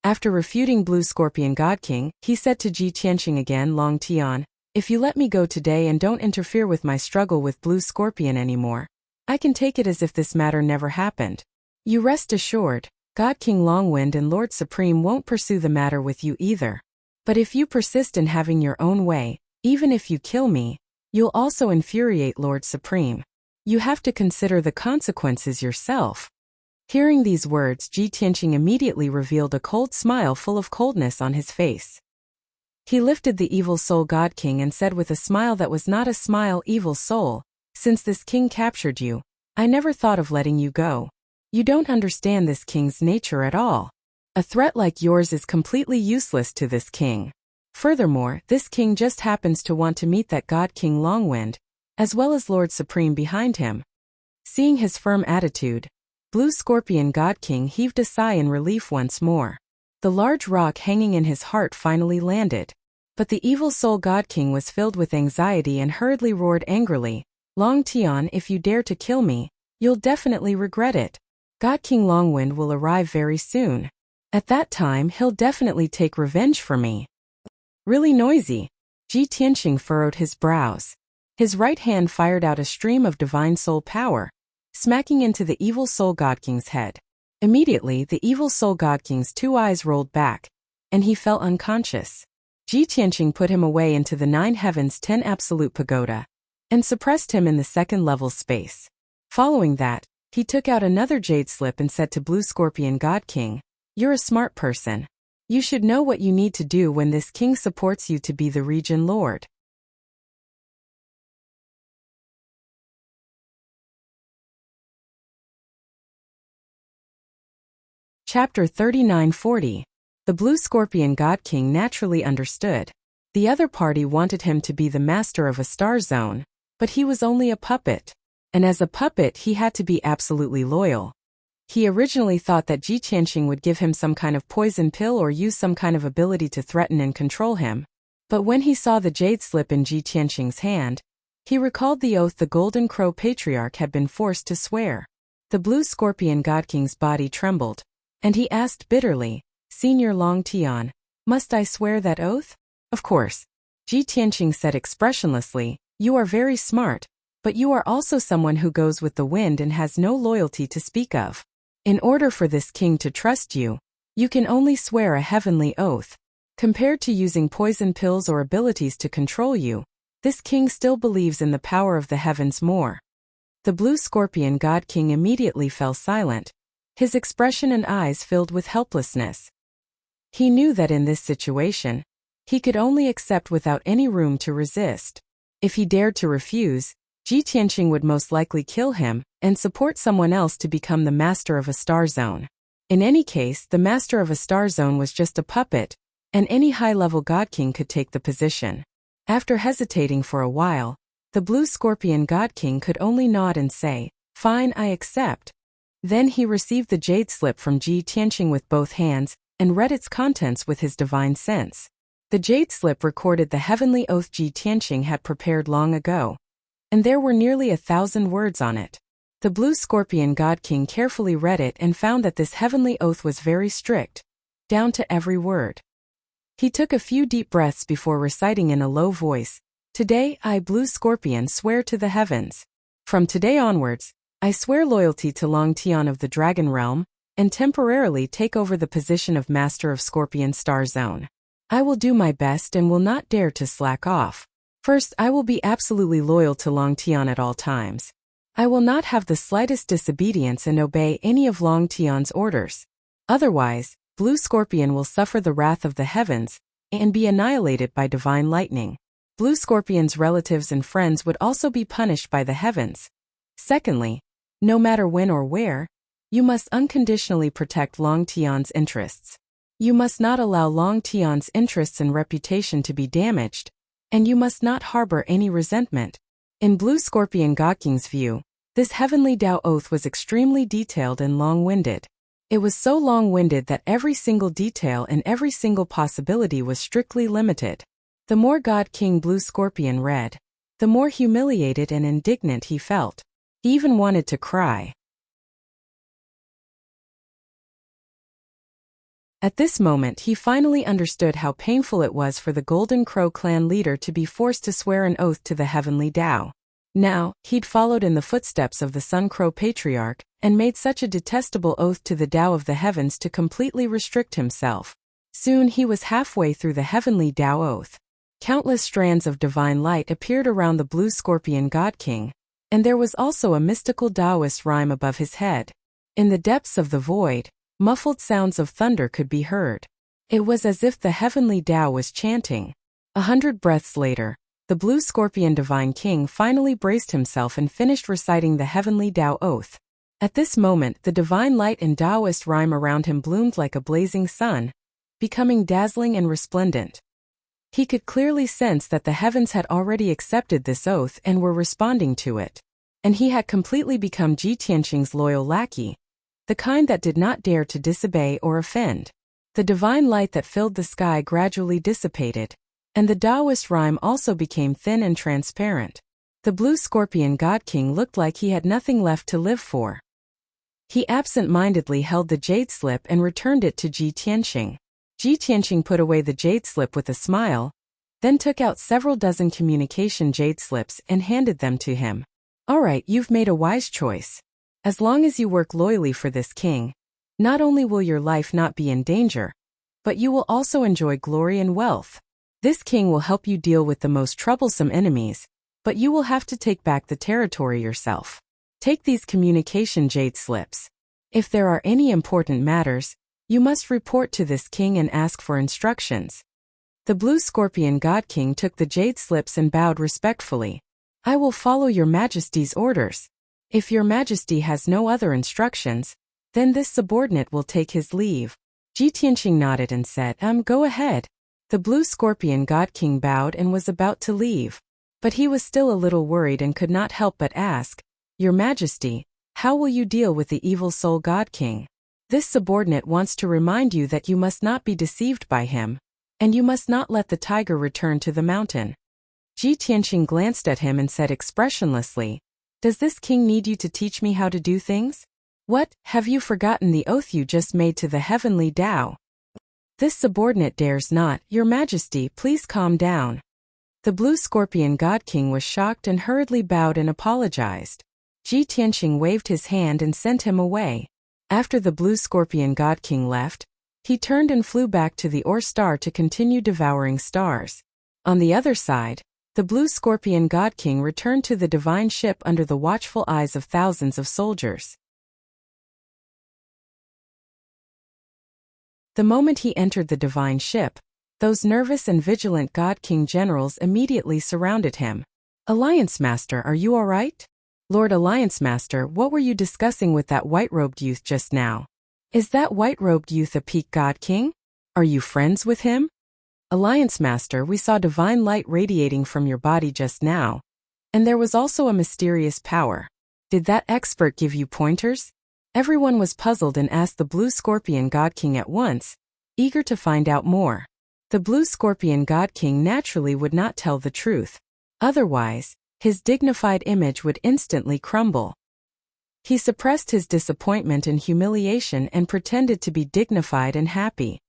After refuting Blue Scorpion God King, he said to Ji Tianxing again, "Long Tian, if you let me go today and don't interfere with my struggle with Blue Scorpion anymore, I can take it as if this matter never happened. You rest assured, God King Longwind and Lord Supreme won't pursue the matter with you either. But if you persist in having your own way, even if you kill me, you'll also infuriate Lord Supreme. You have to consider the consequences yourself." Hearing these words, Ji Tianxing immediately revealed a cold smile full of coldness on his face. He lifted the Evil Soul God King and said with a smile that was not a smile, "Evil Soul, since this king captured you, I never thought of letting you go. You don't understand this king's nature at all. A threat like yours is completely useless to this king. Furthermore, this king just happens to want to meet that God King Longwind, as well as Lord Supreme behind him." Seeing his firm attitude, Blue Scorpion God King heaved a sigh in relief once more. The large rock hanging in his heart finally landed. But the evil soul God King was filled with anxiety and hurriedly roared angrily, "Long Tian, if you dare to kill me, you'll definitely regret it. God King Longwind will arrive very soon. At that time he'll definitely take revenge for me." Really noisy. Ji Tianqing furrowed his brows. His right hand fired out a stream of divine soul power, smacking into the evil soul God King's head. Immediately, the evil soul God King's 2 eyes rolled back, and he fell unconscious. Ji Tianqing put him away into the 9 heavens 10 absolute pagoda, and suppressed him in the 2nd level space. Following that, he took out another jade slip and said to Blue Scorpion God King, "You're a smart person. You should know what you need to do when this king supports you to be the region lord." Chapter 39-40. The Blue Scorpion God King naturally understood. The other party wanted him to be the master of a star zone, but he was only a puppet. And as a puppet he had to be absolutely loyal. He originally thought that Ji Tianqing would give him some kind of poison pill or use some kind of ability to threaten and control him. But when he saw the jade slip in Ji Tianqing's hand, he recalled the oath the Golden Crow Patriarch had been forced to swear. The Blue Scorpion God King's body trembled, and he asked bitterly, "Senior Long Tian, must I swear that oath?" "Of course." Ji Tianqing said expressionlessly, "You are very smart, but you are also someone who goes with the wind and has no loyalty to speak of. In order for this king to trust you, you can only swear a heavenly oath. Compared to using poison pills or abilities to control you, this king still believes in the power of the heavens more." The Blue Scorpion God King immediately fell silent, his expression and eyes filled with helplessness. He knew that in this situation, he could only accept without any room to resist. If he dared to refuse, Ji Tianqing would most likely kill him and support someone else to become the master of a star zone. In any case, the master of a star zone was just a puppet, and any high-level God King could take the position. After hesitating for a while, the Blue Scorpion God King could only nod and say, "Fine, I accept." Then he received the jade slip from Ji Tianqing with both hands and read its contents with his divine sense. The jade slip recorded the heavenly oath Ji Tianqing had prepared long ago, and there were nearly 1,000 words on it. The Blue Scorpion God King carefully read it and found that this heavenly oath was very strict, down to every word. He took a few deep breaths before reciting in a low voice, "Today, I, Blue Scorpion, swear to the heavens. From today onwards, I swear loyalty to Long Tian of the Dragon Realm, and temporarily take over the position of Master of Scorpion Star Zone. I will do my best and will not dare to slack off. First, I will be absolutely loyal to Long Tian at all times. I will not have the slightest disobedience and obey any of Long Tian's orders. Otherwise, Blue Scorpion will suffer the wrath of the heavens and be annihilated by divine lightning. Blue Scorpion's relatives and friends would also be punished by the heavens. Secondly, no matter when or where, you must unconditionally protect Long Tian's interests. You must not allow Long Tian's interests and reputation to be damaged, and you must not harbor any resentment." In Blue Scorpion God King's view, this heavenly Tao oath was extremely detailed and long-winded. It was so long-winded that every single detail and every single possibility was strictly limited. The more God King Blue Scorpion read, the more humiliated and indignant he felt. He even wanted to cry. At this moment he finally understood how painful it was for the Golden Crow clan leader to be forced to swear an oath to the heavenly Tao. Now, he'd followed in the footsteps of the Sun Crow Patriarch, and made such a detestable oath to the Tao of the heavens to completely restrict himself. Soon he was halfway through the heavenly Tao oath. Countless strands of divine light appeared around the Blue Scorpion God King, and there was also a mystical Taoist rhyme above his head. In the depths of the void, muffled sounds of thunder could be heard. It was as if the heavenly Tao was chanting. 100 breaths later, the Blue Scorpion Divine King finally braced himself and finished reciting the heavenly Tao oath. At this moment, the divine light and Taoist rhyme around him bloomed like a blazing sun, becoming dazzling and resplendent. He could clearly sense that the heavens had already accepted this oath and were responding to it. And he had completely become Ji Tianqing's loyal lackey, the kind that did not dare to disobey or offend. The divine light that filled the sky gradually dissipated, and the Taoist rhyme also became thin and transparent. The blue scorpion god king looked like he had nothing left to live for. He absent-mindedly held the jade slip and returned it to Ji Tianqing. Ji Tianqing put away the jade slip with a smile, then took out several dozen communication jade slips and handed them to him. All right, you've made a wise choice. As long as you work loyally for this king, not only will your life not be in danger, but you will also enjoy glory and wealth. This king will help you deal with the most troublesome enemies, but you will have to take back the territory yourself. Take these communication jade slips. If there are any important matters, you must report to this king and ask for instructions. The blue scorpion god king took the jade slips and bowed respectfully. I will follow your majesty's orders. If your majesty has no other instructions, then this subordinate will take his leave. Ji Tianqing nodded and said, Go ahead. The blue scorpion god king bowed and was about to leave. But he was still a little worried and could not help but ask, Your Majesty, how will you deal with the evil soul god king? This subordinate wants to remind you that you must not be deceived by him, and you must not let the tiger return to the mountain. Ji Tianqing glanced at him and said expressionlessly, Does this king need you to teach me how to do things? What, have you forgotten the oath you just made to the heavenly Tao? This subordinate dares not. Your Majesty, please calm down. The blue scorpion god king was shocked and hurriedly bowed and apologized. Ji Tianqing waved his hand and sent him away. After the blue scorpion god king left, he turned and flew back to the Ore Star to continue devouring stars. On the other side, the blue scorpion god king returned to the divine ship under the watchful eyes of thousands of soldiers. The moment he entered the divine ship, those nervous and vigilant god king generals immediately surrounded him. Alliance Master, are you all right? Lord Alliance Master, what were you discussing with that white-robed youth just now? Is that white-robed youth a peak god king? Are you friends with him? Alliance Master, we saw divine light radiating from your body just now, and there was also a mysterious power. Did that expert give you pointers? Everyone was puzzled and asked the blue scorpion god king at once, eager to find out more. The blue scorpion god king naturally would not tell the truth. Otherwise, his dignified image would instantly crumble. He suppressed his disappointment and humiliation and pretended to be dignified and happy.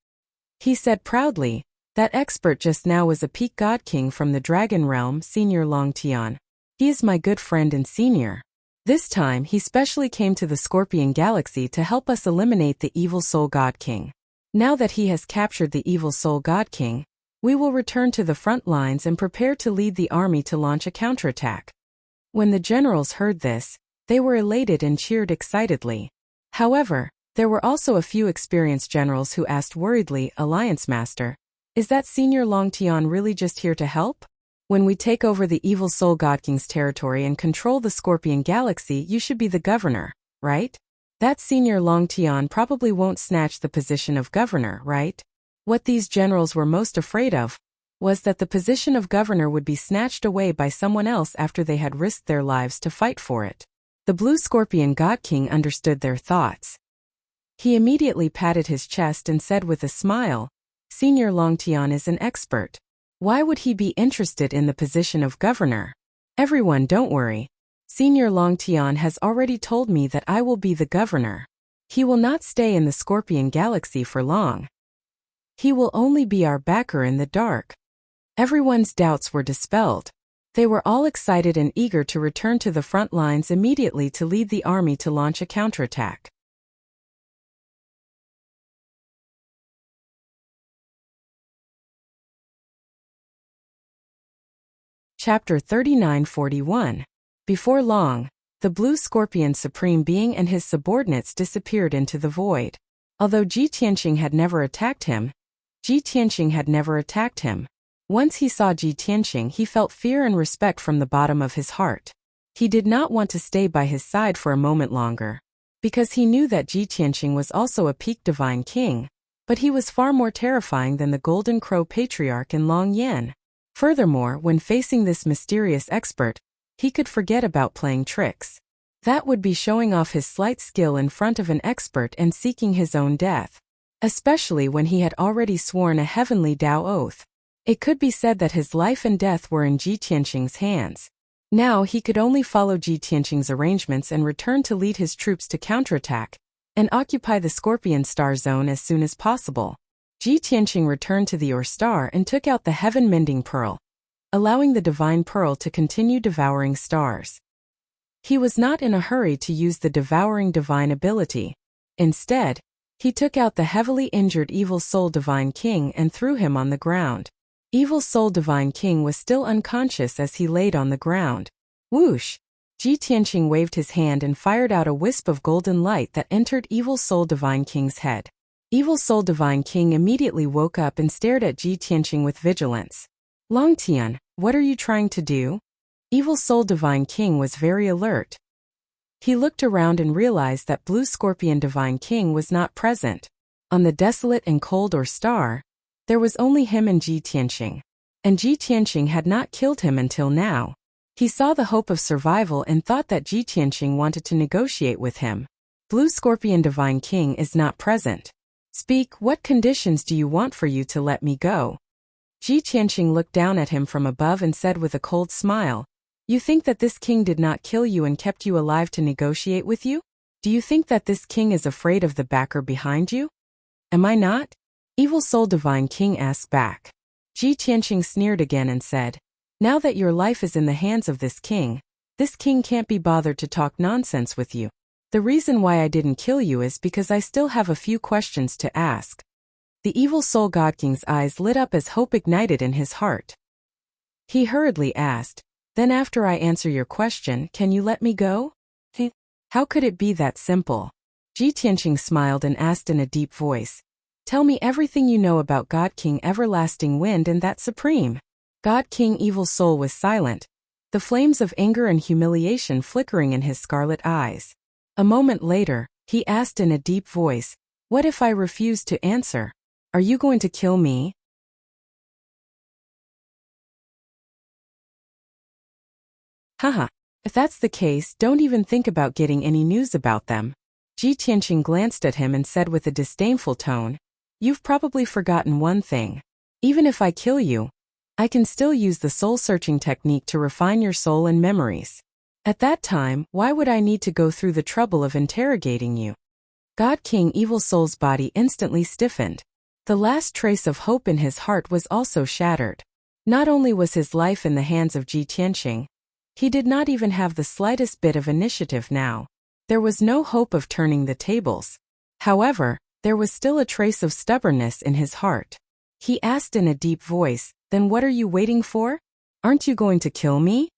He said proudly, that expert just now was a peak god king from the dragon realm, Senior Long Tian. He is my good friend and senior. This time he specially came to the Scorpion Galaxy to help us eliminate the evil soul god king. Now that he has captured the evil soul god king, we will return to the front lines and prepare to lead the army to launch a counterattack. When the generals heard this, they were elated and cheered excitedly. However, there were also a few experienced generals who asked worriedly, Alliance Master, is that Senior Long Tian really just here to help? When we take over the evil soul god king's territory and control the Scorpion Galaxy, you should be the governor, right? That Senior Long Tian probably won't snatch the position of governor, right? What these generals were most afraid of was that the position of governor would be snatched away by someone else after they had risked their lives to fight for it. The blue scorpion god king understood their thoughts. He immediately patted his chest and said with a smile, Senior Long Tian is an expert. Why would he be interested in the position of governor? Everyone, don't worry. Senior Long Tian has already told me that I will be the governor. He will not stay in the Scorpion Galaxy for long. He will only be our backer in the dark. Everyone's doubts were dispelled. They were all excited and eager to return to the front lines immediately to lead the army to launch a counterattack. Chapter 39-41. Before long, the blue scorpion supreme being and his subordinates disappeared into the void. Although Ji Tianqing had never attacked him, Once he saw Ji Tianqing, he felt fear and respect from the bottom of his heart. He did not want to stay by his side for a moment longer, because he knew that Ji Tianqing was also a peak divine king, but he was far more terrifying than the Golden Crow Patriarch in Long Yan. Furthermore, when facing this mysterious expert, he could forget about playing tricks. That would be showing off his slight skill in front of an expert and seeking his own death. Especially when he had already sworn a heavenly Tao oath. It could be said that his life and death were in Ji Tianqing's hands. Now he could only follow Ji Tianqing's arrangements and return to lead his troops to counterattack and occupy the Scorpion Star Zone as soon as possible. Ji Tianqing returned to the Ur Star and took out the Heaven-Mending Pearl, allowing the Divine Pearl to continue devouring stars. He was not in a hurry to use the devouring divine ability. Instead, he took out the heavily injured Evil Soul Divine King and threw him on the ground. Evil Soul Divine King was still unconscious as he laid on the ground. Whoosh! Ji Tianqing waved his hand and fired out a wisp of golden light that entered Evil Soul Divine King's head. Evil Soul Divine King immediately woke up and stared at Ji Tianqing with vigilance. Longtian, what are you trying to do? Evil Soul Divine King was very alert. He looked around and realized that Blue Scorpion Divine King was not present. On the desolate and cold Ur Star, there was only him and Ji Tianqing. And Ji Tianqing had not killed him until now. He saw the hope of survival and thought that Ji Tianqing wanted to negotiate with him. Blue Scorpion Divine King is not present. Speak, what conditions do you want for you to let me go? Ji Tianqing looked down at him from above and said with a cold smile, You think that this king did not kill you and kept you alive to negotiate with you? Do you think that this king is afraid of the backer behind you? Am I not? Evil Soul Divine King asked back. Ji Tianqing sneered again and said, Now that your life is in the hands of this king can't be bothered to talk nonsense with you. The reason why I didn't kill you is because I still have a few questions to ask. The Evil Soul God King's eyes lit up as hope ignited in his heart. He hurriedly asked, Then after I answer your question, can you let me go? How could it be that simple? Ji Tianqing smiled and asked in a deep voice, Tell me everything you know about God King Everlasting Wind and that Supreme. God King Evil Soul was silent, the flames of anger and humiliation flickering in his scarlet eyes. A moment later, he asked in a deep voice, What if I refuse to answer? Are you going to kill me? Haha. If that's the case, don't even think about getting any news about them. Ji Tianqing glanced at him and said with a disdainful tone, You've probably forgotten one thing. Even if I kill you, I can still use the soul-searching technique to refine your soul and memories. At that time, why would I need to go through the trouble of interrogating you? God King Evil Soul's body instantly stiffened. The last trace of hope in his heart was also shattered. Not only was his life in the hands of Ji Tianqing, he did not even have the slightest bit of initiative now. There was no hope of turning the tables. However, there was still a trace of stubbornness in his heart. He asked in a deep voice, Then what are you waiting for? Aren't you going to kill me?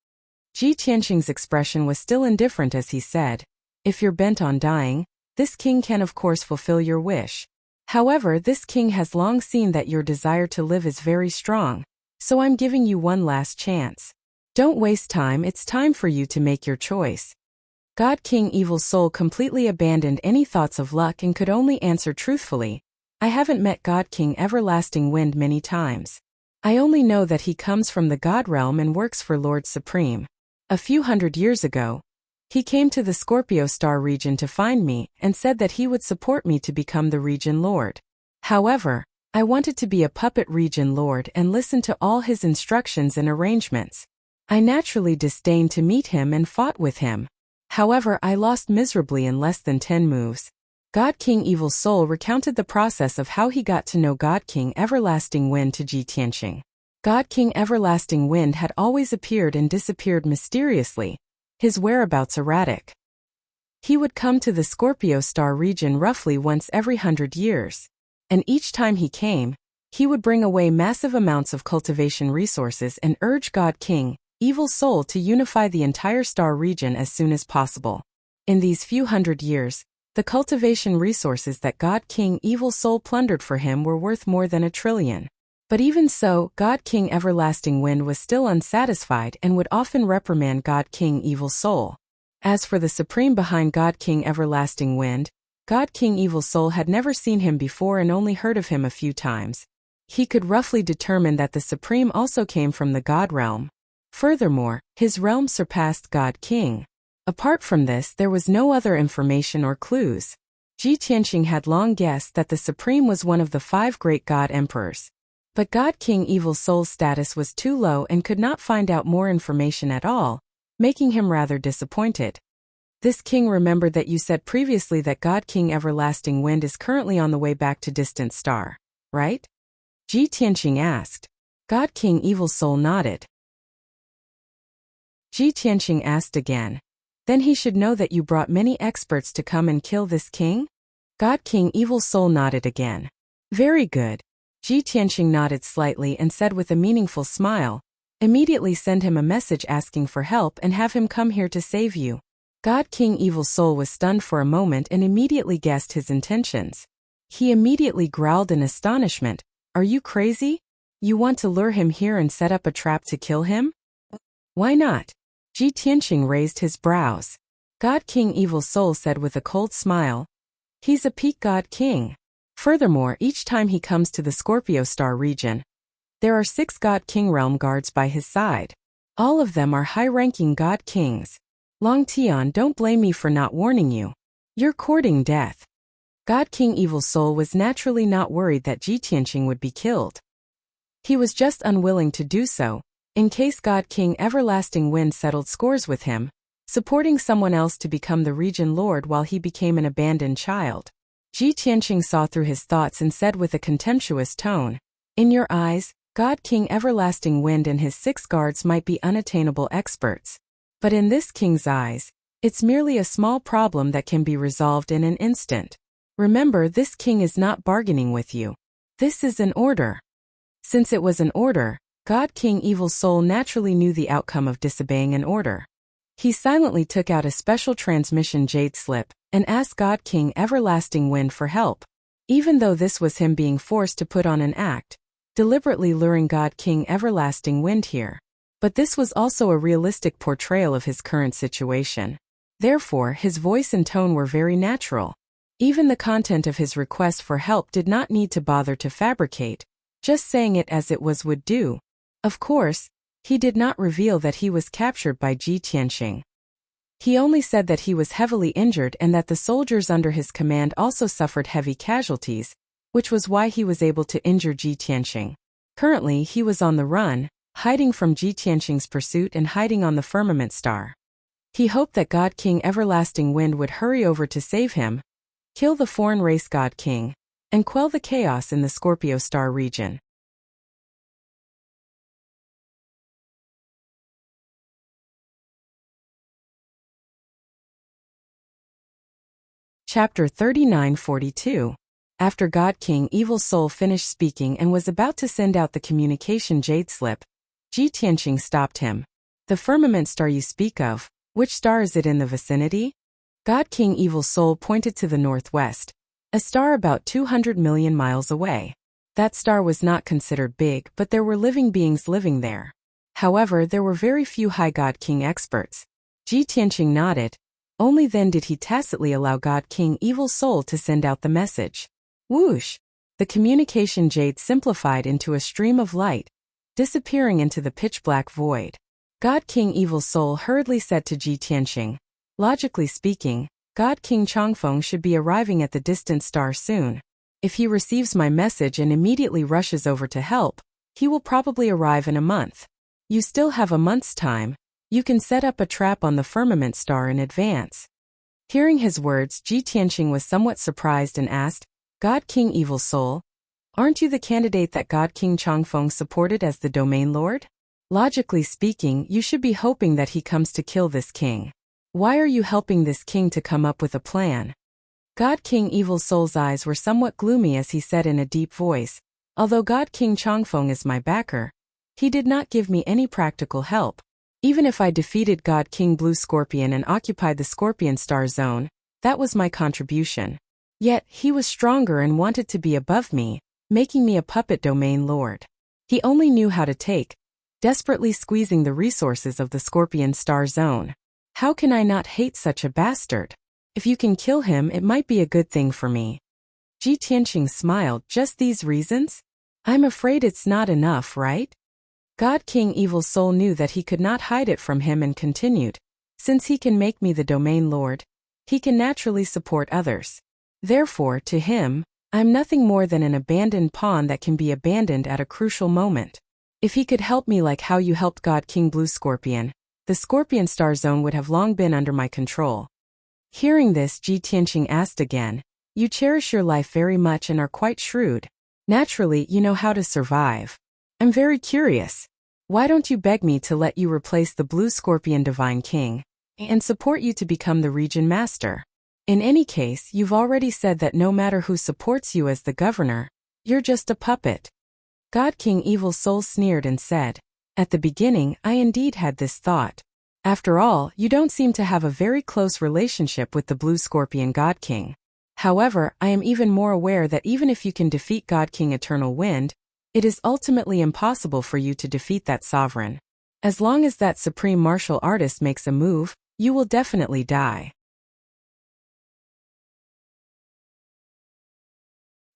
Ji Tianqing's expression was still indifferent as he said, If you're bent on dying, this king can of course fulfill your wish. However, this king has long seen that your desire to live is very strong, so I'm giving you one last chance. Don't waste time, it's time for you to make your choice. God King Evil Soul completely abandoned any thoughts of luck and could only answer truthfully, I haven't met God King Everlasting Wind many times. I only know that he comes from the God realm and works for Lord Supreme. A few hundred years ago, he came to the Scorpio Star region to find me and said that he would support me to become the region lord. However, I wanted to be a puppet region lord and listen to all his instructions and arrangements. I naturally disdained to meet him and fought with him. However, I lost miserably in less than 10 moves. God King Evil Soul recounted the process of how he got to know God King Everlasting Wind to Ji Tianqing. God King Everlasting Wind had always appeared and disappeared mysteriously, his whereabouts erratic. He would come to the Scorpio Star region roughly once every 100 years. And each time he came, he would bring away massive amounts of cultivation resources and urge God King Evil Soul to unify the entire star region as soon as possible. In these few hundred years, the cultivation resources that God King Evil Soul plundered for him were worth more than 1 trillion. But even so, God King Everlasting Wind was still unsatisfied and would often reprimand God King Evil Soul. As for the Supreme behind God King Everlasting Wind, God King Evil Soul had never seen him before and only heard of him a few times. He could roughly determine that the Supreme also came from the God realm. Furthermore, his realm surpassed God King. Apart from this, there was no other information or clues. Ji Tianqing had long guessed that the Supreme was one of the 5 great God Emperors. But God King Evil Soul's status was too low and could not find out more information at all, making him rather disappointed. This king remembered that you said previously that God King Everlasting Wind is currently on the way back to Distant Star, right? Ji Tianqing asked. God King Evil Soul nodded. Ji Tianqing asked again. Then he should know that you brought many experts to come and kill this king? God King Evil Soul nodded again. Very good. Ji Tianqing nodded slightly and said with a meaningful smile, immediately send him a message asking for help and have him come here to save you. God King Evil Soul was stunned for a moment and immediately guessed his intentions. He immediately growled in astonishment, are you crazy? You want to lure him here and set up a trap to kill him? Why not? Ji Tianqing raised his brows. God King Evil Soul said with a cold smile, he's a peak God King. Furthermore, each time he comes to the Scorpio Star region, there are 6 God King realm guards by his side. All of them are high-ranking God Kings. Long Tian, don't blame me for not warning you. You're courting death. God King Evil Soul was naturally not worried that Ji Tianqing would be killed. He was just unwilling to do so, in case God King Everlasting Wind settled scores with him, supporting someone else to become the region lord while he became an abandoned child. Ji Tianqing saw through his thoughts and said with a contemptuous tone, in your eyes, God King Everlasting Wind and his 6 guards might be unattainable experts. But in this king's eyes, it's merely a small problem that can be resolved in an instant. Remember, this king is not bargaining with you. This is an order. Since it was an order, God King Evil Soul naturally knew the outcome of disobeying an order. He silently took out a special transmission jade slip and asked God King Everlasting Wind for help, even though this was him being forced to put on an act, deliberately luring God King Everlasting Wind here. But this was also a realistic portrayal of his current situation. Therefore, his voice and tone were very natural. Even the content of his request for help did not need to bother to fabricate, just saying it as it was would do. Of course, he did not reveal that he was captured by Ji Tianqing. He only said that he was heavily injured and that the soldiers under his command also suffered heavy casualties, which was why he was able to injure Ji Tianqing. Currently, he was on the run, hiding from Ji Tianqing's pursuit and hiding on the firmament star. He hoped that God King Everlasting Wind would hurry over to save him, kill the foreign race God King, and quell the chaos in the Scorpio Star region. Chapter 3942. After God King Evil Soul finished speaking and was about to send out the communication jade slip, Ji Tianqing stopped him. The firmament star you speak of, which star is it in the vicinity? God King Evil Soul pointed to the northwest, a star about 200 million miles away. That star was not considered big, but there were living beings living there. However, there were very few high God King experts. Ji Tianqing nodded. Only then did he tacitly allow God King Evil Soul to send out the message. Whoosh! The communication jade simplified into a stream of light, disappearing into the pitch-black void. God King Evil Soul hurriedly said to Ji Tianqing, logically speaking, God King Changfeng should be arriving at the distant star soon. If he receives my message and immediately rushes over to help, he will probably arrive in a month. You still have a month's time. You can set up a trap on the firmament star in advance. Hearing his words, Ji Tianqing was somewhat surprised and asked, God King Evil Soul, aren't you the candidate that God King Changfeng supported as the domain lord? Logically speaking, you should be hoping that he comes to kill this king. Why are you helping this king to come up with a plan? God King Evil Soul's eyes were somewhat gloomy as he said in a deep voice, although God King Changfeng is my backer, he did not give me any practical help. Even if I defeated God King Blue Scorpion and occupied the Scorpion Star Zone, that was my contribution. Yet, he was stronger and wanted to be above me, making me a puppet domain lord. He only knew how to take, desperately squeezing the resources of the Scorpion Star Zone. How can I not hate such a bastard? If you can kill him, it might be a good thing for me. Ji Tianqing smiled. Just these reasons? I'm afraid it's not enough, right? God King Evil Soul knew that he could not hide it from him and continued. Since he can make me the domain lord, he can naturally support others. Therefore, to him, I'm nothing more than an abandoned pawn that can be abandoned at a crucial moment. If he could help me like how you helped God King Blue Scorpion, the Scorpion Star Zone would have long been under my control. Hearing this, Ji Tianqing asked again, you cherish your life very much and are quite shrewd. Naturally, you know how to survive. I'm very curious. Why don't you beg me to let you replace the Blue Scorpion Divine King and support you to become the region master? In any case, you've already said that no matter who supports you as the governor, you're just a puppet. God King Evil Soul sneered and said, at the beginning, I indeed had this thought. After all, you don't seem to have a very close relationship with the Blue Scorpion God King. However, I am even more aware that even if you can defeat God King Eternal Wind, it is ultimately impossible for you to defeat that sovereign. As long as that supreme martial artist makes a move, you will definitely die.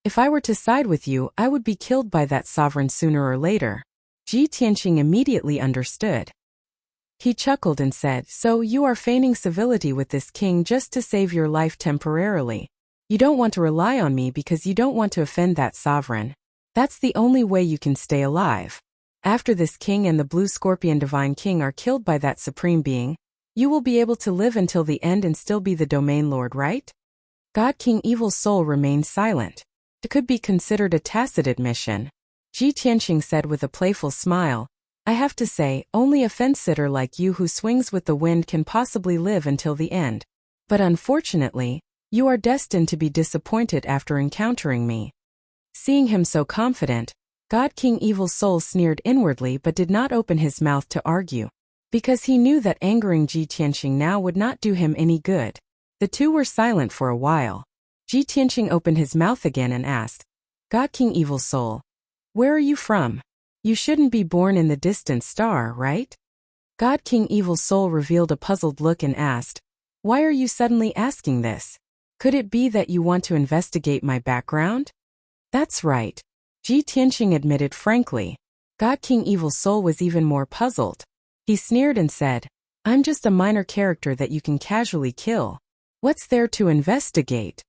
If I were to side with you, I would be killed by that sovereign sooner or later. Ji Tianqing immediately understood. He chuckled and said, so you are feigning civility with this king just to save your life temporarily. You don't want to rely on me because you don't want to offend that sovereign. That's the only way you can stay alive. After this king and the Blue Scorpion Divine King are killed by that supreme being, you will be able to live until the end and still be the domain lord, right? God King Evil Soul remained silent. It could be considered a tacit admission. Ji Tianqing said with a playful smile, I have to say, only a fence-sitter like you who swings with the wind can possibly live until the end. But unfortunately, you are destined to be disappointed after encountering me. Seeing him so confident, God King Evil Soul sneered inwardly but did not open his mouth to argue, because he knew that angering Ji Tianqing now would not do him any good. The two were silent for a while. Ji Tianqing opened his mouth again and asked, God King Evil Soul, where are you from? You shouldn't be born in the distant star, right? God King Evil Soul revealed a puzzled look and asked, why are you suddenly asking this? Could it be that you want to investigate my background? That's right. Ji Tianqing admitted frankly. God King Evil Soul was even more puzzled. He sneered and said, I'm just a minor character that you can casually kill. What's there to investigate?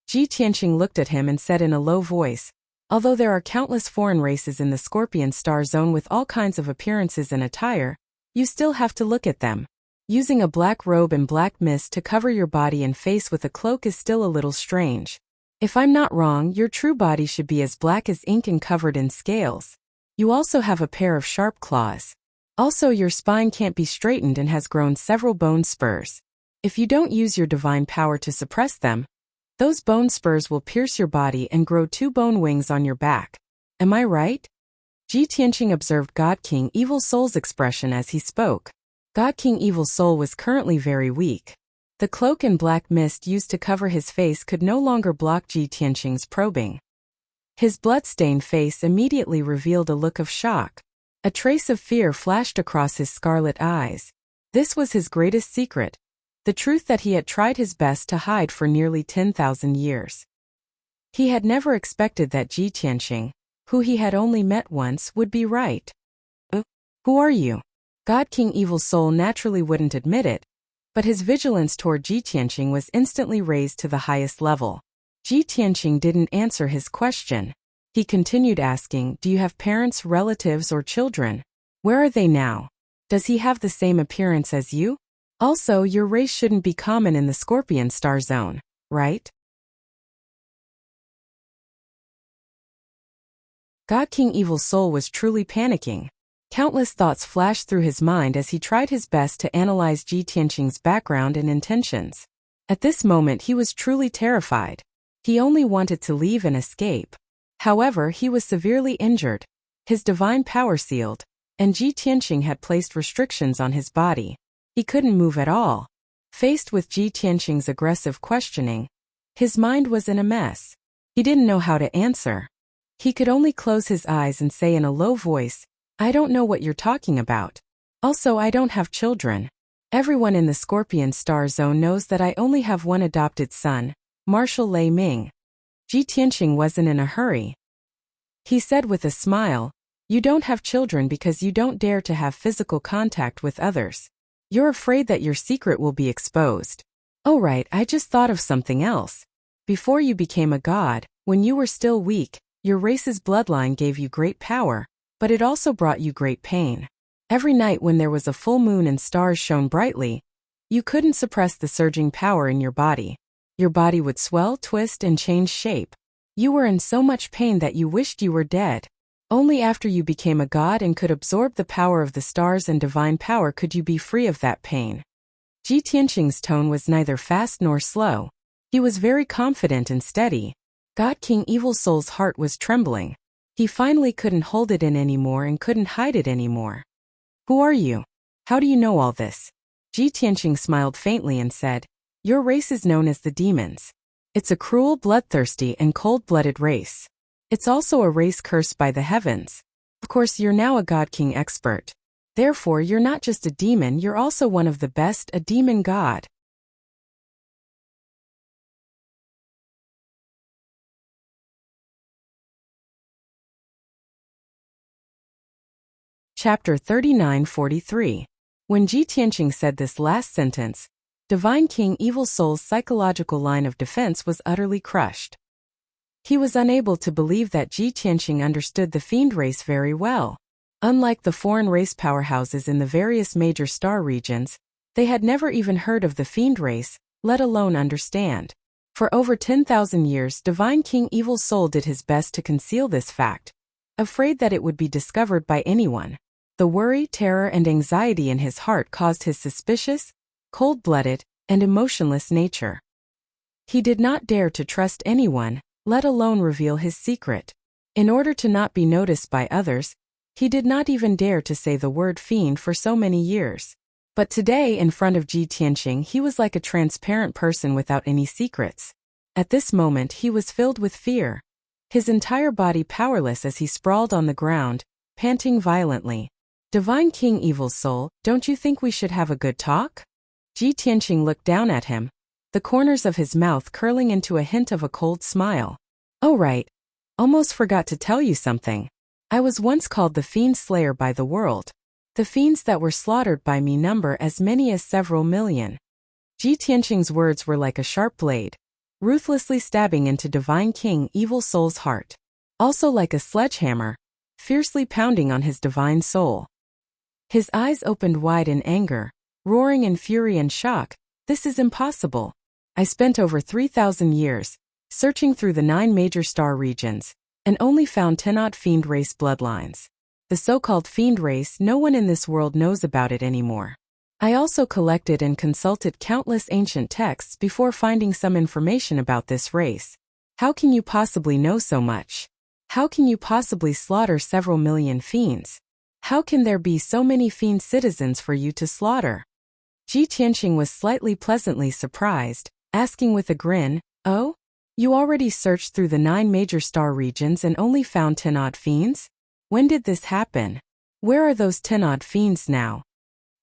Ji Tianqing looked at him and said in a low voice, although there are countless foreign races in the Scorpion Star Zone with all kinds of appearances and attire, you still have to look at them. Using a black robe and black mist to cover your body and face with a cloak is still a little strange. If I'm not wrong, your true body should be as black as ink and covered in scales. You also have a pair of sharp claws. Also, your spine can't be straightened and has grown several bone spurs. If you don't use your divine power to suppress them, those bone spurs will pierce your body and grow 2 bone wings on your back. Am I right? Ji Tianqing observed God King Evil Soul's expression as he spoke. God King Evil Soul was currently very weak. The cloak and black mist used to cover his face could no longer block Ji Tianqing's probing. His blood-stained face immediately revealed a look of shock. A trace of fear flashed across his scarlet eyes. This was his greatest secret. The truth that he had tried his best to hide for nearly 10,000 years. He had never expected that Ji Tianqing, who he had only met once, would be right. Who are you? God King Evil Soul naturally wouldn't admit it, but his vigilance toward Ji Tianqing was instantly raised to the highest level. Ji Tianqing didn't answer his question. He continued asking, do you have parents, relatives, or children? Where are they now? Does he have the same appearance as you? Also, your race shouldn't be common in the Scorpion Star Zone, right? God King Evil Soul was truly panicking. Countless thoughts flashed through his mind as he tried his best to analyze Ji Tianqing's background and intentions. At this moment he was truly terrified. He only wanted to leave and escape. However, he was severely injured. His divine power sealed, and Ji Tianqing had placed restrictions on his body. He couldn't move at all. Faced with Ji Tianqing's aggressive questioning, his mind was in a mess. He didn't know how to answer. He could only close his eyes and say in a low voice, I don't know what you're talking about. Also, I don't have children. Everyone in the Scorpion Star Zone knows that I only have one adopted son, Marshal Lei Ming. Ji Tianqing wasn't in a hurry. He said with a smile, you don't have children because you don't dare to have physical contact with others. You're afraid that your secret will be exposed. Oh right, I just thought of something else. Before you became a god, When you were still weak, your race's bloodline gave you great power, but it also brought you great pain. Every night when there was a full moon and stars shone brightly, you couldn't suppress the surging power in your body. Your body would swell, twist, and change shape. You were in so much pain that you wished you were dead. Only after you became a god and could absorb the power of the stars and divine power could you be free of that pain. Ji Tianqing's tone was neither fast nor slow. He was very confident and steady. God King Evil Soul's heart was trembling. He finally couldn't hold it in anymore and couldn't hide it anymore. Who are you? How do you know all this? Ji Tianqing smiled faintly and said, your race is known as the demons. It's a cruel, bloodthirsty, and cold-blooded race. It's also a race cursed by the heavens. Of course, you're now a God King expert. Therefore, you're not just a demon, you're also one of the best, a demon god. Chapter 39-43. When Ji Tianqing said this last sentence, Divine King Evil Soul's psychological line of defense was utterly crushed. He was unable to believe that Ji Tianqing understood the fiend race very well. Unlike the foreign race powerhouses in the various major star regions, they had never even heard of the fiend race, let alone understand. For over 10,000 years, Divine King Evil Soul did his best to conceal this fact, afraid that it would be discovered by anyone. The worry, terror, and anxiety in his heart caused his suspicious, cold-blooded, and emotionless nature. He did not dare to trust anyone, let alone reveal his secret. In order to not be noticed by others, he did not even dare to say the word fiend for so many years. But today, in front of Ji Tianqing, he was like a transparent person without any secrets. At this moment, he was filled with fear, his entire body powerless as he sprawled on the ground, panting violently. Divine King Evil Soul, don't you think we should have a good talk? Ji Tianqing looked down at him, the corners of his mouth curling into a hint of a cold smile. Oh right. Almost forgot to tell you something. I was once called the Fiend Slayer by the world. The fiends that were slaughtered by me number as many as several million. Ji Tianqing's words were like a sharp blade, ruthlessly stabbing into Divine King Evil Soul's heart. Also like a sledgehammer, fiercely pounding on his divine soul. His eyes opened wide in anger, roaring in fury and shock. This is impossible. I spent over 3,000 years, searching through the 9 major star regions, and only found 10-odd fiend race bloodlines. The so-called fiend race, no one in this world knows about it anymore. I also collected and consulted countless ancient texts before finding some information about this race. How can you possibly know so much? How can you possibly slaughter several million fiends? How can there be so many fiend citizens for you to slaughter? Ji Tianqing was slightly pleasantly surprised, asking with a grin, oh? You already searched through the 9 major star regions and only found 10-odd fiends? When did this happen? Where are those 10-odd fiends now?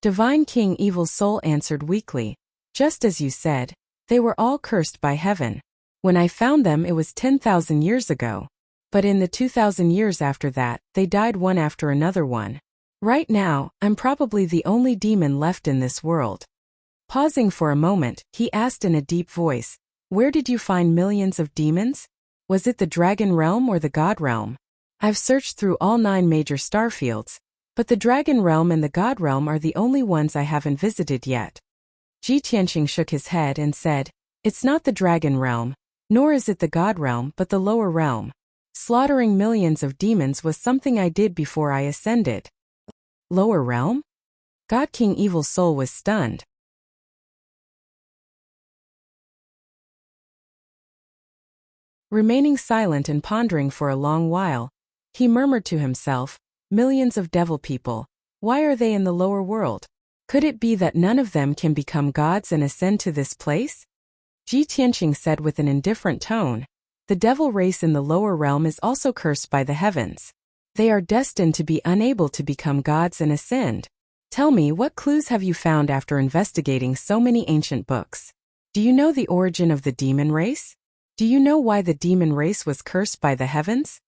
Divine King Evil Soul answered weakly. Just as you said, they were all cursed by heaven. When I found them it was 10,000 years ago. But in the 2,000 years after that, they died one after another one. Right now, I'm probably the only demon left in this world. Pausing for a moment, he asked in a deep voice, where did you find millions of demons? Was it the dragon realm or the god realm? I've searched through all 9 major star fields, but the dragon realm and the god realm are the only ones I haven't visited yet. Ji Tianqing shook his head and said, it's not the dragon realm, nor is it the god realm, but the lower realm. Slaughtering millions of demons was something I did before I ascended. Lower realm? God King Evil Soul was stunned. Remaining silent and pondering for a long while, he murmured to himself, millions of devil people, why are they in the lower world? Could it be that none of them can become gods and ascend to this place? Ji Tianqing said with an indifferent tone, the devil race in the lower realm is also cursed by the heavens. They are destined to be unable to become gods and ascend. Tell me, what clues have you found after investigating so many ancient books? Do you know the origin of the demon race? Do you know why the demon race was cursed by the heavens?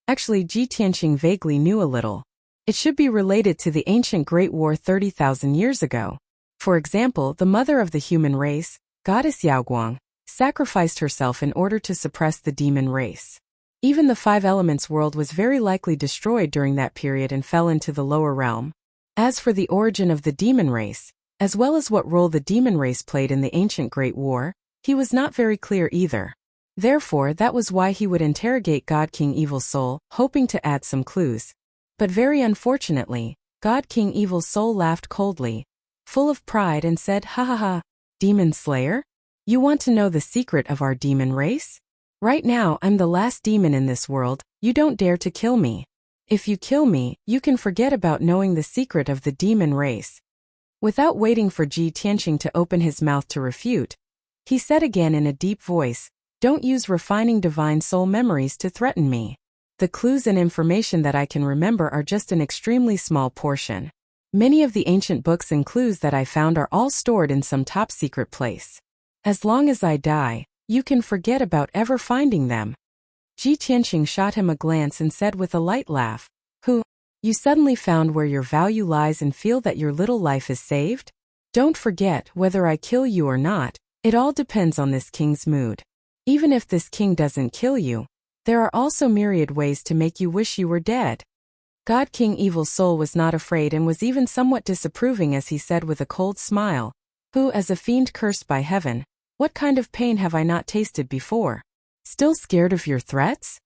Actually, Ji Tianqing vaguely knew a little. It should be related to the ancient Great War 30,000 years ago. For example, the mother of the human race, goddess Yaoguang, sacrificed herself in order to suppress the demon race. Even the Five Elements world was very likely destroyed during that period and fell into the lower realm. As for the origin of the demon race, as well as what role the demon race played in the ancient Great War, he was not very clear either. Therefore, that was why he would interrogate God King Evil Soul, hoping to add some clues. But very unfortunately, God King Evil Soul laughed coldly, full of pride, and said, "Ha ha ha, Demon Slayer? You want to know the secret of our demon race? Right now, I'm the last demon in this world. You don't dare to kill me. If you kill me, you can forget about knowing the secret of the demon race." Without waiting for Ji Tianqing to open his mouth to refute, he said again in a deep voice, "Don't use refining divine soul memories to threaten me. The clues and information that I can remember are just an extremely small portion. Many of the ancient books and clues that I found are all stored in some top secret place. As long as I die, you can forget about ever finding them." Ji Tianqing shot him a glance and said with a light laugh, "Who? You suddenly found where your value lies and feel that your little life is saved? Don't forget, whether I kill you or not, it all depends on this king's mood. Even if this king doesn't kill you, there are also myriad ways to make you wish you were dead." God King Evil Soul was not afraid and was even somewhat disapproving as he said with a cold smile, "Who, as a fiend cursed by heaven, what kind of pain have I not tasted before? Still scared of your threats?"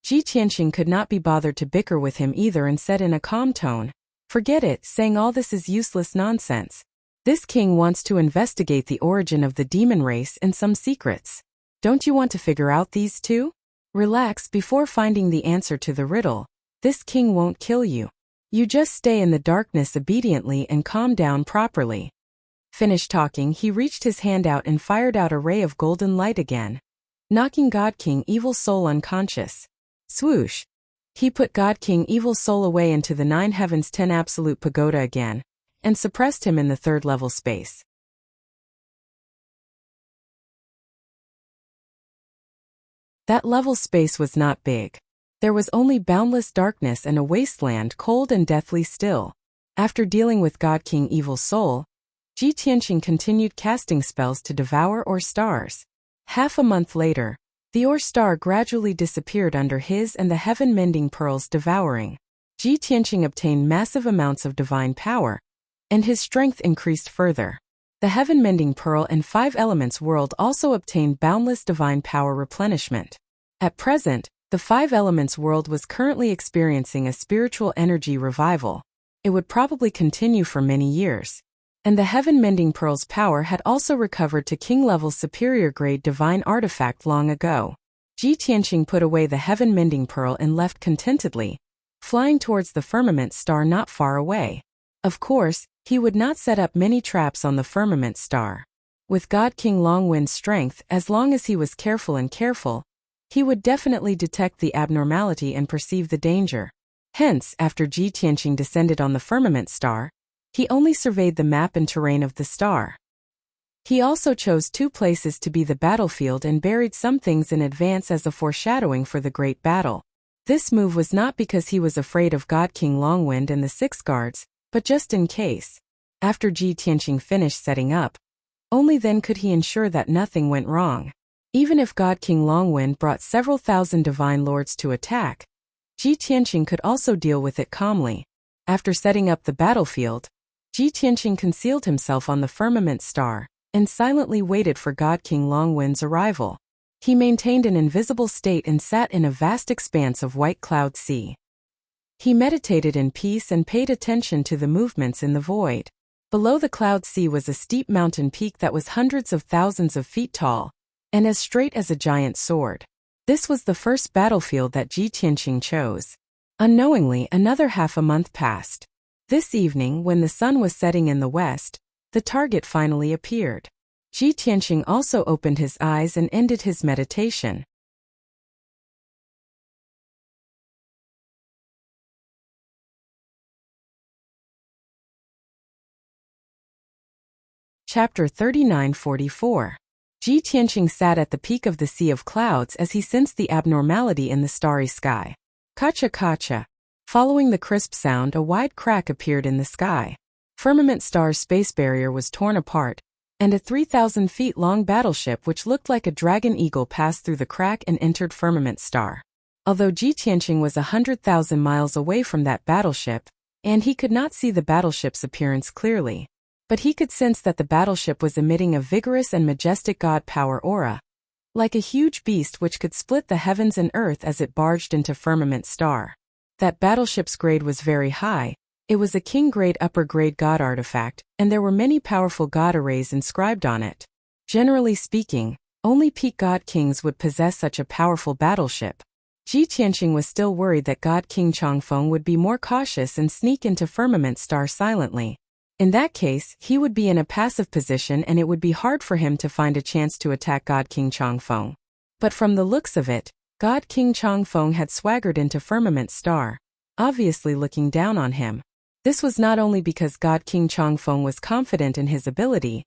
Ji Tianqing could not be bothered to bicker with him either and said in a calm tone, "Forget it, saying all this is useless nonsense. This king wants to investigate the origin of the demon race and some secrets. Don't you want to figure out these too? Relax before finding the answer to the riddle. This king won't kill you. You just stay in the darkness obediently and calm down properly." Finished talking, he reached his hand out and fired out a ray of golden light again, knocking God King Evil Soul unconscious. Swoosh! He put God King Evil Soul away into the 9 Heavens 10 Absolute Pagoda again, and suppressed him in the 3rd level space. That level space was not big. There was only boundless darkness and a wasteland cold and deathly still. After dealing with God King Evil Soul, Ji Tianqing continued casting spells to devour ore stars. Half a month later, the ore star gradually disappeared under his and the heaven-mending pearls devouring. Ji Tianqing obtained massive amounts of divine power, and his strength increased further. The heaven-mending pearl and 5 elements world also obtained boundless divine power replenishment. At present, the 5 elements world was currently experiencing a spiritual energy revival. It would probably continue for many years. And the heaven-mending pearl's power had also recovered to king-level superior-grade divine artifact long ago. Ji Tianqing put away the heaven-mending pearl and left contentedly, flying towards the firmament star not far away. Of course, he would not set up many traps on the firmament star. With God King Longwind's strength, as long as he was careful, he would definitely detect the abnormality and perceive the danger. Hence, after Ji Tianqing descended on the firmament star, he only surveyed the map and terrain of the star. He also chose 2 places to be the battlefield and buried some things in advance as a foreshadowing for the great battle. This move was not because he was afraid of God King Longwind and the 6 guards, but just in case. After Ji Tianqing finished setting up, only then could he ensure that nothing went wrong. Even if God King Longwind brought several thousand divine lords to attack, Ji Tianqing could also deal with it calmly. After setting up the battlefield, Ji Tianqing concealed himself on the firmament star and silently waited for God King Longwind's arrival. He maintained an invisible state and sat in a vast expanse of white cloud sea. He meditated in peace and paid attention to the movements in the void. Below the cloud sea was a steep mountain peak that was hundreds of thousands of feet tall and as straight as a giant sword. This was the first battlefield that Ji Tianqing chose. Unknowingly, another half a month passed. This evening, when the sun was setting in the west, the target finally appeared. Ji Tianqing also opened his eyes and ended his meditation. Chapter 39-44. Ji Tianqing sat at the peak of the sea of clouds as he sensed the abnormality in the starry sky. Kacha-kacha. Following the crisp sound, a wide crack appeared in the sky. Firmament star's space barrier was torn apart, and a 3,000 feet long battleship which looked like a dragon eagle passed through the crack and entered Firmament Star. Although Ji Tianqing was 100,000 miles away from that battleship, and he could not see the battleship's appearance clearly, but he could sense that the battleship was emitting a vigorous and majestic god power aura, like a huge beast which could split the heavens and earth as it barged into Firmament Star. That battleship's grade was very high. It was a king-grade upper-grade god artifact, and there were many powerful god arrays inscribed on it. Generally speaking, only peak god kings would possess such a powerful battleship. Ji Tianqing was still worried that God King Changfeng would be more cautious and sneak into Firmament Star silently. In that case, he would be in a passive position and it would be hard for him to find a chance to attack God King Changfeng. But from the looks of it, God King Changfeng had swaggered into Firmament Star, obviously looking down on him. This was not only because God King Changfeng was confident in his ability,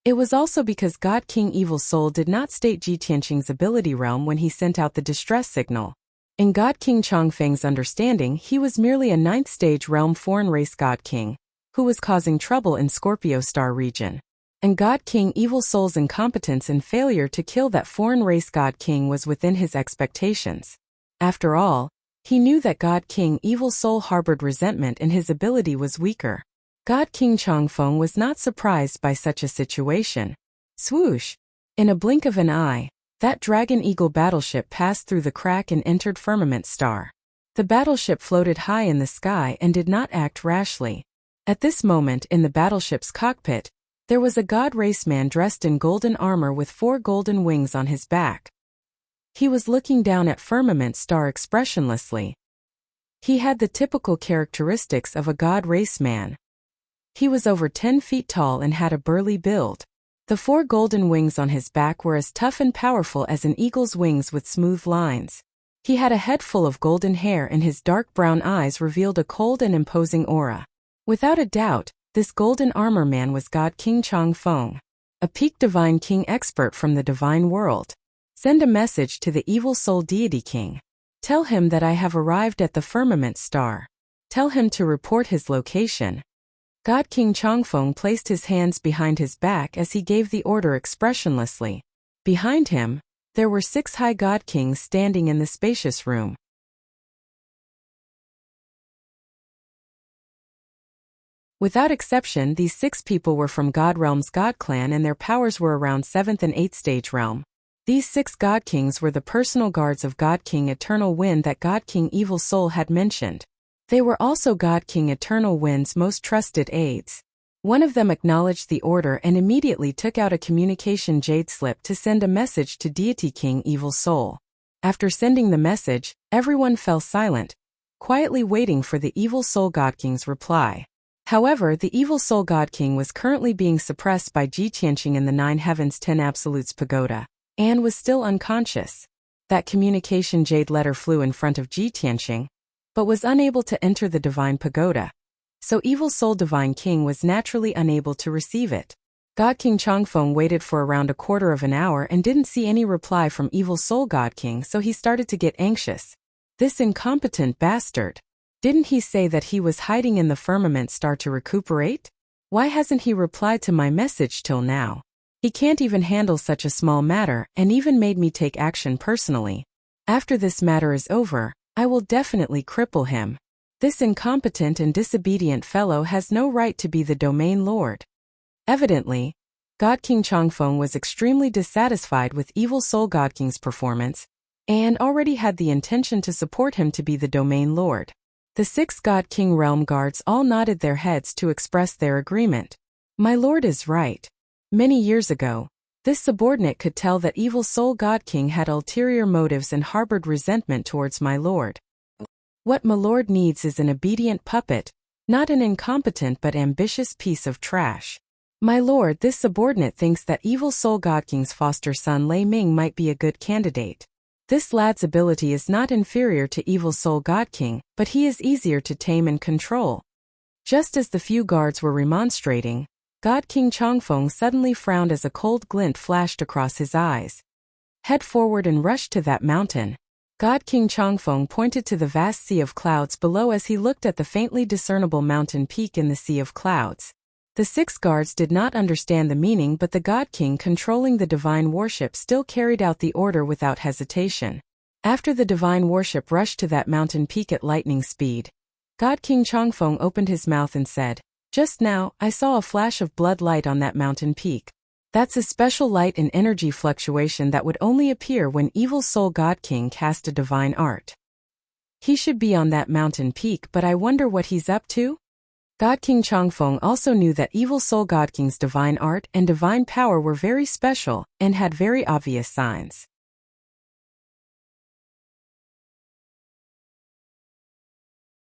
it was also because God King Evil Soul did not state Ji Tianqing's ability realm when he sent out the distress signal. In God King Changfeng's understanding, he was merely a 9th stage realm foreign race God King, who was causing trouble in Scorpio Star region. And God King Evil Soul's incompetence and failure to kill that foreign race God King was within his expectations. After all, he knew that God King Evil Soul harbored resentment and his ability was weaker. God King Changfeng was not surprised by such a situation. Swoosh! In a blink of an eye, that Dragon Eagle battleship passed through the crack and entered Firmament Star. The battleship floated high in the sky and did not act rashly. At this moment in the battleship's cockpit, there was a god raceman dressed in golden armor with 4 golden wings on his back. He was looking down at Firmament Star expressionlessly. He had the typical characteristics of a god raceman. He was over 10 feet tall and had a burly build. The 4 golden wings on his back were as tough and powerful as an eagle's wings with smooth lines. He had a head full of golden hair and his dark brown eyes revealed a cold and imposing aura. Without a doubt, this golden armor man was God King Changfeng, a peak divine king expert from the divine world. Send a message to the Evil Soul Deity King. Tell him that I have arrived at the Firmament Star. Tell him to report his location. God King Changfeng placed his hands behind his back as he gave the order expressionlessly. Behind him, there were 6 high God Kings standing in the spacious room. Without exception, these 6 people were from God Realm's God Clan and their powers were around 7th and 8th stage realm. These 6 God Kings were the personal guards of God King Eternal Wind that God King Evil Soul had mentioned. They were also God King Eternal Wind's most trusted aides. One of them acknowledged the order and immediately took out a communication jade slip to send a message to Deity King Evil Soul. After sending the message, everyone fell silent, quietly waiting for the Evil Soul God King's reply. However, the Evil Soul God King was currently being suppressed by Ji Tianqing in the 9 Heavens 10 Absolutes Pagoda, and was still unconscious. That communication jade letter flew in front of Ji Tianqing, but was unable to enter the Divine Pagoda. So Evil Soul Divine King was naturally unable to receive it. God King Changfeng waited for around a quarter of an hour and didn't see any reply from Evil Soul God King, so he started to get anxious. This incompetent bastard. Didn't he say that he was hiding in the Firmament Star to recuperate? Why hasn't he replied to my message till now? He can't even handle such a small matter and even made me take action personally. After this matter is over, I will definitely cripple him. This incompetent and disobedient fellow has no right to be the domain lord. Evidently, God King Changfeng was extremely dissatisfied with Evil Soul God King's performance, and already had the intention to support him to be the domain lord. The 6 God King realm guards all nodded their heads to express their agreement. My lord is right. Many years ago, this subordinate could tell that Evil Soul God King had ulterior motives and harbored resentment towards my lord. What my lord needs is an obedient puppet, not an incompetent but ambitious piece of trash. My lord, this subordinate thinks that Evil Soul God King's foster son Lei Ming might be a good candidate. This lad's ability is not inferior to Evil Soul God King, but he is easier to tame and control. Just as the few guards were remonstrating, God King Changfeng suddenly frowned as a cold glint flashed across his eyes. Head forward and rush to that mountain. God King Changfeng pointed to the vast sea of clouds below as he looked at the faintly discernible mountain peak in the sea of clouds. The 6 guards did not understand the meaning, but the God King controlling the divine warship still carried out the order without hesitation. After the divine warship rushed to that mountain peak at lightning speed, God King Chongfeng opened his mouth and said, "Just now, I saw a flash of blood light on that mountain peak. That's a special light and energy fluctuation that would only appear when Evil Soul God King cast a divine art. He should be on that mountain peak, but I wonder what he's up to?" God King Chongfeng also knew that Evil Soul God King's divine art and divine power were very special and had very obvious signs.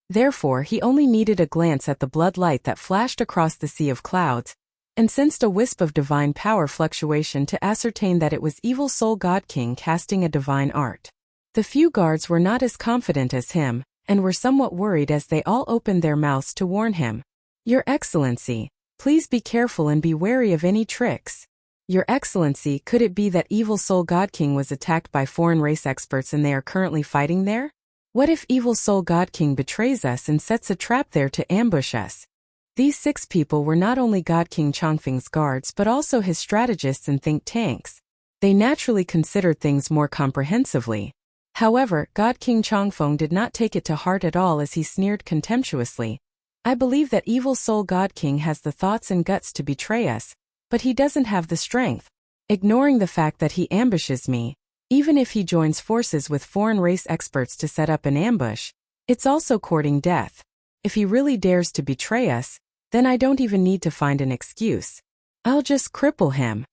Therefore, he only needed a glance at the blood light that flashed across the sea of clouds, and sensed a wisp of divine power fluctuation to ascertain that it was Evil Soul God King casting a divine art. The few guards were not as confident as him, and were somewhat worried as they all opened their mouths to warn him. "Your Excellency, please be careful and be wary of any tricks." "Your Excellency, could it be that Evil Soul God King was attacked by foreign race experts and they are currently fighting there? What if Evil Soul God King betrays us and sets a trap there to ambush us?" These 6 people were not only God King Chongfeng's guards but also his strategists and think tanks. They naturally considered things more comprehensively. However, God King Chongfeng did not take it to heart at all as he sneered contemptuously. "I believe that Evil Soul God King has the thoughts and guts to betray us, but he doesn't have the strength. Ignoring the fact that he ambushes me, even if he joins forces with foreign race experts to set up an ambush, it's also courting death. If he really dares to betray us, then I don't even need to find an excuse. I'll just cripple him."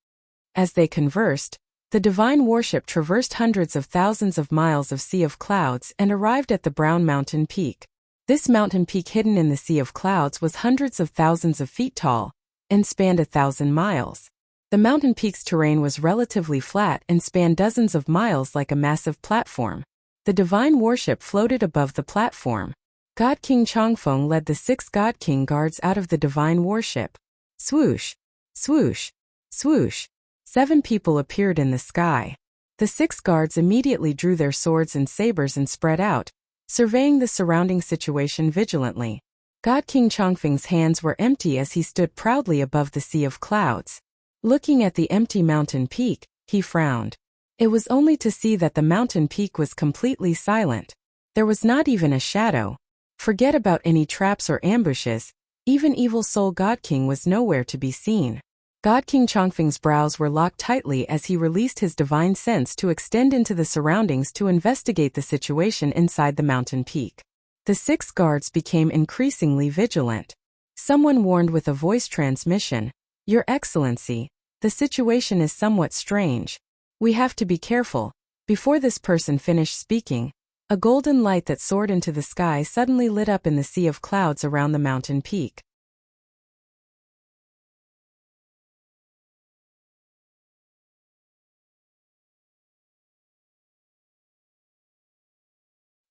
As they conversed, the divine warship traversed hundreds of thousands of miles of sea of clouds and arrived at the Brown Mountain Peak. This mountain peak hidden in the sea of clouds was hundreds of thousands of feet tall and spanned 1,000 miles. The mountain peak's terrain was relatively flat and spanned dozens of miles like a massive platform. The divine warship floated above the platform. God King Chongfeng led the 6 God King guards out of the divine warship. Swoosh, swoosh, swoosh. 7 people appeared in the sky. The 6 guards immediately drew their swords and sabers and spread out, surveying the surrounding situation vigilantly. God King Chongfeng's hands were empty as he stood proudly above the sea of clouds. Looking at the empty mountain peak, he frowned. It was only to see that the mountain peak was completely silent. There was not even a shadow. Forget about any traps or ambushes, even Evil Soul God King was nowhere to be seen. God King Chongfeng's brows were locked tightly as he released his divine sense to extend into the surroundings to investigate the situation inside the mountain peak. The 6 guards became increasingly vigilant. Someone warned with a voice transmission, "Your Excellency, the situation is somewhat strange. We have to be careful." Before this person finished speaking, a golden light that soared into the sky suddenly lit up in the sea of clouds around the mountain peak.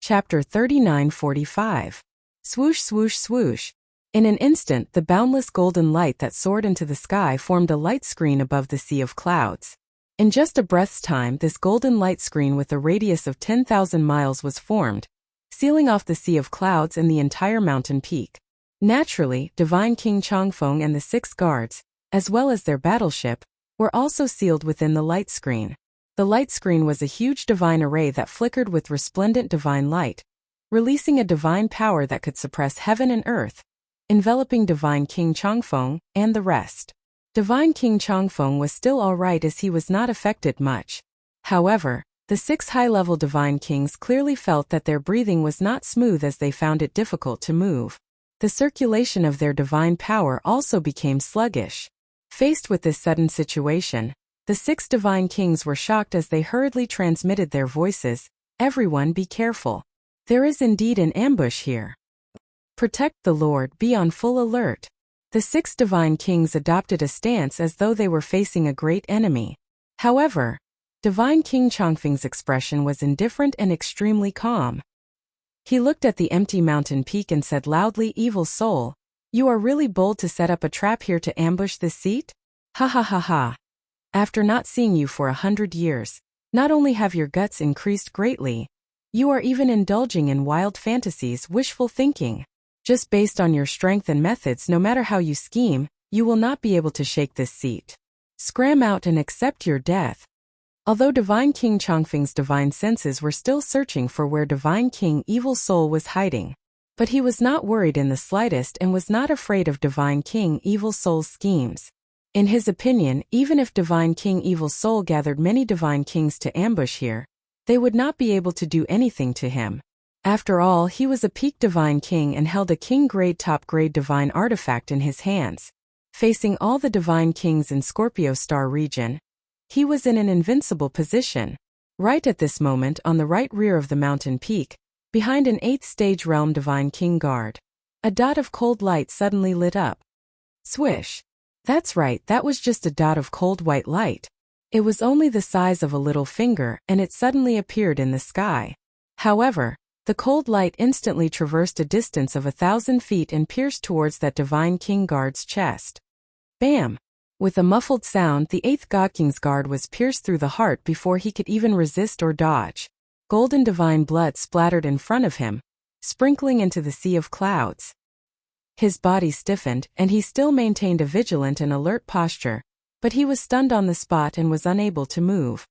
Chapter 39:45. Swoosh swoosh swoosh. In an instant, the boundless golden light that soared into the sky formed a light screen above the sea of clouds. In just a breath's time, this golden light screen with a radius of 10,000 miles was formed, sealing off the sea of clouds and the entire mountain peak. Naturally, Divine King Chongfeng and the 6 guards, as well as their battleship, were also sealed within the light screen. The light screen was a huge divine array that flickered with resplendent divine light, releasing a divine power that could suppress heaven and earth, enveloping Divine King Chongfeng and the rest. Divine King Chongfeng was still all right as he was not affected much. However, the 6 high-level Divine Kings clearly felt that their breathing was not smooth as they found it difficult to move. The circulation of their divine power also became sluggish. Faced with this sudden situation, the 6 Divine Kings were shocked as they hurriedly transmitted their voices, "Everyone be careful. There is indeed an ambush here. Protect the Lord, be on full alert." The 6 Divine Kings adopted a stance as though they were facing a great enemy. However, Divine King Chongfeng's expression was indifferent and extremely calm. He looked at the empty mountain peak and said loudly, "Evil soul, you are really bold to set up a trap here to ambush this seat? Ha ha ha ha. After not seeing you for 100 years, not only have your guts increased greatly, you are even indulging in wild fantasies, wishful thinking. Just based on your strength and methods, no matter how you scheme, You will not be able to shake this seat. Scram out and accept your death. Although Divine King Chongfeng's divine senses were still searching for where Divine King Evil Soul was hiding, but he was not worried in the slightest and was not afraid of Divine King Evil Soul's schemes. In his opinion, even if Divine King Evil Soul gathered many Divine Kings to ambush here, they would not be able to do anything to him. After all, he was a peak Divine King and held a King-grade top-grade divine artifact in his hands. Facing all the Divine Kings in Scorpio Star region, he was in an invincible position. Right at this moment, on the right rear of the mountain peak, behind an 8th stage realm Divine King guard, a dot of cold light suddenly lit up. Swish! That's right, that was just a dot of cold white light. It was only the size of a little finger, and it suddenly appeared in the sky. However, the cold light instantly traversed a distance of 1,000 feet and pierced towards that Divine King guard's chest. Bam! With a muffled sound, the 8th God King's guard was pierced through the heart before he could even resist or dodge. Golden divine blood splattered in front of him, sprinkling into the sea of clouds. His body stiffened, and he still maintained a vigilant and alert posture, but he was stunned on the spot and was unable to move.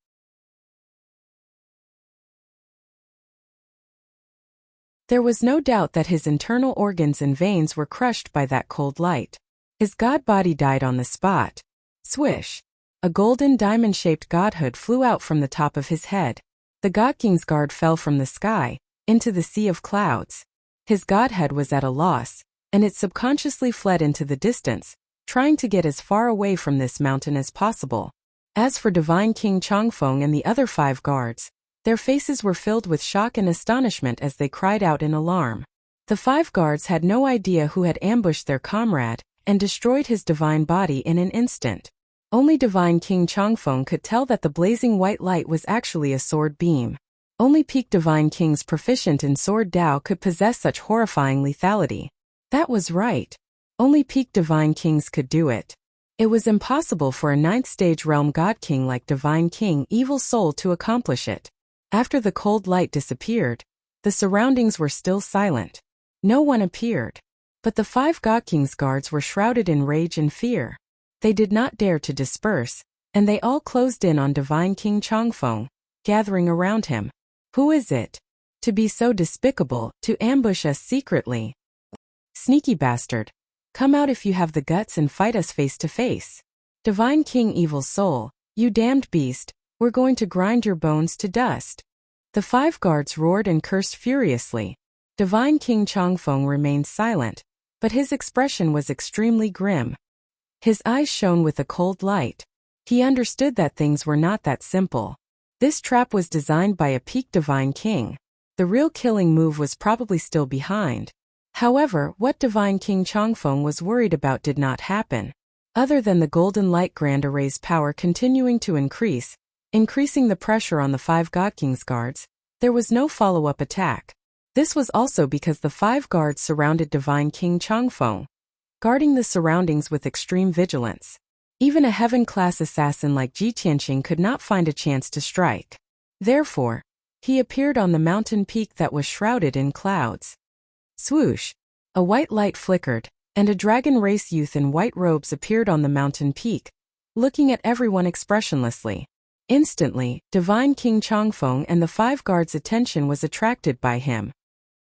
There was no doubt that his internal organs and veins were crushed by that cold light. His god body died on the spot. Swish! A golden diamond-shaped godhood flew out from the top of his head. The God King's guard fell from the sky, into the sea of clouds. His godhead was at a loss, and it subconsciously fled into the distance, trying to get as far away from this mountain as possible. As for Divine King Chongfeng and the other 5 guards, their faces were filled with shock and astonishment as they cried out in alarm. The 5 guards had no idea who had ambushed their comrade and destroyed his divine body in an instant. Only Divine King Chongfeng could tell that the blazing white light was actually a sword beam. Only peak Divine Kings proficient in Sword Dao could possess such horrifying lethality. That was right. Only peak Divine Kings could do it. It was impossible for a 9th stage realm God King like Divine King Evil Soul to accomplish it. After the cold light disappeared, the surroundings were still silent. No one appeared. But the 5 God King's guards were shrouded in rage and fear. They did not dare to disperse, and they all closed in on Divine King Chongfeng, gathering around him. Who is it? To be so despicable, to ambush us secretly. Sneaky bastard. Come out if you have the guts and fight us face to face. Divine King Evil Soul, you damned beast, we're going to grind your bones to dust. The 5 guards roared and cursed furiously. Divine King Chongfeng remained silent, but his expression was extremely grim. His eyes shone with a cold light. He understood that things were not that simple. This trap was designed by a peak Divine King. The real killing move was probably still behind. However, what Divine King Chongfeng was worried about did not happen. Other than the golden light grand array's power continuing to increasing the pressure on the 5 God King's guards, there was no follow-up attack. This was also because the 5 guards surrounded Divine King Chongfeng, guarding the surroundings with extreme vigilance. Even a heaven-class assassin like Ji Tianqing could not find a chance to strike. Therefore, he appeared on the mountain peak that was shrouded in clouds. Swoosh! A white light flickered, and a dragon race youth in white robes appeared on the mountain peak, looking at everyone expressionlessly. Instantly, Divine King Chongfeng and the 5 guards' attention was attracted by him.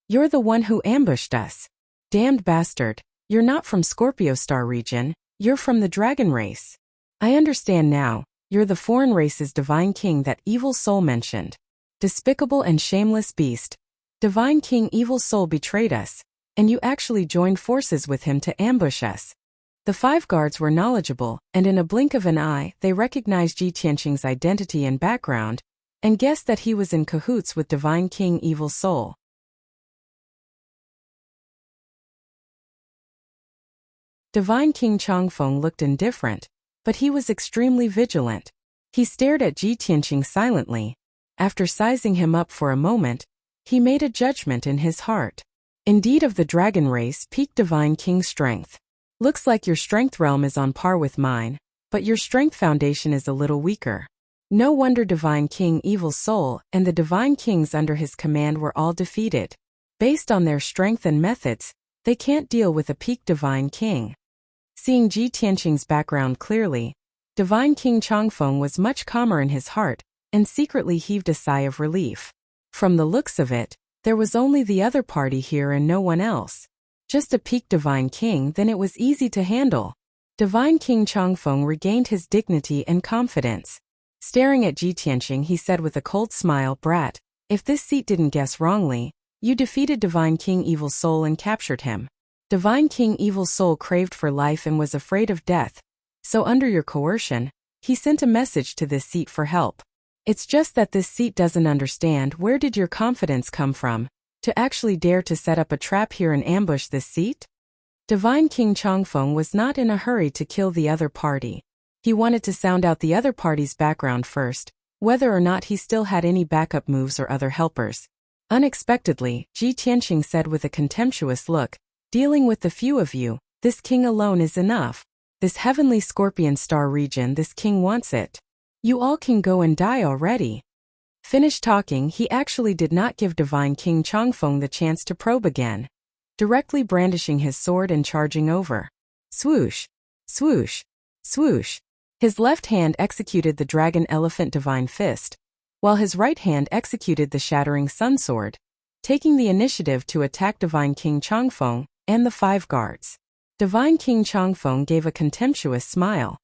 You're the one who ambushed us. Damned bastard, you're not from Scorpio Star region, you're from the dragon race. I understand now, you're the foreign race's Divine King that Evil Soul mentioned. Despicable and shameless beast. Divine King Evil Soul betrayed us, and you actually joined forces with him to ambush us. The 5 guards were knowledgeable, and in a blink of an eye, they recognized Ji Tianqing's identity and background, and guessed that he was in cahoots with Divine King Evil Soul. Divine King Chongfeng looked indifferent, but he was extremely vigilant. He stared at Ji Tianqing silently. After sizing him up for a moment, he made a judgment in his heart. Indeed, of the dragon race, peak Divine King strength. Looks like your strength realm is on par with mine, but your strength foundation is a little weaker. No wonder Divine King Evil Soul and the Divine Kings under his command were all defeated. Based on their strength and methods, they can't deal with a peak Divine King. Seeing Ji Tianqing's background clearly, Divine King Changfeng was much calmer in his heart and secretly heaved a sigh of relief. From the looks of it, there was only the other party here and no one else. Just a peak Divine King, then it was easy to handle. Divine King Changfeng regained his dignity and confidence. Staring at Ji Tianqing, he said with a cold smile, "Brat, if this seat didn't guess wrongly, you defeated Divine King Evil Soul and captured him. Divine King Evil Soul craved for life and was afraid of death, so under your coercion, he sent a message to this seat for help. It's just that this seat doesn't understand where did your confidence come from, to actually dare to set up a trap here and ambush this seat?" Divine King Changfeng was not in a hurry to kill the other party. He wanted to sound out the other party's background first, whether or not he still had any backup moves or other helpers. Unexpectedly, Ji Tianqing said with a contemptuous look, "Dealing with the few of you, this king alone is enough. This heavenly scorpion star region, this king wants it. You all can go and die already." Finished talking, he actually did not give Divine King Changfeng the chance to probe again. Directly brandishing his sword and charging over. Swoosh, swoosh, swoosh. His left hand executed the Dragon Elephant Divine Fist, while his right hand executed the Shattering Sun Sword, taking the initiative to attack Divine King Changfeng and the 5 guards. Divine King Changfeng gave a contemptuous smile.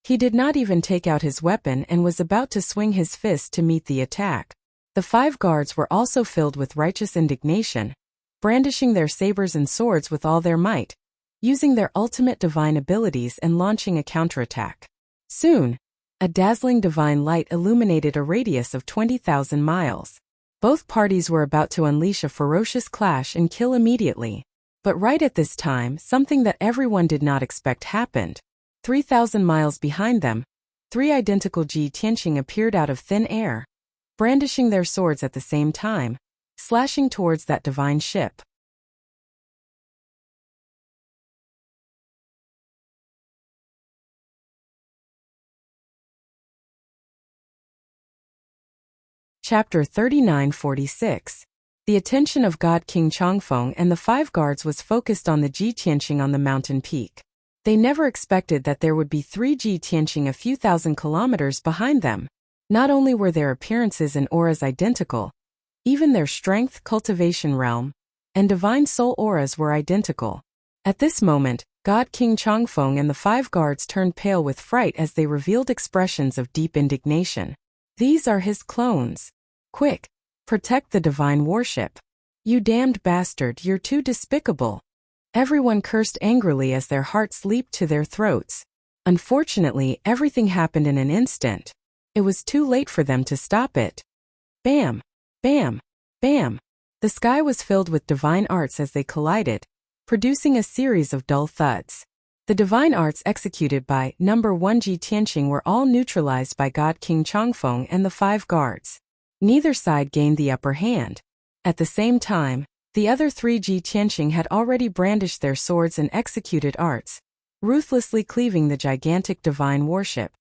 He did not even take out his weapon and was about to swing his fist to meet the attack. The 5 guards were also filled with righteous indignation, brandishing their sabers and swords with all their might, using their ultimate divine abilities and launching a counterattack. Soon, a dazzling divine light illuminated a radius of 20,000 miles. Both parties were about to unleash a ferocious clash and kill immediately. But right at this time, something that everyone did not expect happened. 3,000 miles behind them, 3 identical Ji Tianqing appeared out of thin air, brandishing their swords at the same time, slashing towards that divine ship. Chapter 3946. The attention of God King Changfeng and the 5 guards was focused on the Ji Tianqing on the mountain peak. They never expected that there would be 3 Ji Tianqing a few thousand kilometers behind them. Not only were their appearances and auras identical, even their strength, cultivation realm, and divine soul auras were identical. At this moment, God King Changfeng and the 5 guards turned pale with fright as they revealed expressions of deep indignation. "These are his clones. Quick! Protect the divine warship. You damned bastard, you're too despicable." Everyone cursed angrily as their hearts leaped to their throats. Unfortunately, everything happened in an instant. It was too late for them to stop it. Bam! Bam! Bam! The sky was filled with divine arts as they collided, producing a series of dull thuds. The divine arts executed by number 1 Ji Tianqing were all neutralized by God King Changfeng and the 5 guards. Neither side gained the upper hand. At the same time, the other 3 Ji Tianqing had already brandished their swords and executed arts, ruthlessly cleaving the gigantic divine warship.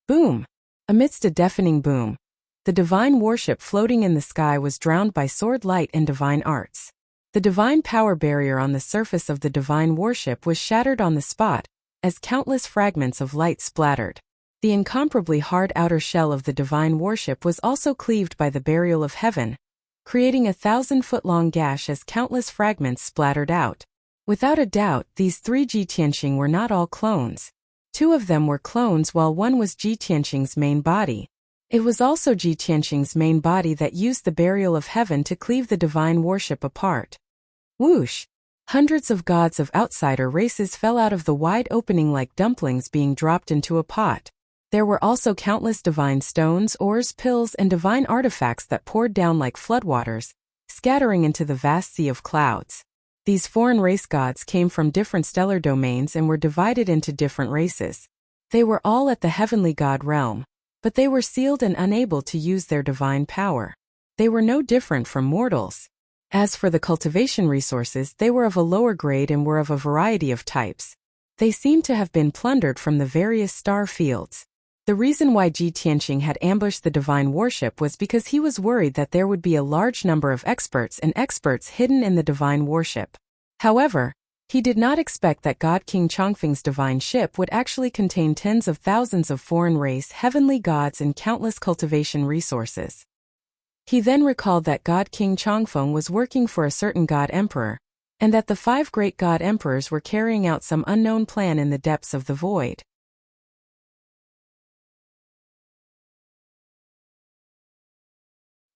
Boom! Amidst a deafening boom, the divine warship floating in the sky was drowned by sword light and divine arts. The divine power barrier on the surface of the divine warship was shattered on the spot, as countless fragments of light splattered. The incomparably hard outer shell of the divine warship was also cleaved by the barrier of heaven, creating a 1,000-foot-long gash as countless fragments splattered out. Without a doubt, these 3 Ji Tianqing were not all clones. 2 of them were clones while 1 was Ji Tianqing's main body. It was also Ji Tianqing's main body that used the barrier of heaven to cleave the divine warship apart. Whoosh! Hundreds of gods of outsider races fell out of the wide opening like dumplings being dropped into a pot. There were also countless divine stones, ores, pills, and divine artifacts that poured down like floodwaters, scattering into the vast sea of clouds. These foreign race gods came from different stellar domains and were divided into different races. They were all at the heavenly god realm, but they were sealed and unable to use their divine power. They were no different from mortals. As for the cultivation resources, they were of a lower grade and were of a variety of types. They seemed to have been plundered from the various star fields. The reason why Ji Tianqing had ambushed the divine warship was because he was worried that there would be a large number of experts hidden in the divine warship. However, He did not expect that God King Chongfeng's divine ship would actually contain tens of thousands of foreign race heavenly gods and countless cultivation resources. He then recalled that God King Chongfeng was working for a certain god emperor, and that the 5 great god emperors were carrying out some unknown plan in the depths of the void.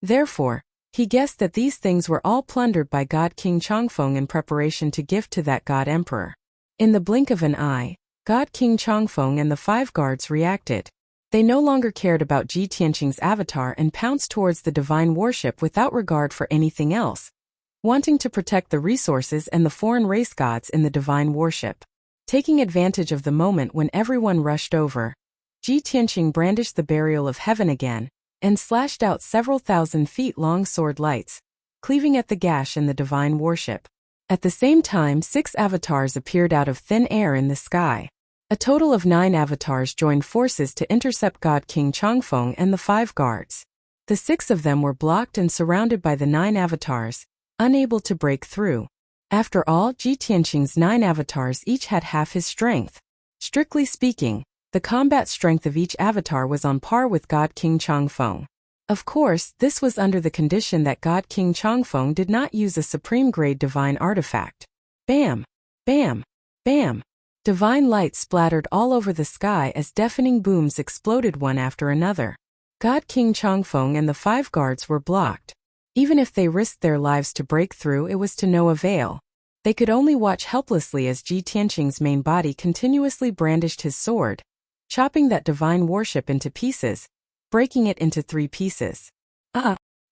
Therefore, he guessed that these things were all plundered by God King Chongfeng in preparation to gift to that god emperor. In the blink of an eye, God King Chongfeng and the 5 guards reacted. They no longer cared about Ji Tianqing's avatar and pounced towards the divine warship without regard for anything else, wanting to protect the resources and the foreign race gods in the divine warship. Taking advantage of the moment when everyone rushed over, Ji Tianqing brandished the burial of heaven again, and slashed out several thousand feet long sword lights, cleaving at the gash in the divine warship. At the same time, 6 avatars appeared out of thin air in the sky. A total of 9 avatars joined forces to intercept God King Chongfeng and the 5 guards. The 6 of them were blocked and surrounded by the 9 avatars, unable to break through. After all, Ji Tianqing's 9 avatars each had half his strength. Strictly speaking, the combat strength of each avatar was on par with God King Chongfeng. Of course, this was under the condition that God King Chongfeng did not use a supreme-grade divine artifact. Bam! Bam! Bam! Divine light splattered all over the sky as deafening booms exploded one after another. God King Chongfeng and the 5 guards were blocked. Even if they risked their lives to break through, it was to no avail. They could only watch helplessly as Ji Tianqing's main body continuously brandished his sword, chopping that divine warship into pieces, breaking it into 3 pieces.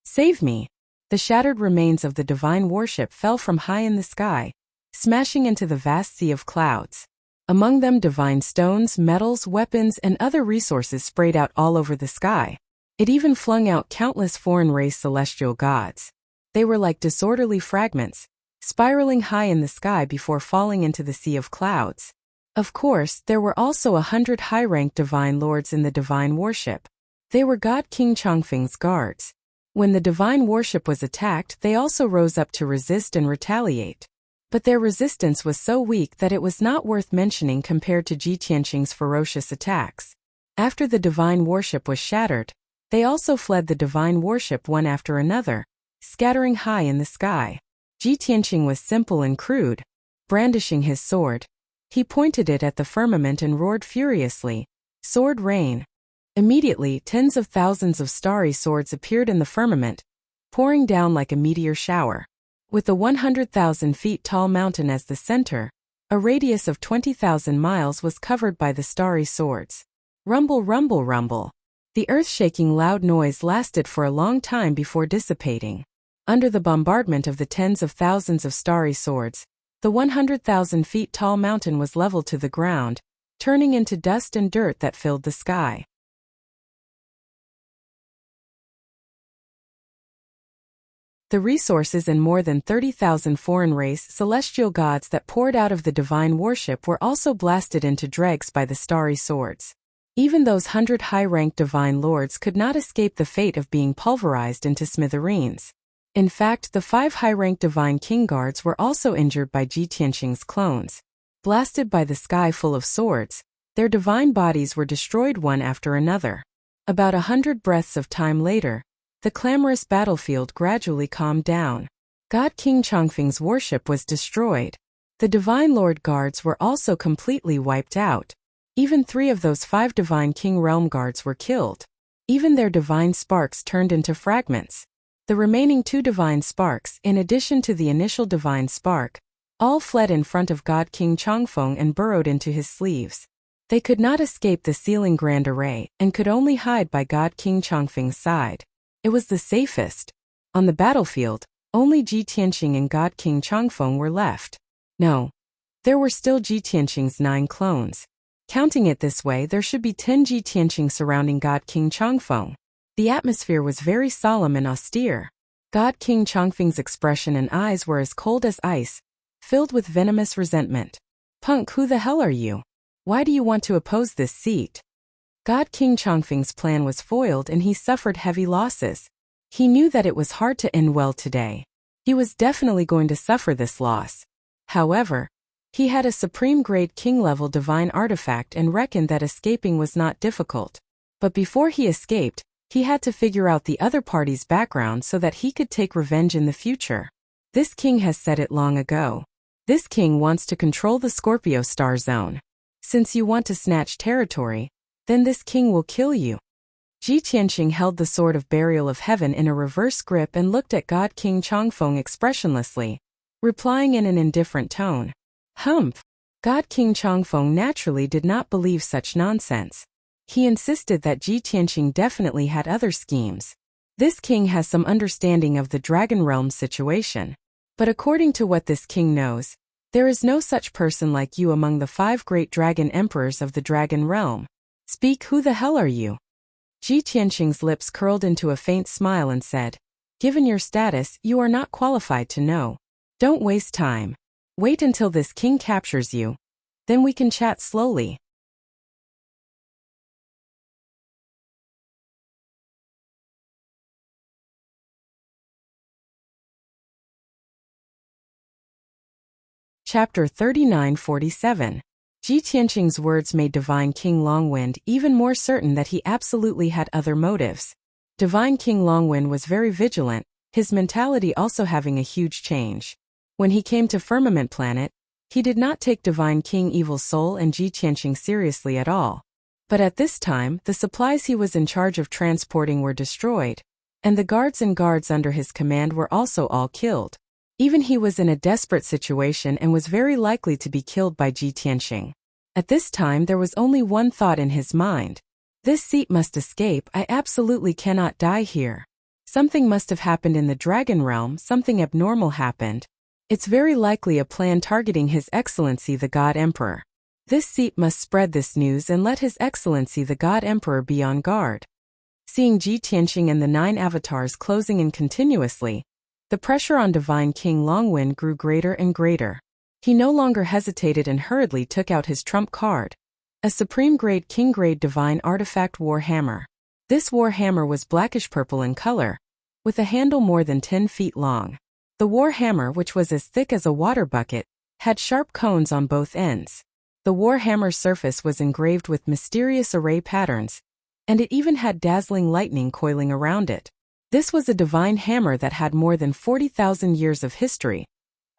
Save me! The shattered remains of the divine warship fell from high in the sky, smashing into the vast sea of clouds. Among them, divine stones, metals, weapons, and other resources sprayed out all over the sky. It even flung out countless foreign race celestial gods. They were like disorderly fragments, spiraling high in the sky before falling into the sea of clouds. Of course, there were also 100 high-ranked divine lords in the divine warship. They were God King Chongfeng's guards. When the divine warship was attacked, they also rose up to resist and retaliate. But their resistance was so weak that it was not worth mentioning compared to Ji Tianqing's ferocious attacks. After the divine warship was shattered, they also fled the divine warship one after another, scattering high in the sky. Ji Tianqing was simple and crude. Brandishing his sword, he pointed it at the firmament and roared furiously, "Sword rain!" Immediately, tens of thousands of starry swords appeared in the firmament, pouring down like a meteor shower. With the 100,000 feet tall mountain as the center, a radius of 20,000 miles was covered by the starry swords. Rumble, rumble, rumble. The earth-shaking loud noise lasted for a long time before dissipating. Under the bombardment of the tens of thousands of starry swords, the 100,000 feet tall mountain was leveled to the ground, turning into dust and dirt that filled the sky. The resources and more than 30,000 foreign race celestial gods that poured out of the divine warship were also blasted into dregs by the starry swords. Even those 100 high-ranked divine lords could not escape the fate of being pulverized into smithereens. In fact, the 5 high-ranked divine king guards were also injured by Ji Tianqing's clones. Blasted by the sky full of swords, their divine bodies were destroyed one after another. About 100 breaths of time later, the clamorous battlefield gradually calmed down. God King Chongfeng's warship was destroyed. The divine lord guards were also completely wiped out. Even 3 of those 5 divine king realm guards were killed. Even their divine sparks turned into fragments. The remaining 2 divine sparks, in addition to the initial divine spark, all fled in front of God King Chongfeng and burrowed into his sleeves. They could not escape the sealing grand array and could only hide by God King Chongfeng's side. It was the safest. On the battlefield, only Ji Tianqing and God King Chongfeng were left. No. There were still Ji Tianqing's 9 clones. Counting it this way, there should be 10 Ji Tianqing surrounding God King Chongfeng. The atmosphere was very solemn and austere. God King Chongfeng's expression and eyes were as cold as ice, filled with venomous resentment. "Punk, who the hell are you? Why do you want to oppose this seat?" God King Chongfeng's plan was foiled and he suffered heavy losses. He knew that it was hard to end well today. He was definitely going to suffer this loss. However, He had a supreme-grade king-level divine artifact and reckoned that escaping was not difficult. But before he escaped, he had to figure out the other party's background so that he could take revenge in the future. This king has said it long ago. This king wants to control the Scorpio star zone. Since you want to snatch territory, then this king will kill you. Ji Tianqing held the sword of burial of heaven in a reverse grip and looked at God King Changfeng expressionlessly, replying in an indifferent tone. Humph! God King Changfeng naturally did not believe such nonsense. He insisted that Ji Tianqing definitely had other schemes. This king has some understanding of the Dragon Realm situation. But according to what this king knows, there is no such person like you among the 5 great dragon emperors of the Dragon Realm. Speak, who the hell are you? Ji Tianqing's lips curled into a faint smile and said, given your status, you are not qualified to know. Don't waste time. Wait until this king captures you. Then we can chat slowly. Chapter 3947. Ji Tianqing's words made Divine King Longwind even more certain that he absolutely had other motives. Divine King Longwind was very vigilant, his mentality also having a huge change. When he came to Firmament Planet, he did not take Divine King Evil Soul and Ji Tianqing seriously at all. But at this time, the supplies he was in charge of transporting were destroyed, and the guards under his command were also all killed. Even he was in a desperate situation and was very likely to be killed by Ji Tianqing. At this time there was only one thought in his mind. This seat must escape, I absolutely cannot die here. Something must have happened in the Dragon Realm, something abnormal happened. It's very likely a plan targeting His Excellency the God Emperor. This seat must spread this news and let His Excellency the God Emperor be on guard. Seeing Ji Tianqing and the 9 avatars closing in continuously, the pressure on Divine King Longwind grew greater and greater. He no longer hesitated and hurriedly took out his trump card. A supreme-grade king-grade divine artifact war hammer. This war hammer was blackish-purple in color, with a handle more than 10 feet long. The war hammer, which was as thick as a water bucket, had sharp cones on both ends. The war hammer's surface was engraved with mysterious array patterns, and it even had dazzling lightning coiling around it. This was a divine hammer that had more than 40,000 years of history,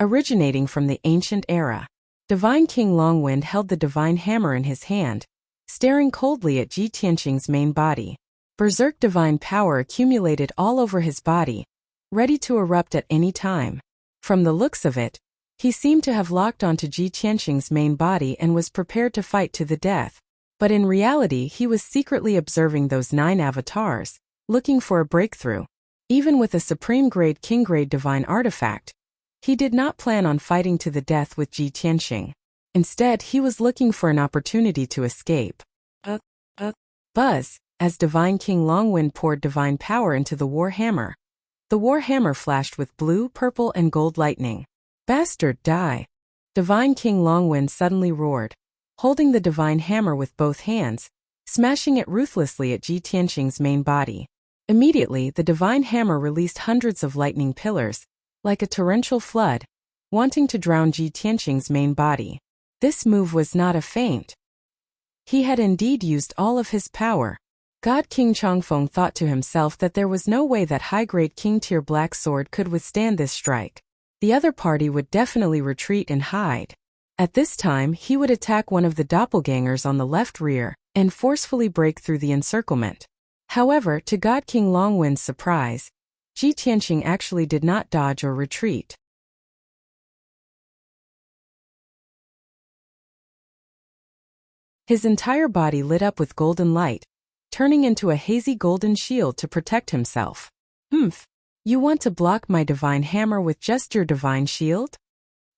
originating from the ancient era. Divine King Longwind held the divine hammer in his hand, staring coldly at Ji Tianqing's main body. Berserk divine power accumulated all over his body, ready to erupt at any time. From the looks of it, he seemed to have locked onto Ji Tianqing's main body and was prepared to fight to the death. But in reality he was secretly observing those 9 avatars, looking for a breakthrough. Even with a supreme-grade king-grade divine artifact, he did not plan on fighting to the death with Ji Tianqing. Instead, he was looking for an opportunity to escape. Buzz, as Divine King Longwind poured divine power into the war hammer. The war hammer flashed with blue, purple, and gold lightning. Bastard, die! Divine King Longwind suddenly roared, holding the divine hammer with both hands, smashing it ruthlessly at Ji Tianqing's main body. Immediately, the divine hammer released hundreds of lightning pillars, like a torrential flood, wanting to drown Ji Tianqing's main body. This move was not a feint. He had indeed used all of his power. God King Changfeng thought to himself that there was no way that high-grade king-tier black sword could withstand this strike. The other party would definitely retreat and hide. At this time, he would attack one of the doppelgangers on the left rear and forcefully break through the encirclement. However, to God King Longwind's surprise, Ji Tianqing actually did not dodge or retreat. His entire body lit up with golden light, turning into a hazy golden shield to protect himself. Humph! You want to block my divine hammer with just your divine shield?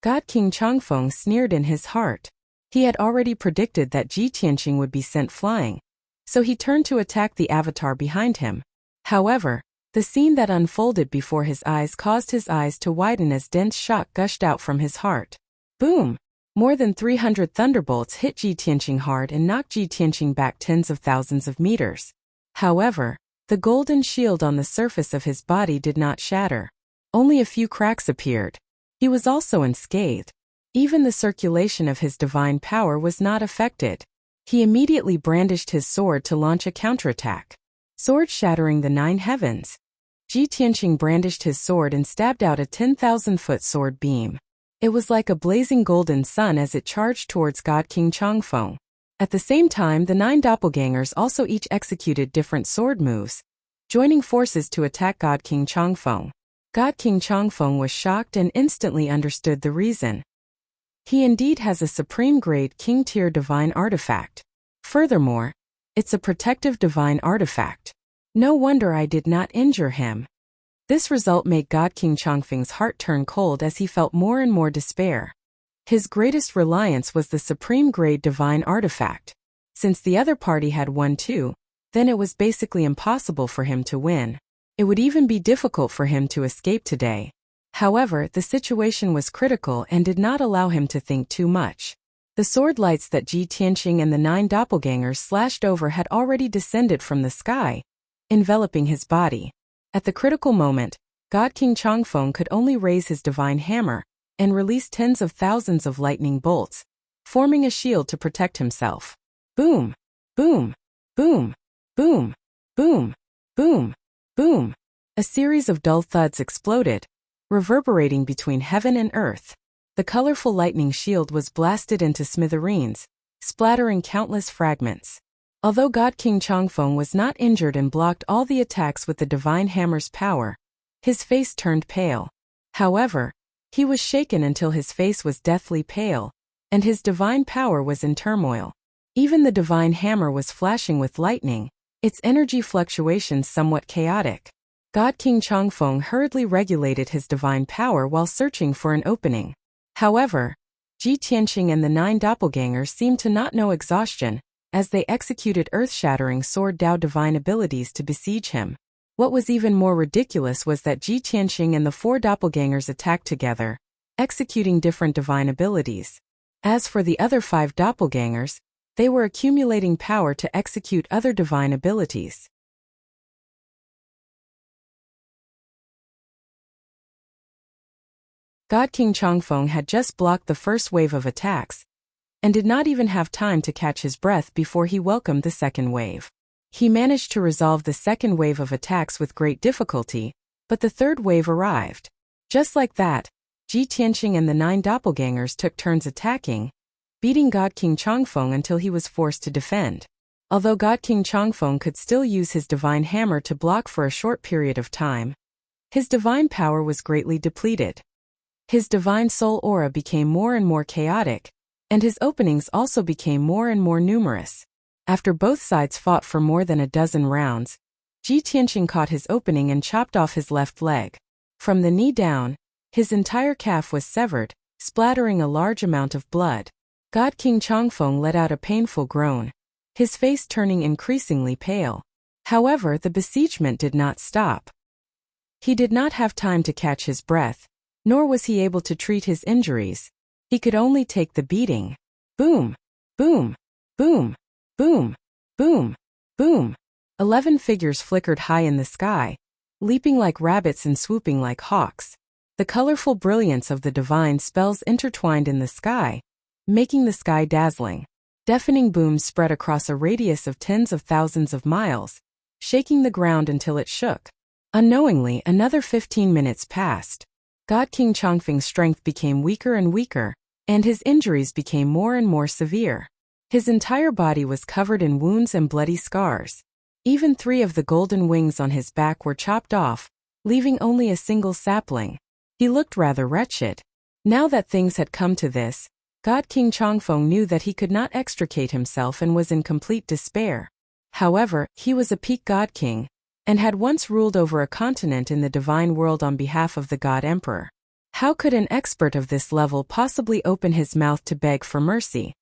God King Changfeng sneered in his heart. He had already predicted that Ji Tianqing would be sent flying, so he turned to attack the avatar behind him. However, the scene that unfolded before his eyes caused his eyes to widen as dense shock gushed out from his heart. Boom! More than 300 thunderbolts hit Ji Tianqing hard and knocked Ji Tianqing back tens of thousands of meters. However, the golden shield on the surface of his body did not shatter. Only a few cracks appeared. He was also unscathed. Even the circulation of his divine power was not affected. He immediately brandished his sword to launch a counterattack. Sword shattering the 9 heavens. Ji Tianqing brandished his sword and stabbed out a 10,000-foot sword beam. It was like a blazing golden sun as it charged towards God King Changfeng. At the same time, the 9 doppelgangers also each executed different sword moves, joining forces to attack God King Changfeng. God King Changfeng was shocked and instantly understood the reason. He indeed has a supreme-grade king-tier divine artifact. Furthermore, it's a protective divine artifact. No wonder I did not injure him. This result made God King Changfeng's heart turn cold as he felt more and more despair. His greatest reliance was the supreme-grade divine artifact. Since the other party had won too, then it was basically impossible for him to win. It would even be difficult for him to escape today. However, the situation was critical and did not allow him to think too much. The sword lights that Ji Tianqing and the 9 doppelgangers slashed over had already descended from the sky, enveloping his body. At the critical moment, God King Changfeng could only raise his divine hammer and release tens of thousands of lightning bolts, forming a shield to protect himself. Boom! Boom! Boom! Boom! Boom! Boom! Boom! A series of dull thuds exploded, reverberating between heaven and earth. The colorful lightning shield was blasted into smithereens, splattering countless fragments. Although God King Changfeng was not injured and blocked all the attacks with the divine hammer's power, his face turned pale. However, he was shaken until his face was deathly pale, and his divine power was in turmoil. Even the divine hammer was flashing with lightning, its energy fluctuations somewhat chaotic. God King Changfeng hurriedly regulated his divine power while searching for an opening. However, Ji Tianqing and the 9 doppelgangers seemed to not know exhaustion, as they executed earth-shattering sword Dao divine abilities to besiege him. What was even more ridiculous was that Ji Tianqing and the 4 doppelgangers attacked together, executing different divine abilities. As for the other 5 doppelgangers, they were accumulating power to execute other divine abilities. God King Changfeng had just blocked the first wave of attacks, and did not even have time to catch his breath before he welcomed the second wave. He managed to resolve the second wave of attacks with great difficulty, but the third wave arrived. Just like that, Ji Tianqing and the 9 doppelgangers took turns attacking, beating God King Changfeng until he was forced to defend. Although God King Changfeng could still use his divine hammer to block for a short period of time, his divine power was greatly depleted. His divine soul aura became more and more chaotic, and his openings also became more and more numerous. After both sides fought for more than a dozen rounds, Ji Tianqing caught his opening and chopped off his left leg. From the knee down, his entire calf was severed, splattering a large amount of blood. God King Changfeng let out a painful groan, his face turning increasingly pale. However, the besiegement did not stop. He did not have time to catch his breath, nor was he able to treat his injuries. He could only take the beating. Boom! Boom! Boom! Boom! Boom! Boom! 11 figures flickered high in the sky, leaping like rabbits and swooping like hawks. The colorful brilliance of the divine spells intertwined in the sky, making the sky dazzling. Deafening booms spread across a radius of tens of thousands of miles, shaking the ground until it shook. Unknowingly, another 15 minutes passed. God King Changfeng's strength became weaker and weaker, and his injuries became more and more severe. His entire body was covered in wounds and bloody scars. Even 3 of the golden wings on his back were chopped off, leaving only a single sapling. He looked rather wretched. Now that things had come to this, God King Changfeng knew that he could not extricate himself and was in complete despair. However, he was a peak God King, and had once ruled over a continent in the divine world on behalf of the God Emperor. How could an expert of this level possibly open his mouth to beg for mercy?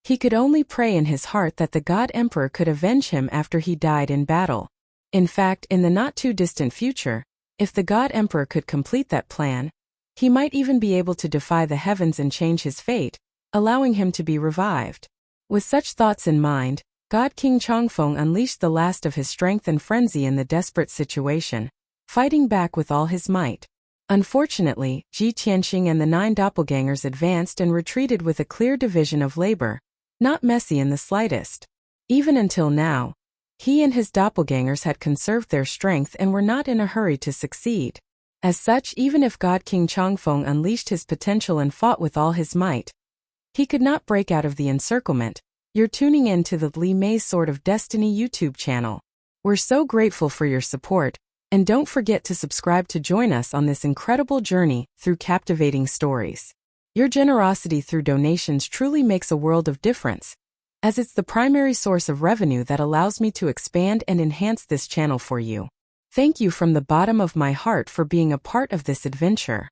He could only pray in his heart that the God Emperor could avenge him after he died in battle. In fact, in the not-too-distant future, if the God Emperor could complete that plan, he might even be able to defy the heavens and change his fate, allowing him to be revived. With such thoughts in mind, God King Changfeng unleashed the last of his strength and frenzy in the desperate situation, fighting back with all his might. Unfortunately, Ji Tianxing and the 9 doppelgangers advanced and retreated with a clear division of labor, not messy in the slightest. Even until now, he and his doppelgangers had conserved their strength and were not in a hurry to succeed. As such, even if God King Changfeng unleashed his potential and fought with all his might, he could not break out of the encirclement. You're tuning in to the Li Mei's Sword of Destiny YouTube channel. We're so grateful for your support, and don't forget to subscribe to join us on this incredible journey through captivating stories. Your generosity through donations truly makes a world of difference, as it's the primary source of revenue that allows me to expand and enhance this channel for you. Thank you from the bottom of my heart for being a part of this adventure.